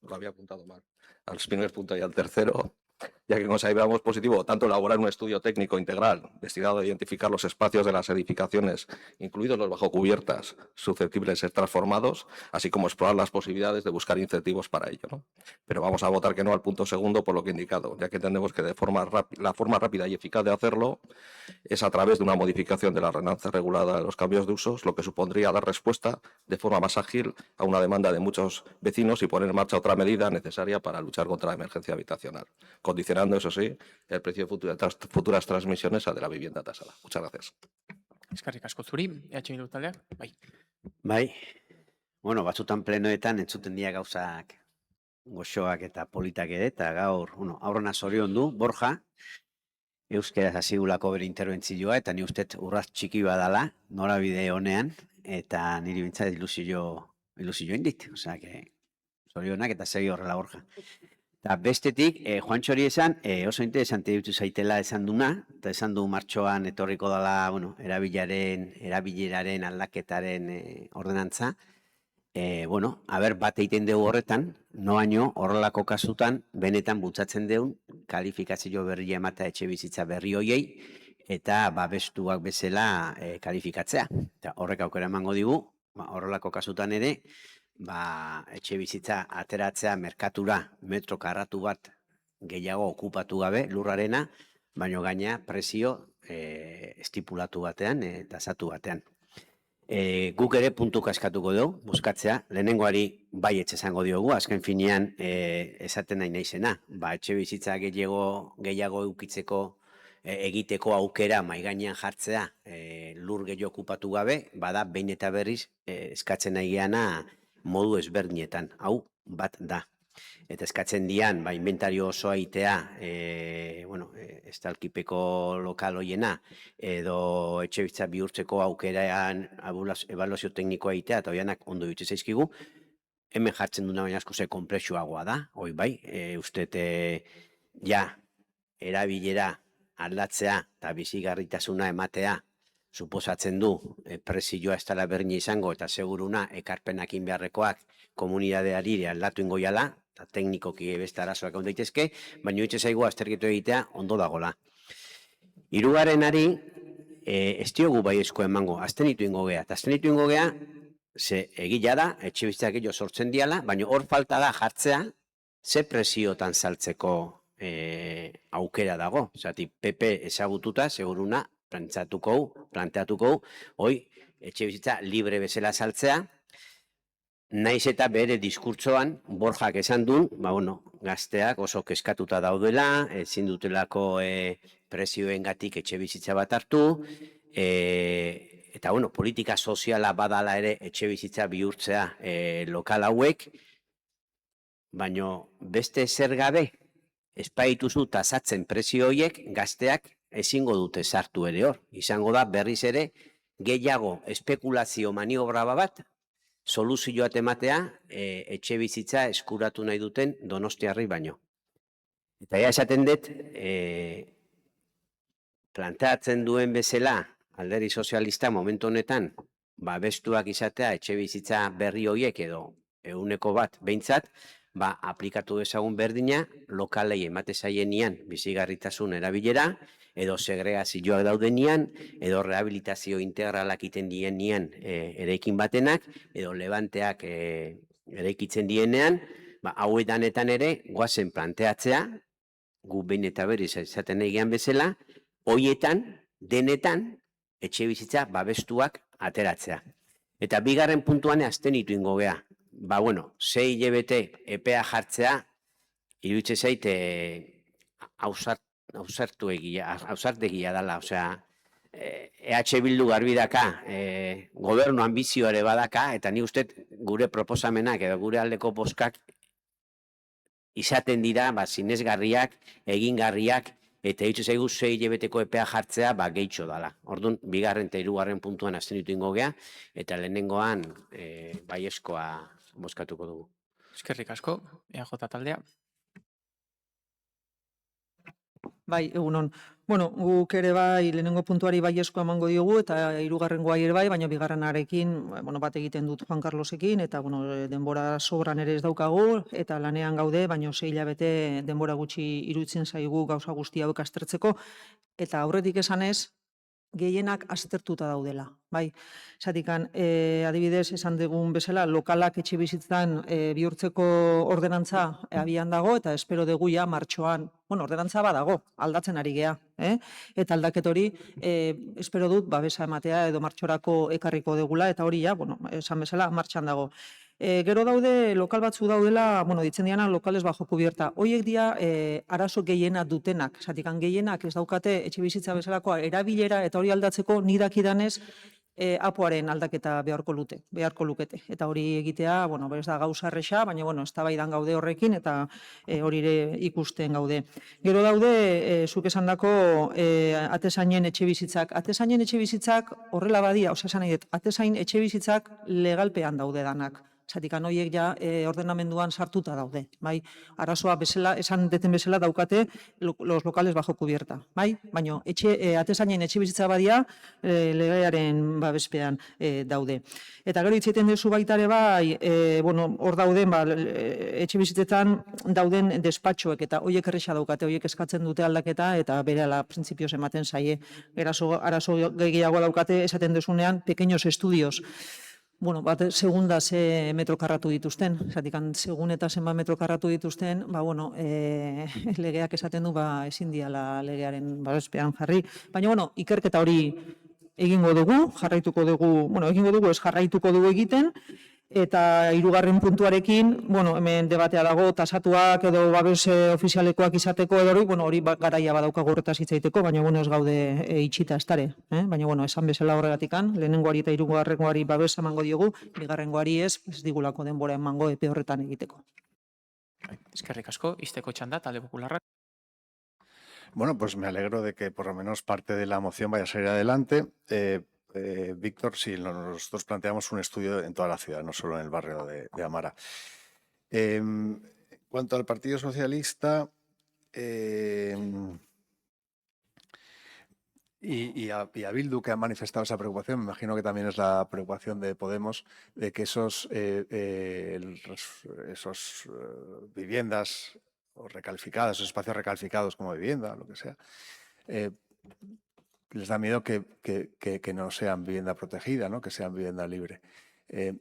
lo había apuntado mal, al primer punto y al tercero, ya que consideramos positivo tanto elaborar un estudio técnico integral destinado a identificar los espacios de las edificaciones, incluidos los bajo cubiertas, susceptibles de ser transformados, así como explorar las posibilidades de buscar incentivos para ello, ¿no? Pero vamos a votar que no al punto segundo por lo que he indicado, ya que entendemos que la forma rápida y eficaz de hacerlo es a través de una modificación de la ordenanza regulada de los cambios de usos, lo que supondría dar respuesta de forma más ágil a una demanda de muchos vecinos y poner en marcha otra medida necesaria para luchar contra la emergencia habitacional, condicionando, eso sí, el precio de futuras transmisiones al de la vivienda tasada. Muchas gracias. Eskerrik asko zuri, Bildu taldeak, bai. Bai, bueno, batzutan plenoetan entzuten dira gauzak goxoak eta politak ere, eta gaur, aurrena zoriondu, Borja, euskeraz hasigulako bere interbentzioa, eta ni uste urraz txiki badala, norabide honean, eta niri bintzat ilusio indit, osea, zorionak eta segi horrela, Borja. Eta bestetik, Juantxori esan, oso interesante ditu zaitela esan duna, eta esan du martxoan etorriko dela, erabileraren aldaketaren ordenantza. Bat egiten dugu horretan, noaino horrelako kasutan, benetan bultzatzen deun, kalifikazio berria ematea etxe bizitza berri hoiei, eta babestuak bezala kalifikatzea. Eta horrek aukera emango digu, horrelako kasutan ere, etxe bizitza ateratzea merkatura metro karratu bat gehiago okupatu gabe lurrarena, baino gaina prezio estipulatu batean, tasatu batean. Guk ere puntuka eskatuko dugu, buskatzea, lehenengoari baietz esango diogu, azken finean esaten nahi naizena, etxe bizitza gehiago eukitzeko egiteko aukera mai gainean jartzea lur gehiago okupatu gabe, bada behin eta berriz eskatzen nahi geana modu ezberdinetan, hau bat da. Eta eskatzen dian, inventario osoa itea, estalkipeko lokal hoiena, edo etxe bizitza bihurtzeko aukeran ebaluazio teknikoa itea, eta hoianak ondo dutze zaizkigu, hemen jartzen duna baina asko ze konplexuagoa da, hoi bai, ustete erabilera aldatzea eta bizigarritasuna ematea, suposatzen du prezioa ez dela berdina izango eta seguruna ekarpenakin beharrekoak komunidadeari aldatu ingo jala, eta teknikoki beste arazoak egon daitezke, baina hitz zaigu azterketu egitea ondo dagola. Hirugarrenari ez diogu baiezko emango, abstenitu ingo gea, eta abstenitu ingo gea, ze egila da, etxe bizitzak gehiago sortzen diala, baina hor falta da jartzea, ze preziotan saltzeko aukera dago. Zati, PP ezagututa, seguruna, planteatuko, hoi, etxe bizitza libre bezala saltzea, naiz eta bere diskurtsoan, Borjak esan duen, gazteak oso keskatuta daudela, ezin dutelako prezioengatik etxe bizitza bat hartu, eta politika soziala badala ere etxe bizitza bihurtzea lokal hauek, baina beste zer gabe, espaituzu tasatzen prezio horiek gazteak ezingo dute sartu ere hor. Izango da berriz ere gehiago espekulazio maniobra bat, soluzioa ematea etxe bizitza eskuratu nahi duten donostiarri baino. Eta esaten dut, planteatzen duen bezala alderdi sozialista momentu honetan babestuak izatea etxe bizitza berri horiek edo 100% behintzat, aplikatu dezagun berdina, lokalei emate zaienean bizigarritasun erabilera, edo segregazioak daudenian, edo rehabilitazio integralak iten dienean eraikin batenak, edo levanteak eraikitzen dienean, hauetanetan ere, goazen planteatzea, gu behin eta berriz izaten egian bezala, hoietan, denetan, etxe bizitza babestuak ateratzea. Eta bigarren puntuan aztenitu ingo gea. 6 hilabete epea jartzea, iruditzen zait, ausartegia dela, osea, EH Bildu garbi daka, gobernu ambizio ere badaka, eta ni uste gure proposamenak edo gure aldeko bozkak izaten dira, sinesgarriak, egingarriak, eta hitzu zaigu 6 hilabeteko epea jartzea, gehitxo dala. Orduan, bigarren eta hirugarren puntuan abstenitu ingo gea, eta lehenengoan baiezkoa bozkatuko dugu. Eskerrik asko, EAJ taldea. Bai, egunon. Guk ere bai, lehenengo puntuari baiezkoa emango diogu, eta hirugarrengoa ere bai, baina bigarrenarekin bat egiten dut Juan Carlosekin, eta denbora sobran ere ez daukagu, eta lanean gaude, baina 6 hilabete denbora gutxi iruditzen zaigu gauza guzti hauek aztertzeko, eta aurretik esanez, gehienak aztertuta daudela. Bai, zatikan, adibidez, esan dugun bezala, lokalak etxe bizitzan bihurtzeko ordenantza abian dago, eta espero dugu ja martxoan, ordenantza badago, aldatzen ari gea. Eta aldaket hori, espero dut, babesa ematea edo martxorako ekarriko degula, eta hori ja, esan bezala, martxan dago. Gero daude, lokal batzu daudela, ditzen diana, lokales bajo cubierta. Hoiek dia, arazo gehiena dutenak, zatikan gehienak ez daukate etxe bizitza bezalakoa erabilera, eta hori aldatzeko nidakidanez, apoaren aldaketa beharko lukete. Eta hori egitea, ez da gauza erresa, baina, eztabaidan gaude horrekin, eta hori ere ikusten gaude. Gero daude, zuk esandako atezainen etxe bizitzak. Atezainen etxe bizitzak horrela badia, esan nahi dut, atezain etxe bizitzak legalpean daude danak. Zatikan horiek ja ordenamenduan sartuta daude. Arazoa bezala, esan deten bezala daukate los locales bajo cubierta. Baina atezainen etxe bizitza badia legearen babespean daude. Eta gero hitz egiten duzu baita ere bai, hor dauden etxe bizitzetan dauden despatxoek, eta horiek erresa daukate, horiek eskatzen dute aldaketa, eta berehala printzipioz ematen zaie. Arazo gehiago daukate, esaten duzunean, pequeños estudios. Segunda ze metro karratu dituzten, zatikan segun eta zenbat metro karratu dituzten, legeak esaten du ezin diala legearen babespean jarri. Baina, ikerketa hori egingo dugu, jarraituko dugu egiten, eta hirugarren puntuarekin, hemen debatea dago, tasatuak edo babes ofizialekoak izateko edo hori garaia badaukagu horretaz hitz egiteko, baina ez gaude itxita estare. Baina esan bezala horregatikan, lehenengoari eta hirugarrengoari babes emango diogu, bigarrengoari ez digulako denbora emango epe horretan egiteko. Eskerrik asko, izteko txanda, talde popularrak. Pues me alegro de que por lo menos parte de la moción vaya a salir adelante. Víctor, sí, nosotros planteamos un estudio en toda la ciudad, no solo en el barrio de Amara. En cuanto al Partido Socialista y a Bildu, que ha manifestado esa preocupación, me imagino que también es la preocupación de Podemos, de que esos viviendas o recalificadas, esos espacios recalificados como vivienda, lo que sea, les da miedo que no sean vivienda protegida, ¿no? Que sean vivienda libre.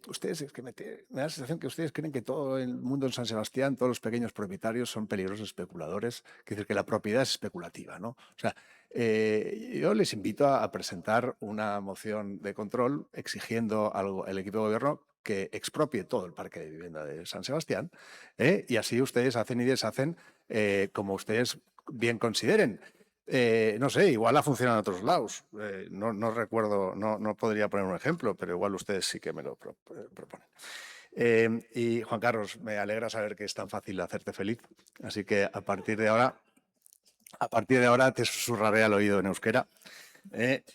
Ustedes, es que me da la sensación que ustedes creen que todo el mundo en San Sebastián, todos los pequeños propietarios son peligrosos especuladores, que decir que la propiedad es especulativa, ¿no? O sea, yo les invito a presentar una moción de control exigiendo al equipo de gobierno que expropie todo el parque de vivienda de San Sebastián, y así ustedes hacen y deshacen como ustedes bien consideren. No sé, igual ha funcionado en otros lados. No recuerdo, no podría poner un ejemplo, pero igual ustedes sí que me lo proponen. Y Juan Carlos, me alegra saber que es tan fácil hacerte feliz. Así que a partir de ahora te susurraré al oído en euskera,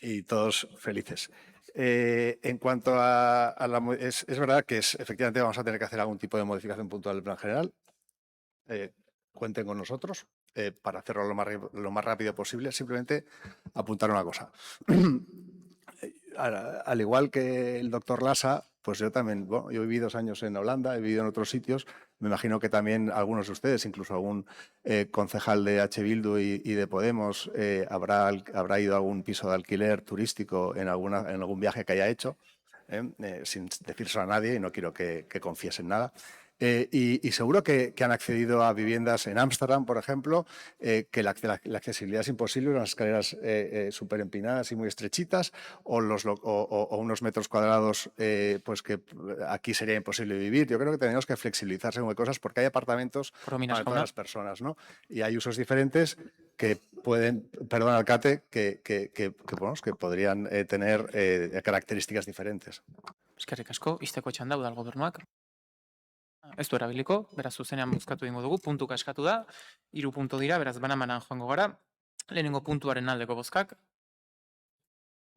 y todos felices. En cuanto a es verdad que efectivamente vamos a tener que hacer algún tipo de modificación puntual del plan general. Cuenten con nosotros para hacerlo lo más rápido posible. Simplemente apuntar una cosa. Al igual que el doctor Lassa, pues yo también, bueno, yo viví 2 años en Holanda, he vivido en otros sitios, me imagino que también algunos de ustedes, incluso algún concejal de H. Bildu y de Podemos, habrá ido a algún piso de alquiler turístico en algún viaje que haya hecho, sin decírselo a nadie, y no quiero que confiesen nada. Y seguro que han accedido a viviendas en Ámsterdam, por ejemplo, que la accesibilidad es imposible, unas escaleras súper empinadas y muy estrechitas, o unos metros cuadrados pues que aquí sería imposible vivir. Yo creo que tenemos que flexibilizar según qué cosas, porque hay apartamentos para todas las personas, ¿no? Y hay usos diferentes que pueden, perdón, alcate, que podrían tener características diferentes. Eskerrik asko, izteko txanda udal gobernuak. Ez du erabiliko, beraz zuzenean bozkatu egingo dugu, puntuka eskatu da, 3 puntu dira, beraz banan joango gara. Lehenengo puntuaren aldeko bozkak,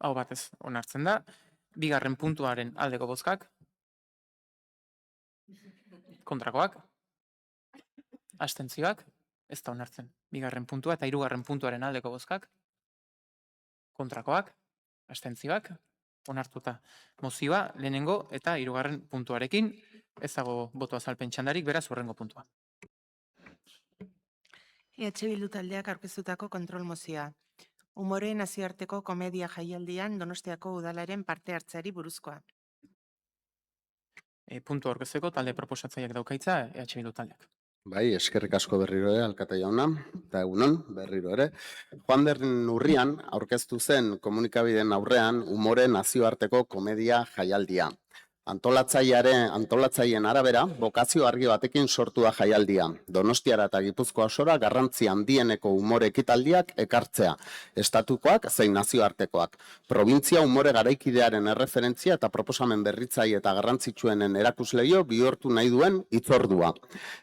hau batez onartzen da, 2. puntuaren aldeko bozkak, kontrakoak, abstentzioak, ez da onartzen. 2. puntua eta 3. puntuaren aldeko bozkak, kontrakoak, abstentzioak, onartuta. Mozioa lehenengo eta 3. puntuarekin, ez dago boto azalpen txandarik, beraz hurrengo puntua. EH Bildu taldeak aurkeztutako kontrol mozioa. Umore nazioarteko komedia jaialdian Donostiako udalaren parte hartzeari buruzkoa. Puntu aurkezteko talde proposatzaileak daukaitza EH Bildu taldeak. Bai, eskerrik asko berriro ere, alkate jauna, eta egunon, berriro ere. Joan den urrian, aurkeztu zen komunikabideen aurrean, umore nazioarteko komedia jaialdia. Antolatzaileen arabera, bokazio argi batekin sortu da jaialdia. Donostiara eta Gipuzkoa osora garrantzi handieneko umore ekitaldiak ekartzea. Estatukoak zein nazioartekoak. Probintzia umore garaikidearen erreferentzia eta proposamen berritzai eta garrantzitsuenen erakusleio bihurtu nahi duen hitzordua.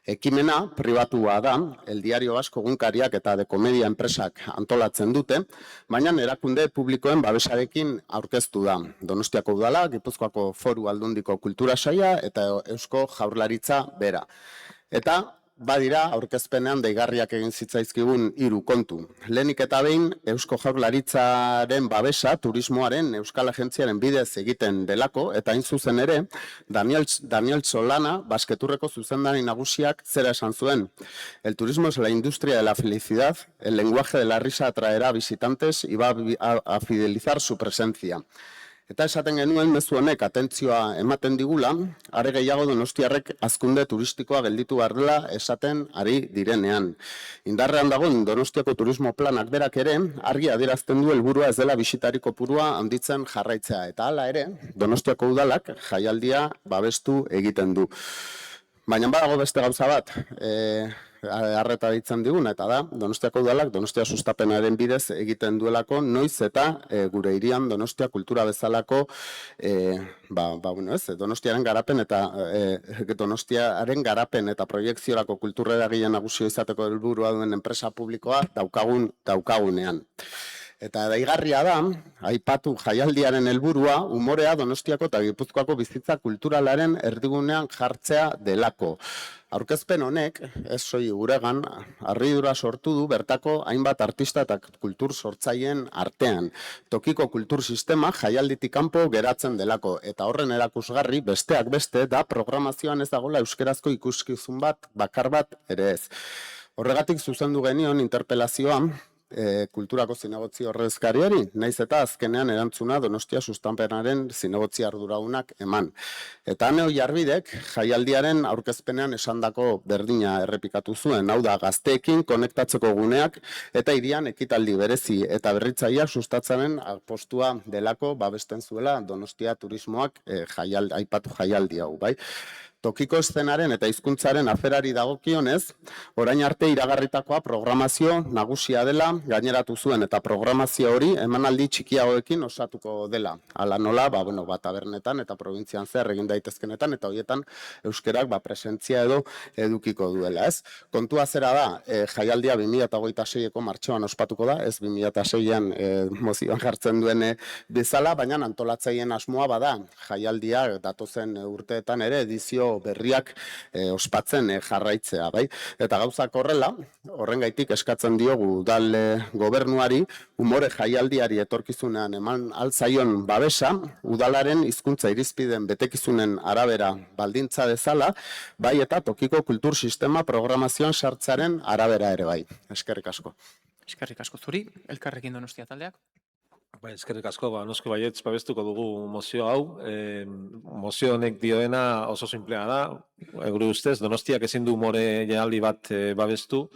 Ekimena pribatua da, El Diario Vasco egunkariak eta De Komedia enpresak antolatzen dute, baina erakunde publikoen babesarekin aurkeztu da. Donostiako udala, Gipuzkoako Foru Aldundiko Kultura Saila eta Eusko Jaurlaritza bera. Eta badira aurkezpenean deigarriak egin zitzaizkigun 3 kontu. Lehenik eta behin Eusko Jaurlaritzaren babesa turismoaren Euskal Agentziaren bidez egiten delako, eta hain zuzen ere Daniel Solana, Basketurreko zuzendari nagusiak zera esan zuen. El turismo es la industria de la felicidad, el lenguaje de la risa atraerá visitantes y va a fidelizar su presencia. Eta esaten genuen mezu honek atentzioa ematen digula, are gehiago donostiarrek hazkunde turistikoa gelditu behar dela esaten ari direnean. Indarrean dagoen Donostiako turismo planak berak ere, argi adierazten du helburua ez dela bisitari kopurua handitzen jarraitzea. Eta hala ere, Donostiako udalak jaialdia babestu egiten du. Baina badago beste gauza bat, arreta ditzen diguna, eta da, Donostiako udalak Donostia sustapenaren bidez egiten duelako, noiz eta gure hirian Donostia kultura bezalako Donostiaren garapen eta proiekziorako kultura eragile nagusio izateko helburua duen enpresa publikoa daukagunean. Eta daigarria da, aipatu jaialdiaren helburua, umorea Donostiako eta Gipuzkoako bizitza kulturalaren erdigunean jartzea delako. Aurkezpen honek, ez soi guregan, harridura sortu du bertako hainbat artista eta kultur sortzaileen artean. Tokiko kultur sistema jaialditik kanpo geratzen delako, eta horren erakusgarri besteak beste da programazioan ez dagoela euskerazko ikuskizun bat, bakar bat ere ez. Horregatik zuzendu genion interpelazioan, kulturako zinegotzi ordezkariari, naiz eta azkenean erantzuna Donostia sustapenaren zinegotzi arduradunak eman. Eta Neo Jarbidek jaialdiaren aurkezpenean esandako berdina errepikatu zuen, hau da gazteekin konektatzeko guneak eta hirian ekitaldi berezi eta berritzaileak sustatzaren postua delako babesten zuela Donostia turismoak aipatu jaialdi hau, bai? Tokiko eszenaren eta hizkuntzaren aferari dagokionez, orain arte iragarritakoa programazio nagusia dela gaineratu zuen, eta programazio hori emanaldi txikiagoekin osatuko dela. Hala nola, tabernetan eta probintzian zer egin daitezkenetan, eta horietan euskerak presentzia edo edukiko duela. Kontua zera da, jaialdia 2026ko martxoan ospatuko da, ez 2006an mozioan jartzen duen bezala, baina antolatzaileen asmoa bada, jaialdia datozen urteetan ere edizio tradizio berriak ospatzen jarraitzea, bai? Eta gauzak horrengaitik eskatzen diogu udal gobernuari umore jaialdiari etorkizunean eman altzaion babesa, udalaren hizkuntza irizpideen betekizunen arabera baldintza dezala, bai eta tokiko kultur sistema programazioan sartzaren arabera ere bai. Eskerrik asko. Eskerrik asko zuri, Elkarrekin Donostia taldeak. Eskerrik asko, noski baietz babestuko dugu mozio hau. Mozio honek dioena oso simplea da. Gure ustez, Donostiak ezin du umore jaialdi bat babestu,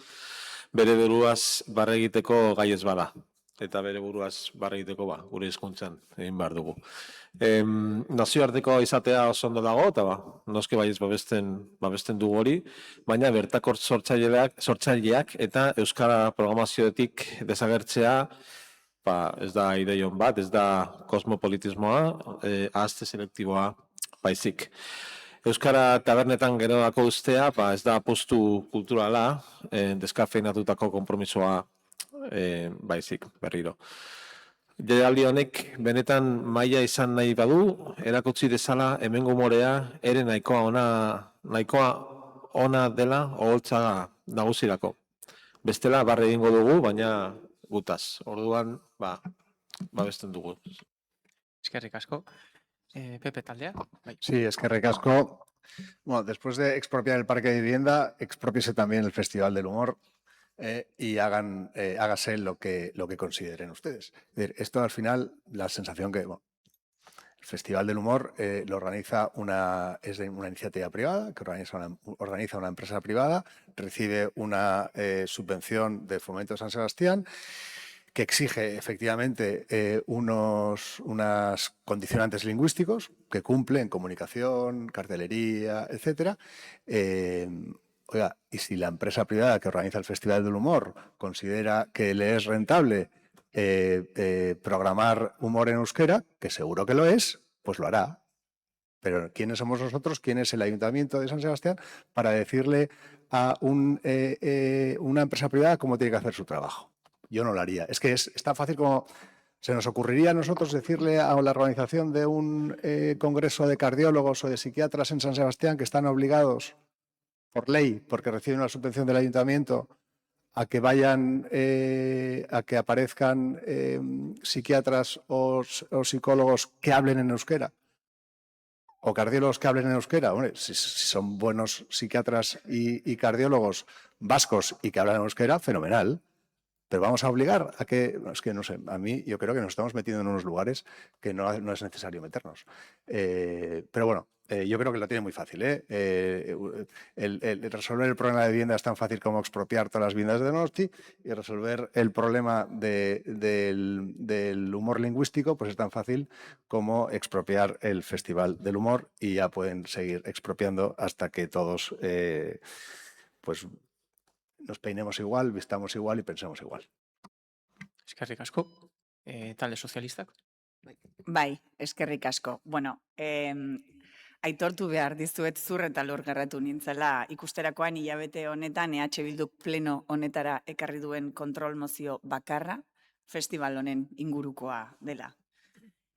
bere buruaz barre egiteko gai ez bada. Eta bere buruaz barre egiteko gure hizkuntzan egin behar dugu. Nazioarteko izatea oso ondo dago, eta noski baietz babesten dugu hori, baina bertako sortzaileak eta euskara programazioetik desagertzea ez da ideion bat, ez da kosmopolitismoa, ahazte selektiboa baizik. Euskara tabernetan gerorako ustea, ez da apustu kulturala, deskafeinatutako konpromisoa baizik, berriro. Jaialdi honek benetan maila izan nahi badu, erakutsi dezala hemengo umorea ere nahikoa ona dela oholtza nagusirako. Bestela barre egingo dugu, baina gutaz. Orduan, babesten dugu. Eskerrik asko. Pepe taldea. Sí, eskerrik asko. Bueno, después de expropiar el parque de vivienda, expropiese también el Festival del Humor y hágase lo que consideren ustedes. Es decir, esto al final, la sensación que... el Festival del Humor lo organiza es una iniciativa privada, que organiza una empresa privada, recibe una subvención de Fomento de San Sebastián, que exige efectivamente unos condicionantes lingüísticos que cumplen comunicación, cartelería, etcétera. Oiga, y si la empresa privada que organiza el Festival del Humor considera que le es rentable programar humor en euskera, que seguro que lo es, pues lo hará. Pero ¿quiénes somos nosotros? ¿Quién es el Ayuntamiento de San Sebastián para decirle a una empresa privada cómo tiene que hacer su trabajo? Yo no lo haría. Es que es tan fácil como se nos ocurriría a nosotros decirle a la organización de un congreso de cardiólogos o de psiquiatras en San Sebastián que están obligados por ley, porque reciben una subvención del ayuntamiento, a que vayan, a que aparezcan psiquiatras o psicólogos que hablen en euskera, o cardiólogos que hablen en euskera. Hombre, si son buenos psiquiatras y cardiólogos vascos y que hablan en euskera, fenomenal. Pero vamos a obligar a que, es que no sé, a mí yo creo que nos estamos metiendo en unos lugares que no es necesario meternos. Pero bueno, yo creo que lo tiene muy fácil. El resolver el problema de vivienda es tan fácil como expropiar todas las viviendas de Donosti, y resolver el problema del humor lingüístico pues es tan fácil como expropiar el Festival del Humor, y ya pueden seguir expropiando hasta que todos pues nos peinemos igual, vistamos igual y pensemos igual. Eskerrik asko. Talde sozialistak. Bai, eskerrik asko. Bueno, aitortu behar dizuet zur eta lur gerratu nintzela ikusterakoan hilabete honetan EH Bilduk pleno honetara ekarri duen kontrol mozio bakarra festival honen ingurukoa dela.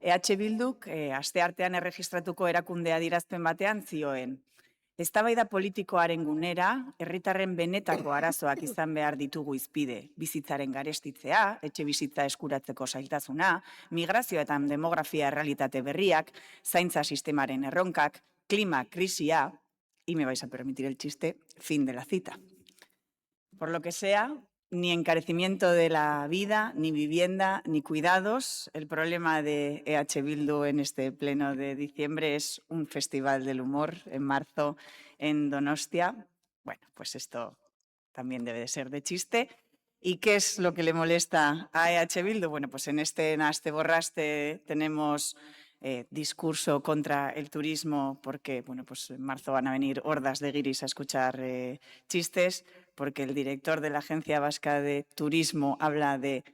EH Bilduk asteartean erregistratuko erakundea adierazpen batean zioen: eztabaida politikoaren gunera, herritarren benetako arazoak izan behar ditugu hizpide, bizitzaren garestitzea, etxe bizitza eskuratzeko zailtasuna, migrazio eta demografia errealitate berriak, zaintza sistemaren erronkak, klima krisia, y me vais a permitir el chiste, fin de la cita. Por lo que sea, ni encarecimiento de la vida, ni vivienda, ni cuidados. El problema de EH Bildu en este pleno de diciembre es un festival del humor en marzo en Donostia. Bueno, pues esto también debe de ser de chiste. ¿Y qué es lo que le molesta a EH Bildu? Bueno, pues en este Naste Borraste tenemos discurso contra el turismo, porque bueno, pues en marzo van a venir hordas de guiris a escuchar chistes, porque el director de la Agencia Vasca de Turismo habla de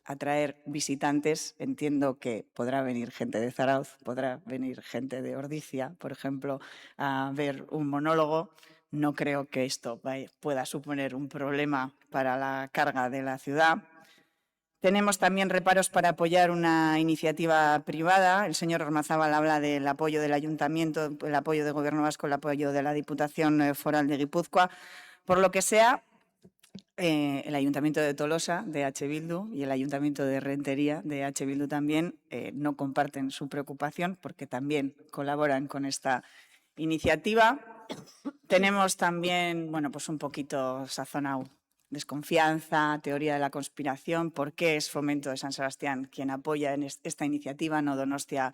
atraer visitantes. Entiendo que podrá venir gente de Zarauz, podrá venir gente de Ordizia, por ejemplo, a ver un monólogo. No creo que esto pueda suponer un problema para la carga de la ciudad. Tenemos también reparos para apoyar una iniciativa privada. El señor Ormazábal habla del apoyo del Ayuntamiento, el apoyo del Gobierno vasco, el apoyo de la Diputación Foral de Guipúzcoa. Por lo que sea, el Ayuntamiento de Tolosa, de H. Bildu, y el Ayuntamiento de Rentería, de H. Bildu también, no comparten su preocupación porque también colaboran con esta iniciativa. Tenemos también, bueno, pues un poquito sazonado desconfianza, teoría de la conspiración, por qué es Fomento de San Sebastián quien apoya en esta iniciativa, no Donostia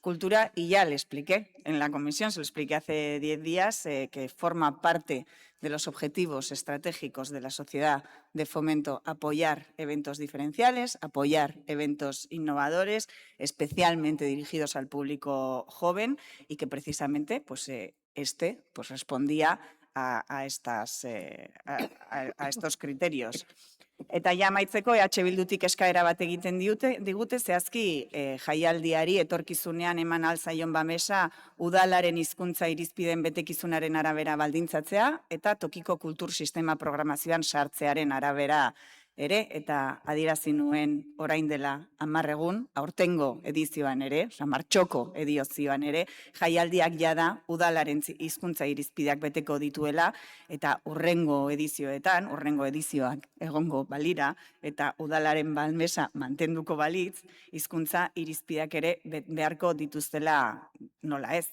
Cultura, y ya le expliqué en la comisión, se lo expliqué hace 10 días, que forma parte de los objetivos estratégicos de la sociedad de Fomento apoyar eventos diferenciales, apoyar eventos innovadores, especialmente dirigidos al público joven, y que precisamente pues, pues respondía a estos criterios. Eta ja amaitzeko EH Bildutik eskaera bat egiten digute, zehazki jaialdiari etorkizunean eman alzaion bamesa udalaren hizkuntza irizpideen betekizunaren arabera baldintzatzea eta tokiko kultur sistema programazioan sartzearen arabera ere, eta adierazi nuen orain dela 10 egun, aurtengo edizioan ere, martxoko edizioan ere, jaialdiak jada udalaren hizkuntza irizpideak beteko dituela, eta hurrengo edizioetan, hurrengo edizioak egongo balira, eta udalaren balmesa mantenduko balitz, hizkuntza irizpideak ere beharko dituztela nola ez.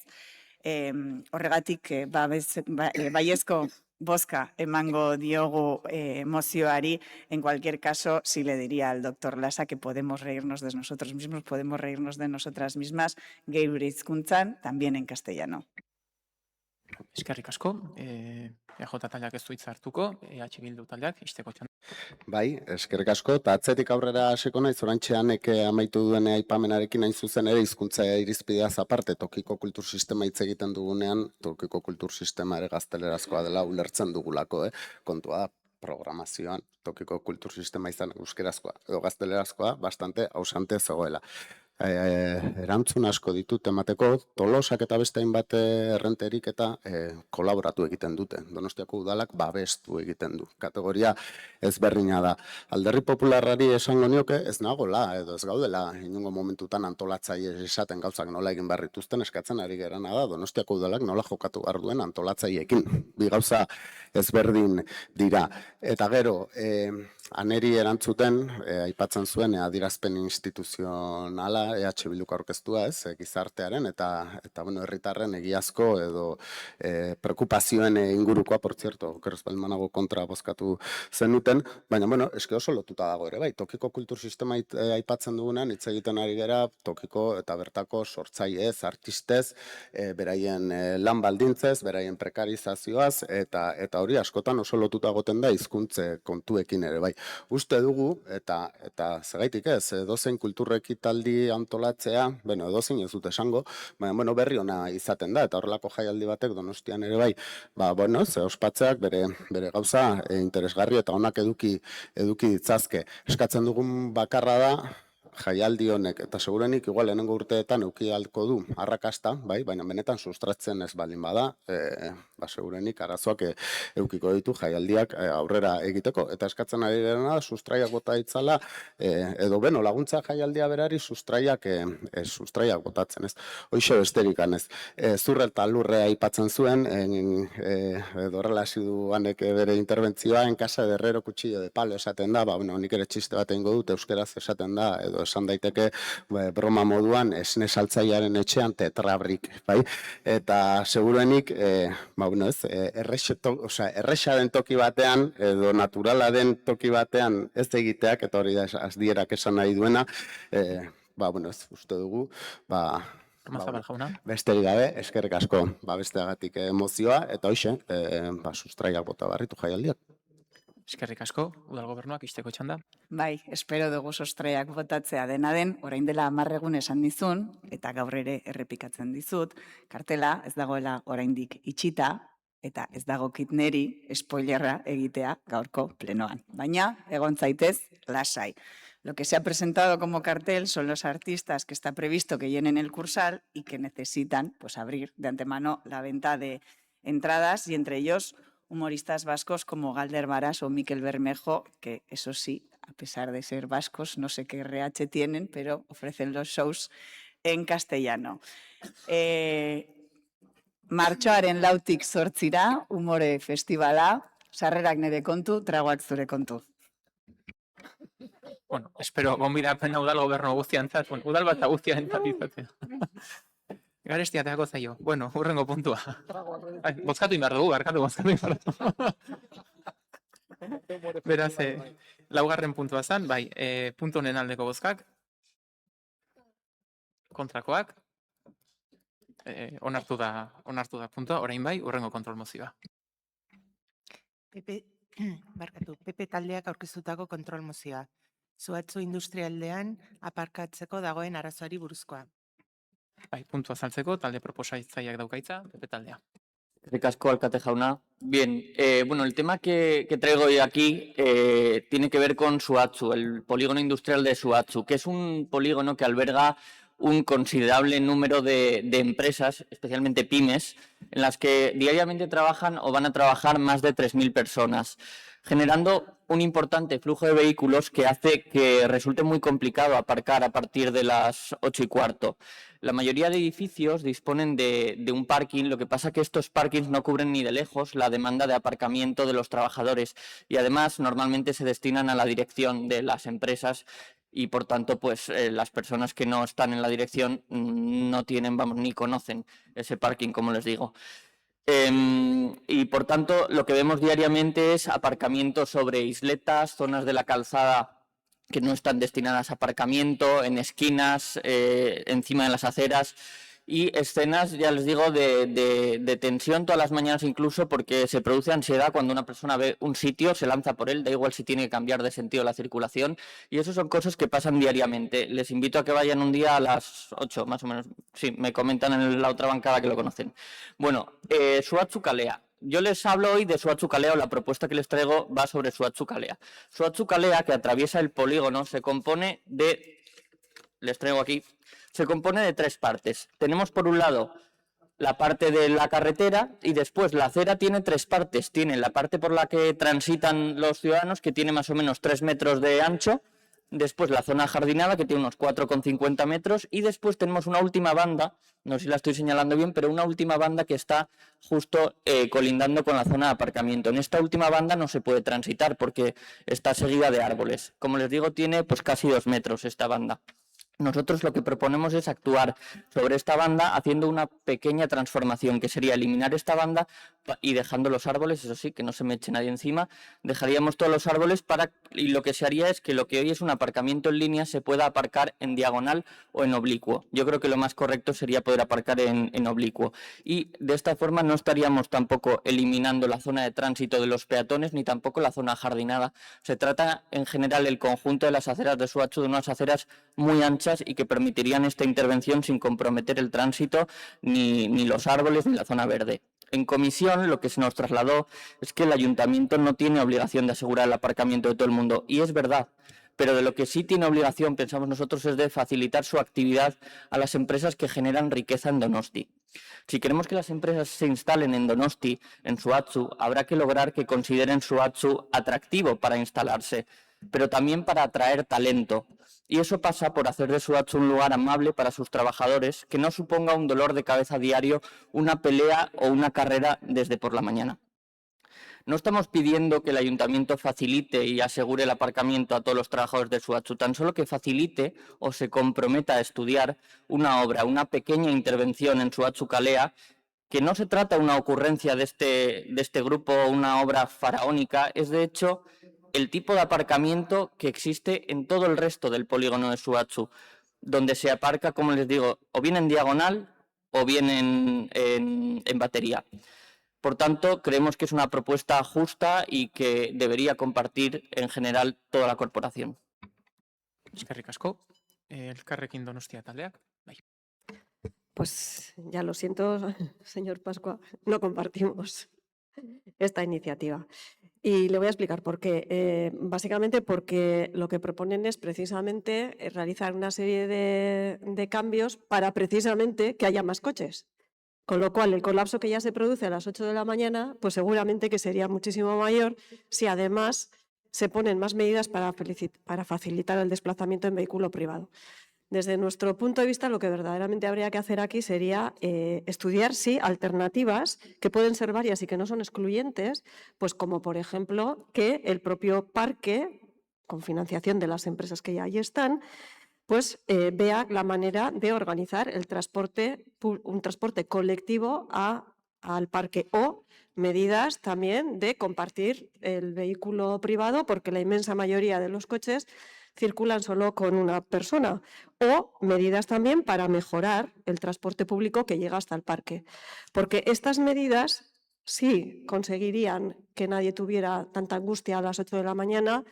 Horregatik, baiezko bozka emango diogu mozioari. En cualquier caso, sí le diría al doctor Lasa que podemos reírnos de nosotros mismos, podemos reírnos de nosotras mismas, geure hizkuntzan, también en castellano. Eskerrik asko, EJ taldeak ez du hitza hartuko, EH Bildu taldeak isteko txanda. Bai, eskerrik asko, eta atzetik aurrera hasiko naiz, orantxean amaitu duen aipamenarekin hain zuzen ere hizkuntza irizpideaz aparte tokiko kultur sistema hitz egiten dugunean, tokiko kultur sistema ere gaztelerazkoa dela ulertzen dugulako, kontua da programazioan tokiko kultur sistema izan euskerazkoa edo gaztelerazkoa bastante ausante zegoela. Erantzun asko ditut emateko, Tolosak eta beste hainbat errenterik eta kolaboratu egiten dute. Donostiako udalak babestu egiten du. Kategoria ezberdina da. Alderdi Popularrari esango nioke ez nagola edo ez gaudela inongo momentutan antolatzaile esaten gauzak nola egin behar dituzten eskatzen ari gerana da Donostiako udalak nola jokatu behar duen antolatzaileekin. Bi gauza ezberdin dira. Eta gero, aneri erantzuten, aipatzen zuen adierazpen instituzionala EH Bilduko aurkeztua, gizartearen eta herritarren egiazko edo preokupazioen ingurukoa, por cierto, oker ez baldin banago kontra bozkatu zenuten, baina, eske oso lotuta dago ere, bai, tokiko kultur sistema aipatzen dugunean, hitz egiten ari gera, tokiko eta bertako sortzaileez, artistez, beraien lan baldintzez, beraien prekarizazioaz, eta hori askotan oso lotuta goten da hizkuntze kontuekin ere, bai. Uste dugu, eta zegaitik ez, edozein kulturrekitaldi antolatzea, edozein ez dut esango, baina berri ona izaten da, eta horrelako jaialdi batek Donostian ere bai, ze ospatzeak bere gauza interesgarri eta onak eduki ditzazke. Eskatzen dugun bakarra da, jaialdi honek, eta segurenik igual lehenengo urteetan euki halko du arrakasta, baina benetan sustratzen ez baldin bada, segurenik arazoak eukiko ditu jaialdiak aurrera egiteko. Eta eskatzen ari gerena da, sustraiak bota ditzala, edo laguntza jaialdia berari sustraiak botatzen, ez. Hoxe besterik anez. Zurre eta lurre aipatzen zuen, edo horrela hasi du hanek bere interbentzioa, en casa de herrero cuchillo de palo esaten da, nik ere txiste bat egingo dut, euskeraz esaten da, edo esan daiteke broma moduan esne saltzailearen etxean tetrabrik, bai? Eta seguruenik, erresa den toki batean, edo naturala den toki batean ez egiteak, eta hori da azdierak esan nahi duena, ez uste dugu, besterik gabe, eskerrik asko, besteagatik emozioa, eta hoxe, sustraiak bota barritu jaialdiak. Eskerrik asko, udal gobernuak isteko txanda. Bai, espero dugu sostraiak botatzea dena den, orain dela 10 egun esan dizun, eta gaur ere errepikatzen dizut, kartela ez dagoela oraindik itxita, eta ez dagokit neri spoilerra egitea gaurko plenoan. Baina, egon zaitez, lasai. Lo que se ha presentado como cartel son los artistas que está previsto que llenen el Cursal y que necesitan abrir de antemano la venta de entradas, y entre ellos humoristas vascos como Galder Varas o Miquel Bermejo, que eso sí, a pesar de ser vascos, no sé qué RH tienen, pero ofrecen los shows en castellano. Martxoaren 4tik 8 umore festivala, sarrerak nire kontu, tragoak zure kontu. Bueno, espero gonbidapena udal gobernu guztiantzat, bueno, udal bat guztiantzat izatea. Garestia teako zaio. Bueno, hurrengo puntua. Bozkatu inbar dugu, bozkatu inbar dugu. Beraz, laugarren puntua zan, bai, puntu honen aldeko bozkak, kontrakoak, onartu da puntua, orain bai, hurrengo kontrol mozioa. PP taldeak aurkeztutako kontrol mozioa. Zuhatzu industrialdean aparkatzeko dagoen arazoari buruzkoa. Bai, puntua azaltzeko, talde proposatzaileak daukaitza, PP taldea. Eskerrik asko, alkate jauna. Bien, bueno, el tema que traigo hoy aquí tiene que ver con Suhatzu, el polígono industrial de Suhatzu, que es un polígono que alberga un considerable número de empresas, especialmente pymes, en las que diariamente trabajan o van a trabajar más de 3.000 personas, generando un importante flujo de vehículos que hace que resulte muy complicado aparcar a partir de las 8:15. La mayoría de edificios disponen de un parking, lo que pasa que estos parkings no cubren ni de lejos la demanda de aparcamiento de los trabajadores y además normalmente se destinan a la dirección de las empresas y por tanto pues las personas que no están en la dirección no tienen, vamos, ni conocen ese parking, como les digo. Y por tanto lo que vemos diariamente es aparcamiento sobre isletas, zonas de la calzada que no están destinadas a aparcamiento, en esquinas, encima de las aceras y escenas, ya les digo, de tensión todas las mañanas incluso porque se produce ansiedad cuando una persona ve un sitio, se lanza por él, da igual si tiene que cambiar de sentido la circulación y eso son cosas que pasan diariamente. Les invito a que vayan un día a las 8 más o menos, sí, me comentan en la otra bancada que lo conocen. Bueno, Suhatzu Kalea. Yo les hablo hoy de Suhatzu Kalea, o la propuesta que les traigo va sobre Suhatzu Kalea. Suhatzu Kalea, que atraviesa el polígono, se compone de... Les traigo aquí... Se compone de 3 partes. Tenemos por un lado la parte de la carretera y después la acera tiene 3 partes. Tiene la parte por la que transitan los ciudadanos, que tiene más o menos 3 metros de ancho. Después la zona jardinada, que tiene unos 4,50 metros. Y después tenemos una última banda, no sé si la estoy señalando bien, pero una última banda que está justo colindando con la zona de aparcamiento. En esta última banda no se puede transitar porque está seguida de árboles. Como les digo, tiene pues casi 2 metros esta banda. Nosotros lo que proponemos es actuar sobre esta banda haciendo una pequeña transformación, que sería eliminar esta banda y dejando los árboles, eso sí, que no se me eche nadie encima, dejaríamos todos los árboles y lo que se haría es que lo que hoy es un aparcamiento en línea se pueda aparcar en diagonal o en oblicuo. Yo creo que lo más correcto sería poder aparcar en oblicuo y de esta forma no estaríamos tampoco eliminando la zona de tránsito de los peatones ni tampoco la zona jardinada. Se trata en general el conjunto de las aceras de Suhatzu de unas aceras muy anchas y que permitirían esta intervención sin comprometer el tránsito ni los árboles ni la zona verde. En comisión lo que se nos trasladó es que el ayuntamiento no tiene obligación de asegurar el aparcamiento de todo el mundo y es verdad, pero de lo que sí tiene obligación, pensamos nosotros, es de facilitar su actividad a las empresas que generan riqueza en Donosti. Si queremos que las empresas se instalen en Donosti, en Suhatzu, habrá que lograr que consideren Suhatzu atractivo para instalarse, pero también para atraer talento. Y eso pasa por hacer de Suhatzu un lugar amable para sus trabajadores, que no suponga un dolor de cabeza diario, una pelea o una carrera desde por la mañana. No estamos pidiendo que el ayuntamiento facilite y asegure el aparcamiento a todos los trabajadores de Suhatzu, tan solo que facilite o se comprometa a estudiar una obra, una pequeña intervención en Suhatzu Kalea, que no se trata de una ocurrencia de este grupo, una obra faraónica, es de hecho el tipo de aparcamiento que existe en todo el resto del polígono de Suhatzu, donde se aparca, como les digo, o bien en diagonal o bien en batería. Por tanto, creemos que es una propuesta justa y que debería compartir en general toda la corporación. Eskerrik asko. Elkarrekin Donostia taldeak. Bai. Pues ya lo siento, señor Pascua, no compartimos esta iniciativa. Y le voy a explicar por qué. Básicamente porque lo que proponen es precisamente realizar una serie de cambios para precisamente que haya más coches. Con lo cual, el colapso que ya se produce a las 8 de la mañana, pues seguramente que sería muchísimo mayor si además se ponen más medidas para facilitar el desplazamiento en vehículo privado. Desde nuestro punto de vista, lo que verdaderamente habría que hacer aquí sería estudiar, sí, alternativas que pueden ser varias y que no son excluyentes, pues como por ejemplo que el propio parque, con financiación de las empresas que ya allí están, pues vea la manera de organizar el transporte, un transporte colectivo al parque, o medidas también de compartir el vehículo privado, porque la inmensa mayoría de los coches circulan solo con una persona, o medidas también para mejorar el transporte público que llega hasta el parque. Porque estas medidas sí conseguirían que nadie tuviera tanta angustia a las 8 de la mañana,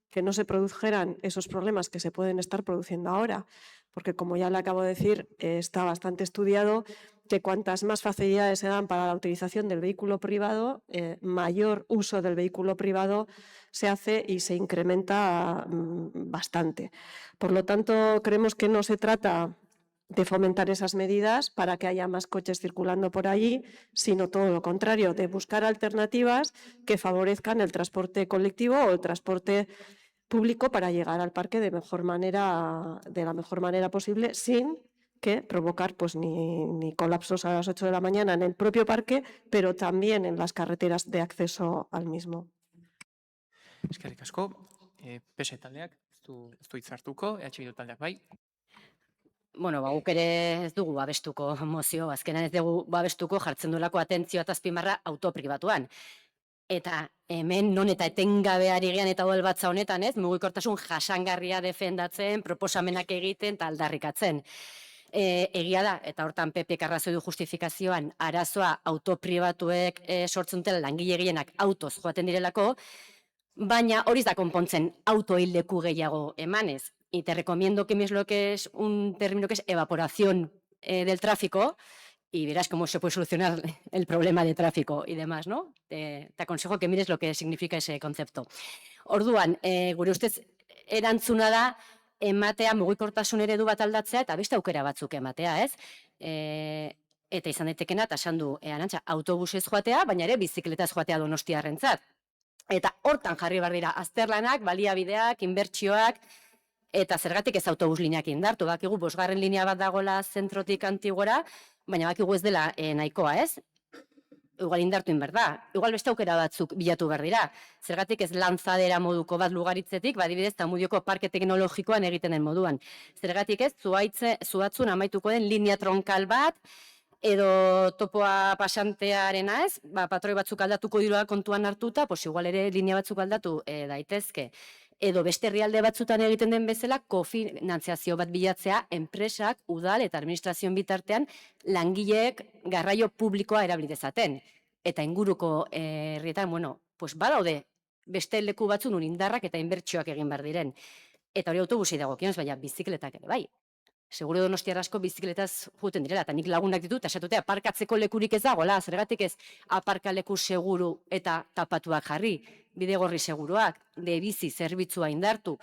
que no se produjeran esos problemas que se pueden estar produciendo ahora, porque como ya le acabo de decir, está bastante estudiado que cuantas más facilidades se dan para la utilización del vehículo privado, mayor uso del vehículo privado se hace y se incrementa bastante. Por lo tanto, creemos que no se trata de fomentar esas medidas para que haya más coches circulando por allí, sino todo lo contrario, de buscar alternativas que favorezcan el transporte colectivo o el transporte público para llegar al parque de la mejor manera posible, sin que provocar pues, ni colapsos a las 8 de la mañana en el propio parque, pero también en las carreteras de acceso al mismo. Eskerrik asko, PS taldeak, ez du hitz hartuko, Bildu taldeak bai. Bueno, guk ere ez dugu babestuko mozio, azkenan ez dugu babestuko jartzen duelako atentzioa eta azpimarra autopribatuan. Eta hemen non eta etengabeari gean eta udalbatza honetan, ez, mugikortasun jasangarria defendatzen, proposamenak egiten eta aldarrikatzen. Egia da, eta hortan PP arrazoi du justifikazioan, arazoa autopribatuek sortzen dutela langile gehienak autoz joaten direlako, baina hori da konpontzen autoileku gehiago emanez. Y te recomiendo que mires lo que es un término que es evaporación del tráfico y verás cómo se puede solucionar el problema de tráfico y demás, ¿no? Te aconsejo que mires lo que significa ese concepto. Orduan, gure ustez erantzuna da ematea mugikortasun eredu bat aldatzea eta beste aukera batzuk ematea, ez? Eta izan daitekena, eta esan du Arantxa, autobusez joatea, baina ere bizikletaz joatea Donostiarrentzat. Eta hortan jarri behar dira azterlanak, baliabideak, inbertsioak, eta zergatik ez autobus lineak indartu. Bakigu 5. linea bat dagoela zentrotik Antigora, baina bakigu ez dela nahikoa, ez? Igual indartu inber da. Igual beste aukera batzuk bilatu behar dira. Zergatik ez lanzadera moduko bat Lugaritzetik, badibidez Zamudioko parke teknologikoan egiten den moduan. Zergatik ez Zuatzun amaituko den linea tronkal bat, edo topoa pasantearena, ez? Patroi batzuk aldatuko dirua kontuan hartuta, pues igual ere linea batzuk aldatu daitezke. Edo beste herrialde batzutan egiten den bezala, kofinantziazio bat bilatzea, enpresak, udal eta administrazioen bitartean langileek garraio publikoa erabili dezaten. Eta inguruko herrietan, bueno, pues badaude beste leku batzun indarrak eta inbertsioak egin behar diren. Eta hori autobusi dagokionez, baina bizikletak ere bai. Seguro Donostiar asko bizikletaz juten direla, eta nik lagunak ditut, eta esatutea, aparkatzeko lekurik ez dagoela, zergatik ez aparkaleku seguru eta tapatuak jarri, bidegorri seguruak, de bizi zerbitzua indartu.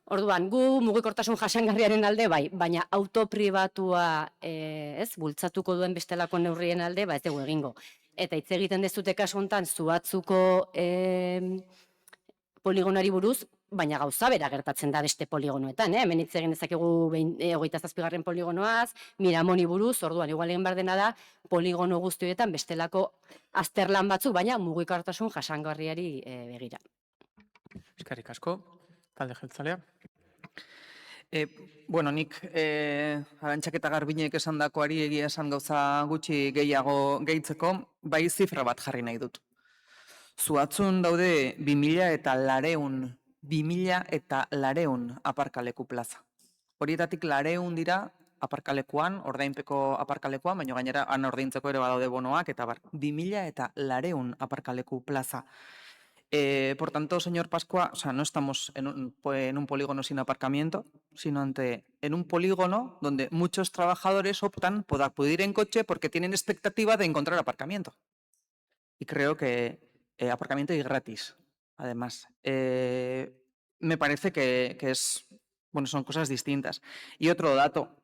Orduan, gu mugikortasun jasangarriaren alde bai, baina autopribatua bultzatuko duen bestelako neurrien alde, ez dugu egingo. Eta hitz egiten dezute kasu honetan Zuatzuko poligonari buruz, baina gauza bera gertatzen da beste poligonoetan. Hemen hitz egin dezakegu 27. poligonoaz, Miramoni buruz, orduan, igual egin behar dena da, poligono guztietan bestelako azterlan batzuk, baina mugikortasun jasangarriari begira. Eskerrik asko, talde jeltzalea. Bueno, nik Arantxak eta Garbiñek esandakoari egia esan gauza gutxi gehiago gehitzeko, bai zifra bat jarri nahi dut. Zuatzun daude 2.200 aparkaleku plaza. Horietatik 200 dira aparkalekuan, ordainpeko aparkalekuan, baina gainera han ordaintzeko ere badaude bonoak, eta 2.200 aparkaleku plaza. Por tanto, señor Pascua, o sea, no estamos en un polígono sin aparcamiento, sino en un polígono donde muchos trabajadores optan por acudir en coche porque tienen expectativa de encontrar aparcamiento. Y creo que aparcamiento y gratis, además. Me parece que es, bueno, son cosas distintas. Y otro dato,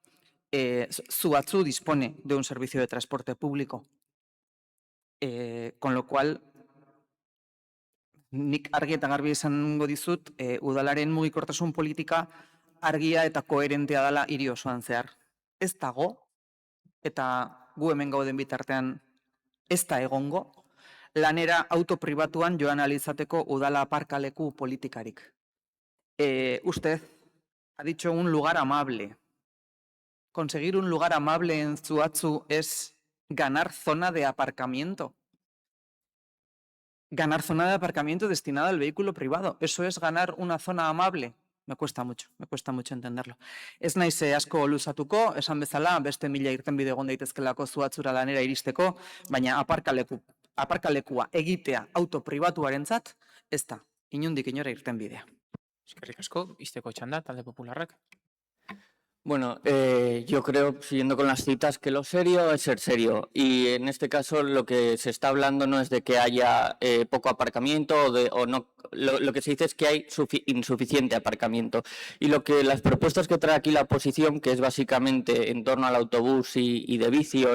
Zuatzu dispone de un servicio de transporte público, con lo cual nik argi eta garbi esango dizut, udalaren mugikortasun politika argia eta koherentea dela hiri osoan zehar. Ez dago, eta gu hemen gauden bitartean ez da egongo, lanera autopribatuan joan alizateko udala aparkaleku politikarik. Usted ha dicho un lugar amable. Conseguir un lugar amable en Zuatzu es ganar zona de aparcamiento. Ganar zona de aparcamiento destinada al vehículo privado. Eso es ganar una zona amable. Me cuesta mucho entenderlo. Ez naiz asko luzatuko, esan bezala, beste 1000 irtenbide egon daitezkelako Zuatzura lanera iristeko, baina aparkalekua egitea autopribatuarentzat ez da inondik inora irtenbidea. Eskerrik asko, izteko txanda, talde popularrak. Bueno, yo creo, siguiendo con las citas, que lo serio es ser serio. Y en este caso lo que se está hablando no es de que haya poco aparcamiento o no. Lo que se dice es que hay insuficiente aparcamiento. Y las propuestas que trae aquí la oposición, que es básicamente en torno al autobús y de bici o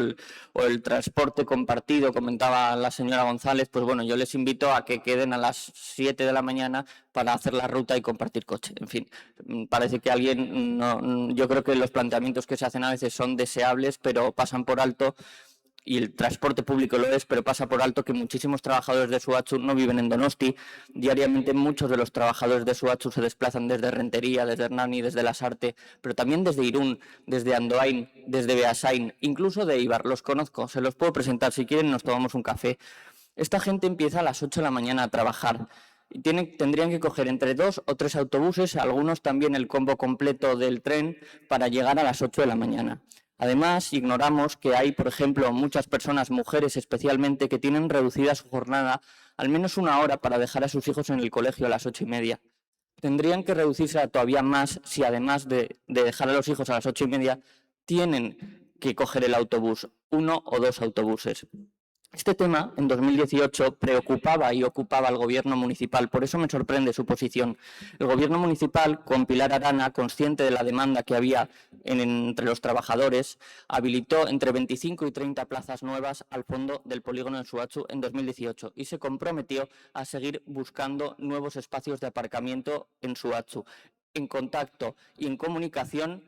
el transporte compartido, comentaba la señora González, pues bueno, yo les invito a que queden a las 7 de la mañana para hacer la ruta y compartir coche. En fin, parece que alguien yo creo que los planteamientos que se hacen a veces son deseables, pero pasan por alto, y el transporte público lo es, pero pasa por alto que muchísimos trabajadores de Zuatzu no viven en Donosti. Diariamente muchos de los trabajadores de Zuatzu se desplazan desde Rentería, desde Hernani, desde Lasarte, pero también desde Irún, desde Andoain, desde Beasain, incluso de Eibar. Los conozco, se los puedo presentar. Si quieren nos tomamos un café. Esta gente empieza a las 8 de la mañana a trabajar. Y tendrían que coger entre 2 o 3 autobuses, algunos también el combo completo del tren, para llegar a las 8 de la mañana. Además, ignoramos que hay, por ejemplo, muchas personas, mujeres especialmente, que tienen reducida su jornada al menos 1 hora para dejar a sus hijos en el colegio a las 8:30. Tendrían que reducirse todavía más si, además de dejar a los hijos a las 8:30, tienen que coger el autobús, 1 o 2 autobuses. Este tema, en 2018, preocupaba y ocupaba al gobierno municipal, por eso me sorprende su posición. El gobierno municipal, con Pilar Arana, consciente de la demanda que había entre los trabajadores, habilitó entre 25 y 30 plazas nuevas al fondo del polígono de Zuatzu en 2018 y se comprometió a seguir buscando nuevos espacios de aparcamiento en Zuatzu, en contacto y en comunicación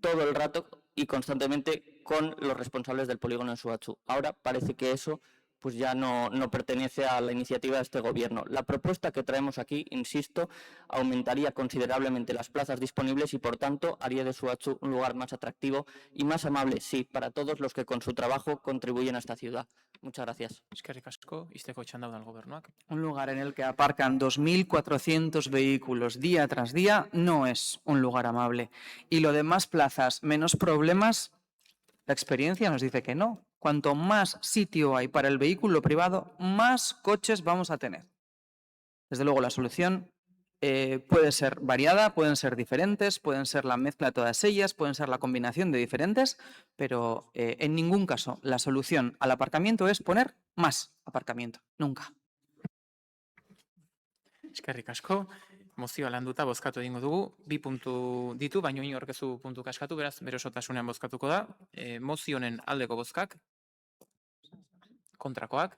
todo el rato y constantemente con los responsables del polígono de Zuatzu. Ahora parece que eso pues ya no pertenece a la iniciativa de este gobierno. La propuesta que traemos aquí, insisto, aumentaría considerablemente las plazas disponibles y, por tanto, haría de Zuatzu un lugar más atractivo y más amable, sí, para todos los que con su trabajo contribuyen a esta ciudad. Muchas gracias. Eskerrik asko, izteko txanda udal gobernuak. Un lugar en el que aparcan 2.400 vehículos día tras día no es un lugar amable. Y lo de más plazas, menos problemas, la experiencia nos dice que no. Cuanto más sitio hay para el vehículo privado, más coches vamos a tener. Desde luego, la solución puede ser variada, pueden ser diferentes, pueden ser la mezcla de todas ellas, pueden ser la combinación de diferentes, pero en ningún caso la solución al aparcamiento es poner más aparcamiento. Nunca. Eskerrik asko. Mozioa landuta bozkatu egingo dugu. 2 puntu ditu, baino inork ez du puntu kaskatu, beraz, bere osotasunean bozkatuko da. Mozio honen aldeko bozkak, kontrakoak,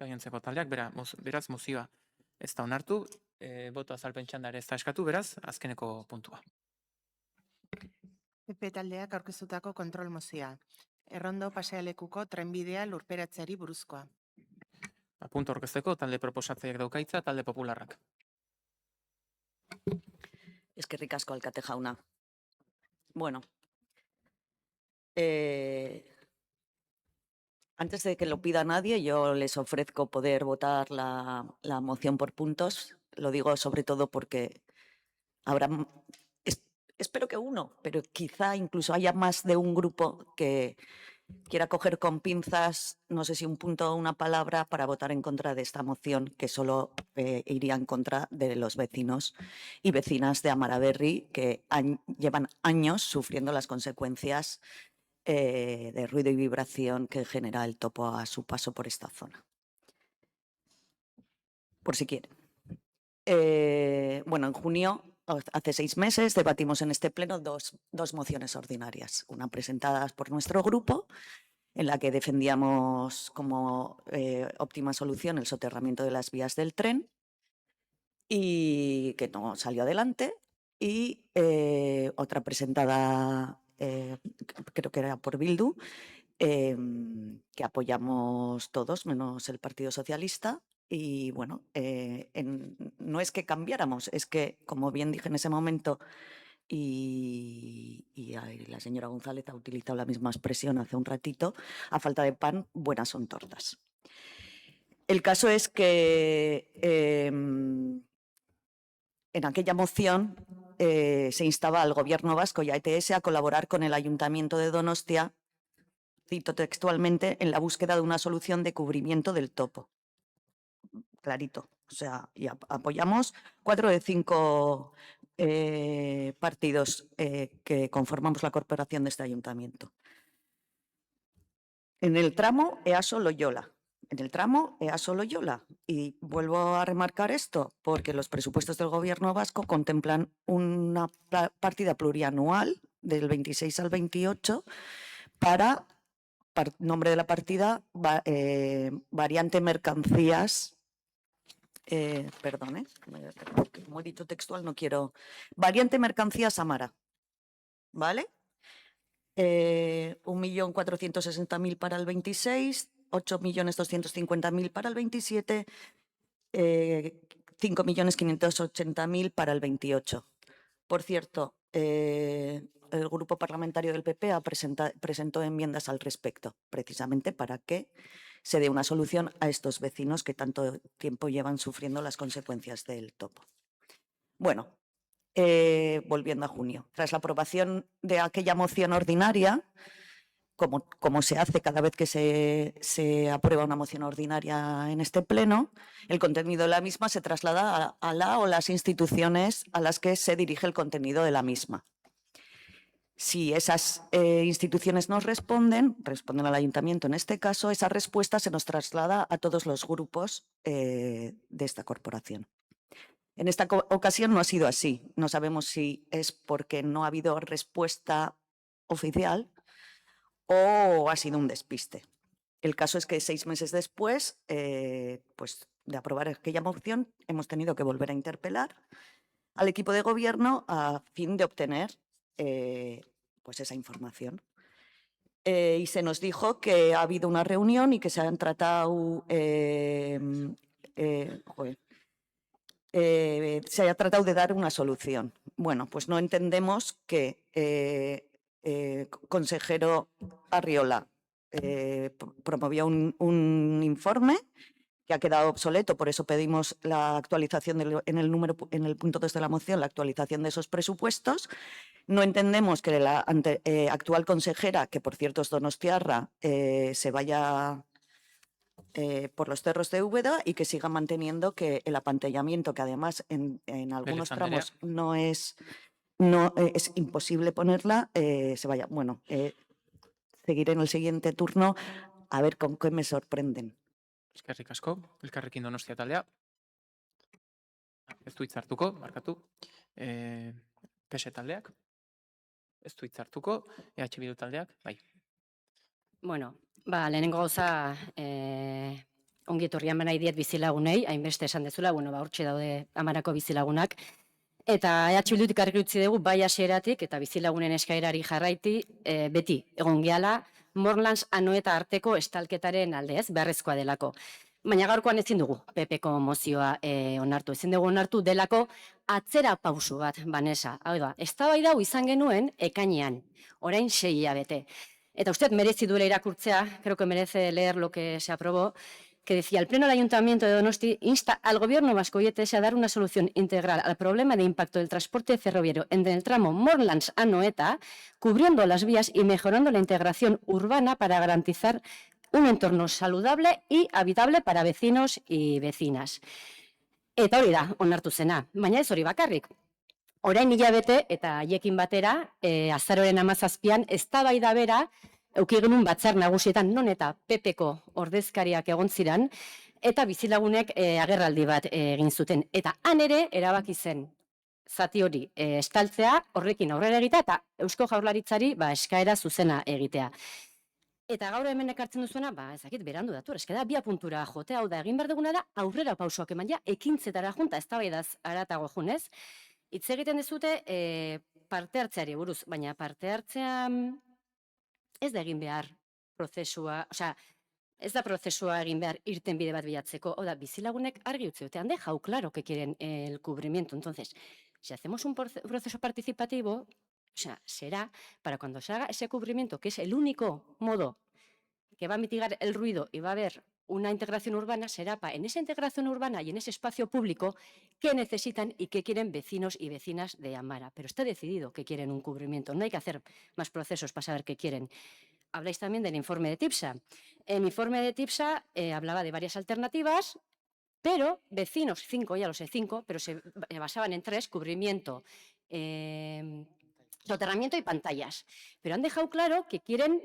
gainontzeko taldeak, beraz, mozioa ez da onartu, boto azalpen txanda ere ez da eskatu, beraz, azkeneko puntua. PP taldeak aurkeztutako kontrol mozioa. Errondo pasealekuko trenbidea lurperatzeari buruzkoa. Puntu aurkezteko talde proposatzaileak daukaitza, talde popularrak. Eskerrik asko, alkate jauna. Bueno, antes de que lo pida nadie, yo les ofrezco poder votar la moción por puntos. Lo digo sobre todo porque habrá, espero que uno, pero quizá incluso haya más de un grupo que quiera coger con pinzas, no sé si un punto o una palabra, para votar en contra de esta moción, que solo iría en contra de los vecinos y vecinas de Amaraberri, que llevan años sufriendo las consecuencias de ruido y vibración que genera el topo a su paso por esta zona. Por si quieren. Bueno, en junio, hace 6 meses, debatimos en este pleno dos mociones ordinarias, una presentada por nuestro grupo en la que defendíamos como óptima solución el soterramiento de las vías del tren y que no salió adelante. Y otra presentada, creo que era por Bildu, que apoyamos todos, menos el Partido Socialista. Y bueno, no es que cambiáramos, es que, como bien dije en ese momento, y la señora González ha utilizado la misma expresión hace un ratito, a falta de pan, buenas son tortas. El caso es que en aquella moción se instaba al Gobierno vasco y a ETS a colaborar con el Ayuntamiento de Donostia, cito textualmente, en la búsqueda de una solución de cubrimiento del topo. Clarito. O sea, y apoyamos 4 de 5 partidos que conformamos la corporación de este ayuntamiento. En el tramo EASO-Loyola. En el tramo EASO-Loyola. Y vuelvo a remarcar esto porque los presupuestos del Gobierno vasco contemplan una partida plurianual del 26 al 28 para, nombre de la partida, variante mercancías. Perdón, como he dicho textual, no quiero. Variante mercancías Amara, ¿vale? 1.460.000 para el 26, 8.250.000 para el 27, 5.580.000 para el 28. Por cierto, el grupo parlamentario del PP presentó enmiendas al respecto, precisamente para que se dé una solución a estos vecinos que tanto tiempo llevan sufriendo las consecuencias del topo. Bueno, volviendo a junio. Tras la aprobación de aquella moción ordinaria, como se hace cada vez que se aprueba una moción ordinaria en este pleno, el contenido de la misma se traslada a la o las instituciones a las que se dirige el contenido de la misma. Si esas instituciones nos responden al ayuntamiento en este caso, esa respuesta se nos traslada a todos los grupos de esta corporación. En esta ocasión no ha sido así. No sabemos si es porque no ha habido respuesta oficial o ha sido un despiste. El caso es que 6 meses después pues de aprobar aquella moción, hemos tenido que volver a interpelar al equipo de gobierno a fin de obtener pues esa información. Y se nos dijo que ha habido una reunión y que se han tratado, se ha tratado de dar una solución. Bueno, pues no entendemos que consejero Arriola promovió un informe que ha quedado obsoleto, por eso pedimos la actualización en el punto 2 de la moción, la actualización de esos presupuestos. No entendemos que la actual consejera, que por cierto es donostiarra, se vaya por los cerros de Úbeda y que siga manteniendo que el apantallamiento, que además en algunos tramos no es imposible ponerla, se vaya. Bueno, seguiré en el siguiente turno a ver con qué me sorprenden. Eskerrik asko, Elkarrekin Donostia taldea. Ez du hitz hartuko, markatu. PS taldeak. Ez du hitz hartuko. EH Bildu taldeak, bai. Bueno, lehenengo gauza ongi etorrian nahi diet bizilagunei, hainbeste esan dezula, hortxe daude Amarako bizilagunak. Eta EH Bildutik argi utzi dugu bai hasieratik eta bizilagunen eskaerari jarraiti beti egon gehala Morlans Anoeta arteko estalketaren alde, ez, beharrezkoa delako. Baina gaurkoan ezin dugu PPko mozioa onartu. Ezin dugu onartu delako atzera pausu bat, Vanessa. Hau da, eztabaida hau izan genuen ekainean, orain 6 hilabete. Eta usted merezi duela irakurtzea, creo que merece leer lo que se aprobó, que decía, el Pleno del Ayuntamiento de Donosti insta al Gobierno vasco y ETS a dar una solución integral al problema de impacto del transporte ferroviario entre el tramo Morlans-Anoeta, cubriendo las vías y mejorando la integración urbana para garantizar un entorno saludable y habitable para vecinos y vecinas. Eta hori da, onartu zena, baina ez hori bakarrik. Orain hilabete eta haiekin batera, azaroaren 17an, eztabaida bera, eduki genuen batzar nagusietan non eta PPko ordezkariak egon ziren, eta bizilagunek agerraldi bat egin zuten. Eta han ere erabaki zen zati hori estaltzea, horrekin aurrera egitea, eta Eusko Jaurlaritzari eskaera zuzena egitea. Eta gaur hemen ekartzen duzuena, ez dakit, berandu dator, eske da, bia puntura jote, hau da, egin behar duguna da, aurrera pausoak eman, ja, ekintzetara junta, ez da aratago junez. Hitz egiten dizute parte hartzeari buruz, baina parte hartzean ez da egin behar prozesua, osea, ez da prozesua egin behar irtenbide bat bilatzeko, hau da, bizilagunek argi utzi dute, han dejado claro que quieren el cubrimiento. Entonces, si hacemos un proceso participativo, o sea, será para cuando se haga ese cubrimiento, que es el único modo que va a mitigar el ruido y va a haber una integración urbana, será para en esa integración urbana y en ese espacio público qué necesitan y qué quieren vecinos y vecinas de Amara. Pero está decidido que quieren un cubrimiento, no hay que hacer más procesos para saber qué quieren. Habláis también del informe de TIPSA. El informe de TIPSA hablaba de varias alternativas, pero vecinos, 5, ya lo sé, 5, pero se basaban en 3, cubrimiento, soterramiento y pantallas. Pero han dejado claro que quieren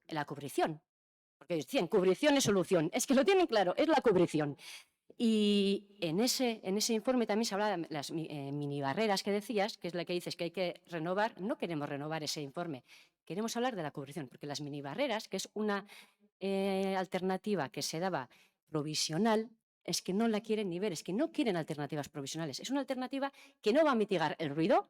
la cubrición. Porque decían, cubrición es solución. Es que lo tienen claro, es la cubrición. Y en ese informe también se hablaba de las mini barreras que decías, que es la que dices que hay que renovar. No queremos renovar ese informe, queremos hablar de la cubrición, porque las mini barreras, que es una alternativa que se daba provisional, es que no la quieren ni ver, es que no quieren alternativas provisionales. Es una alternativa que no va a mitigar el ruido,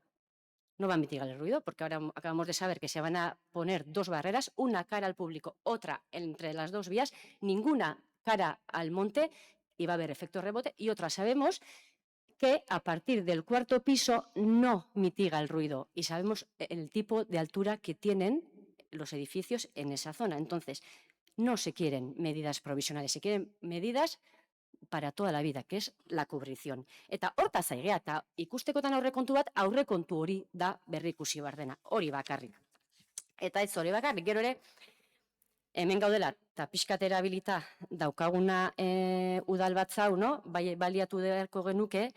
porque ahora acabamos de saber que se van a poner 2 barreras, una cara al público, otra entre las 2 vías, ninguna cara al monte, y va a haber efecto rebote, y otra sabemos que a partir del 4.º piso no mitiga el ruido, y sabemos el tipo de altura que tienen los edificios en esa zona. Entonces, no se quieren medidas provisionales, se quieren medidas para toda la vida, que es la cubrición. Eta hortaz zaigea, eta ikustekotan aurrekontu bat, aurrekontu hori da berrikusi behar dena, hori bakarrik. Eta ez hori bakarrik, gero ere, hemen gaudela, eta pixkat erabilita daukaguna udalbatzau, no? Baliatu beharko genuke,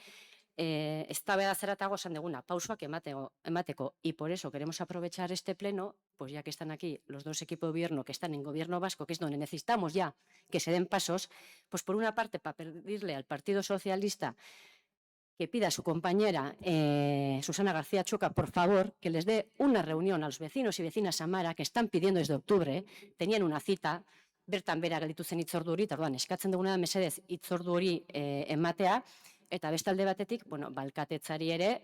eztabaida zeratago esan duguna, pausoak emateko, y por eso queremos aprovechar este pleno, pues ya que están aquí los 2 equipos de gobierno que están en gobierno vasco, que es donde necesitamos ya que se den pasos, pues por una parte para pedirle al Partido Socialista que pida a su compañera Susana García Choca, por favor, que les dé una reunión a los vecinos y vecinas Amara que están pidiendo desde octubre, tenían una cita, bertan bera gelditu zen hitzordu hori, eta orduan eskatzen duguna da mesedez hitzordu hori ematea, eta beste alde batetik, bueno, balkatetzari ere,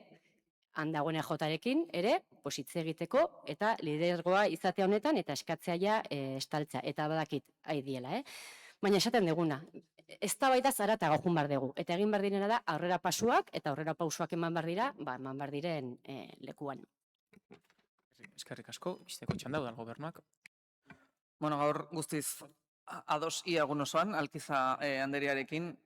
handagoen ejotarekin ere, pues hitz egiteko, eta lidergoa izatea honetan, eta eskatzea ja estaltzea, eta badakit, diela, Baina esaten duguna, eztabaida zaratago joan behar dugu, eta egin behar direna da aurrera pasuak, eta aurrera pausuak eman behar dira, eman behar diren lekuan. Eskerrik asko, izteko txanda udal gobernuak. Bueno, gaur guztiz ados ia egun osoan, Alkiza Andrearekin,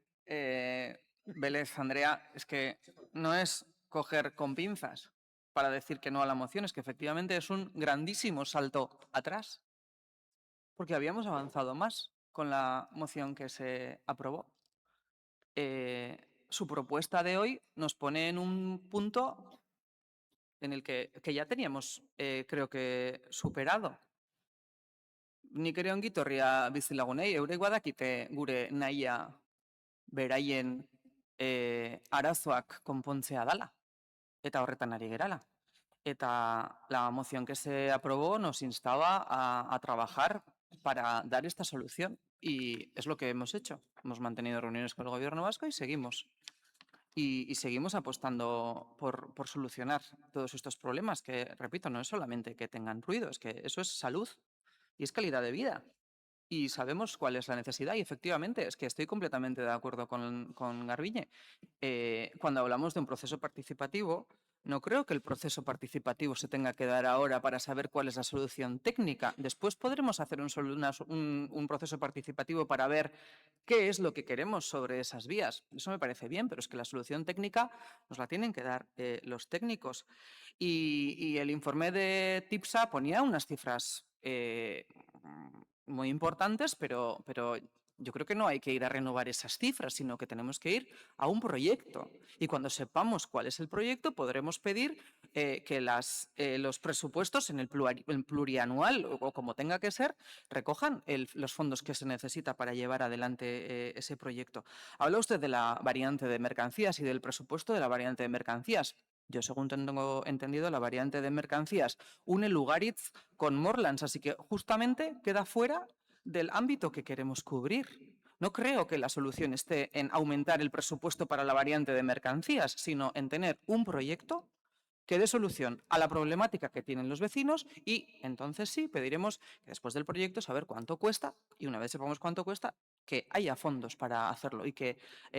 Vélez Andrea, es que no es coger con pinzas para decir que no a la moción, es que efectivamente es un grandísimo salto atrás, porque habíamos avanzado más con la moción que se aprobó. Su propuesta de hoy nos pone en un punto en el que ya teníamos, creo que, superado. Nik ere ongi torria bizilagunei, eurek badakite gure nahia beraien arazoak konpontzea dala, eta horretan ari gerala. Eta la moción que se aprobó nos instaba a trabajar para dar esta solución, y es lo que hemos hecho. Hemos mantenido reuniones con el Gobierno vasco y seguimos. Y seguimos apostando por solucionar todos estos problemas, que, repito, no es solamente que tengan ruido, es que eso es salud y es calidad de vida. Y sabemos cuál es la necesidad, y efectivamente es que estoy completamente de acuerdo con Garbiñe. Cuando hablamos de un proceso participativo, no creo que el proceso participativo se tenga que dar ahora para saber cuál es la solución técnica. Después podremos hacer un proceso participativo para ver qué es lo que queremos sobre esas vías. Eso me parece bien, pero es que la solución técnica nos la tienen que dar los técnicos. Y el informe de TIPSA ponía unas cifras muy importantes, pero yo creo que no hay que ir a renovar esas cifras, sino que tenemos que ir a un proyecto. Y cuando sepamos cuál es el proyecto, podremos pedir que los presupuestos en el plurianual, o como tenga que ser, recojan los fondos que se necesita para llevar adelante ese proyecto. Habla usted de la variante de mercancías y del presupuesto de la variante de mercancías. Yo, según tengo entendido, la variante de mercancías une Lugaritz con Morlands, así que justamente queda fuera del ámbito que queremos cubrir. No creo que la solución esté en aumentar el presupuesto para la variante de mercancías, sino en tener un proyecto que dé solución a la problemática que tienen los vecinos y entonces sí pediremos que después del proyecto saber cuánto cuesta y una vez sepamos cuánto cuesta, que haya fondos para hacerlo y que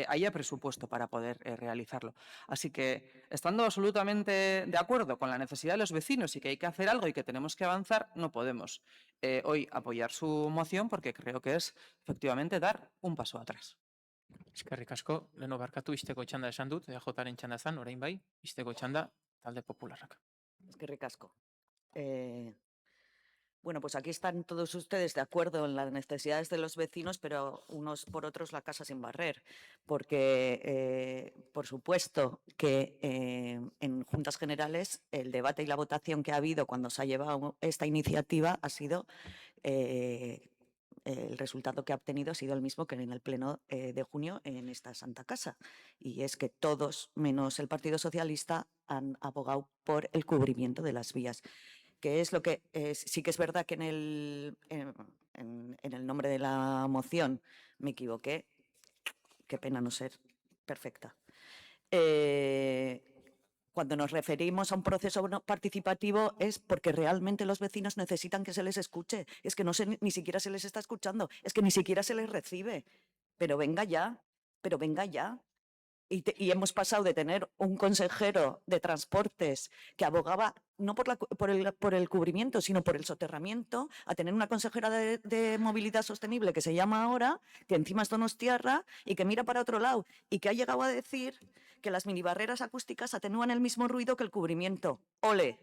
haya presupuesto para poder realizarlo. Así que, estando absolutamente de acuerdo con la necesidad de los vecinos y que hay que hacer algo y que tenemos que avanzar, no podemos hoy apoyar su moción porque creo que es efectivamente dar un paso atrás. Eskerrik asko, leno barkatu, isteko txanda esan dut, EAJaren txanda zan, orain bai, isteko txanda talde popularrak. Eskerrik asko. Bueno, pues aquí están todos ustedes de acuerdo en las necesidades de los vecinos, pero unos por otros la casa sin barrer, porque por supuesto que en Juntas Generales el debate y la votación que ha habido cuando se ha llevado esta iniciativa ha sido el resultado que ha obtenido ha sido el mismo que en el pleno de junio en esta Santa Casa, y es que todos, menos el Partido Socialista, han abogado por el cubrimiento de las vías, que es lo que sí que es verdad que en el nombre de la moción me equivoqué. Qué pena no ser perfecta. Cuando nos referimos a un proceso participativo es porque realmente los vecinos necesitan que se les escuche. Es que ni siquiera se les está escuchando, es que ni siquiera se les recibe. Pero venga ya, pero venga ya. Y hemos pasado de tener un consejero de transportes que abogaba no por el cubrimiento, sino por el soterramiento, a tener una consejera de movilidad sostenible que se llama ahora, que encima es donostiarra y que mira para otro lado y que ha llegado a decir que las minibarreras acústicas atenúan el mismo ruido que el cubrimiento. ¡Ole!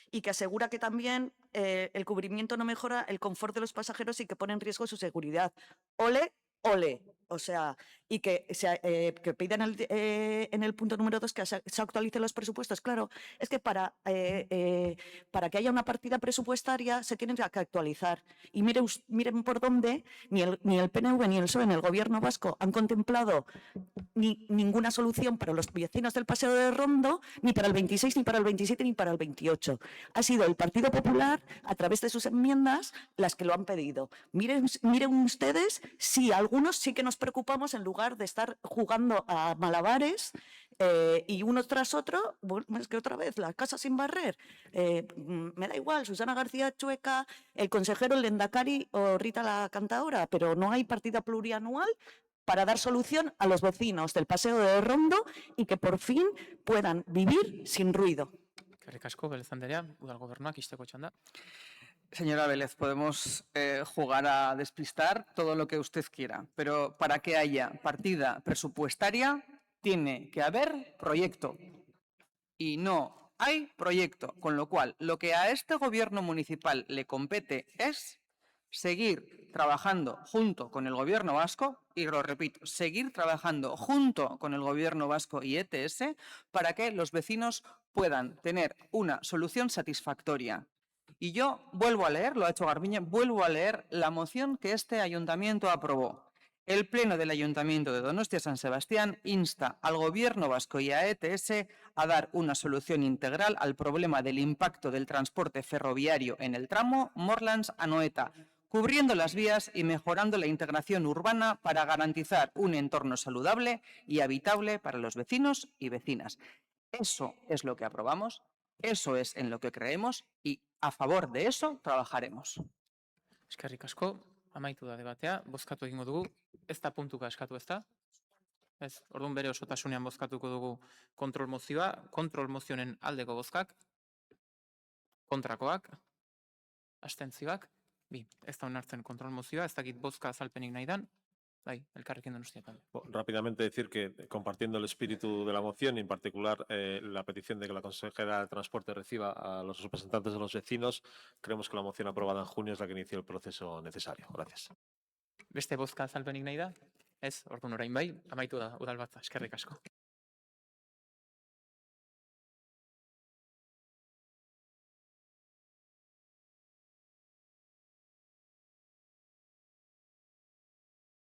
Y que asegura que también el cubrimiento no mejora el confort de los pasajeros y que pone en riesgo su seguridad. ¡Ole! ¡Ole! O sea, y que piden en el punto número 2 que se actualicen los presupuestos. Claro, es que para que haya una partida presupuestaria se tienen que actualizar. Y miren por dónde ni el PNV ni el PSOE en el gobierno vasco han contemplado ninguna solución para los vecinos del Paseo de Rondo, ni para el 26, ni para el 27, ni para el 28. Ha sido el Partido Popular, a través de sus enmiendas, las que lo han pedido. Miren ustedes, sí, algunos sí que nos preocupamos en lugar de estar jugando a malabares y uno tras otro, bueno, es que otra vez, la casa sin barrer. Me da igual, Susana García Chueca, el consejero, el Lehendakari o Rita la Cantaora, pero no hay partida plurianual para dar solución a los vecinos del Paseo de Rondo y que por fin puedan vivir sin ruido. Eskerrik asko, Belez Anderea, Udal Gobernuak, isteko txanda. Señora Vélez, podemos jugar a despistar todo lo que usted quiera, pero para que haya partida presupuestaria tiene que haber proyecto. Y no hay proyecto, con lo cual lo que a este gobierno municipal le compete es seguir trabajando junto con el gobierno vasco, y lo repito, seguir trabajando junto con el gobierno vasco y ETS para que los vecinos puedan tener una solución satisfactoria. Y yo vuelvo a leer, lo ha hecho Garbiñe, vuelvo a leer la moción que este ayuntamiento aprobó. El Pleno del Ayuntamiento de Donostia-San Sebastián insta al Gobierno vasco y a ETS a dar una solución integral al problema del impacto del transporte ferroviario en el tramo Morlands-Anoeta, cubriendo las vías y mejorando la integración urbana para garantizar un entorno saludable y habitable para los vecinos y vecinas. Eso es lo que aprobamos, eso es en lo que creemos y a favor de eso trabajaremos. Eskerrik asko, amaitu da debatea, bozkatu egingo dugu, ez da puntuka eskatu, ez da? Ez, orduan bere osotasunean bozkatuko dugu kontrol mozioa, kontrol mozionen aldeko bozkak, kontrakoak, abstentzioak, bi, ez da onartzen kontrol mozioa, ez dakit bozka azalpenik nahi dan, bai, Elkarrekin Donostia talde. Rápidamente decir que, compartiendo el espíritu de la moción y en particular la petición de que la consejera de Transporte reciba a los representantes de los vecinos, creemos que la moción aprobada en junio es la que inició el proceso necesario. Gracias. Beste bozka azalpenik nahi da? Ez, orduan orain bai, amaitu da udalbatza, eskerrik asko.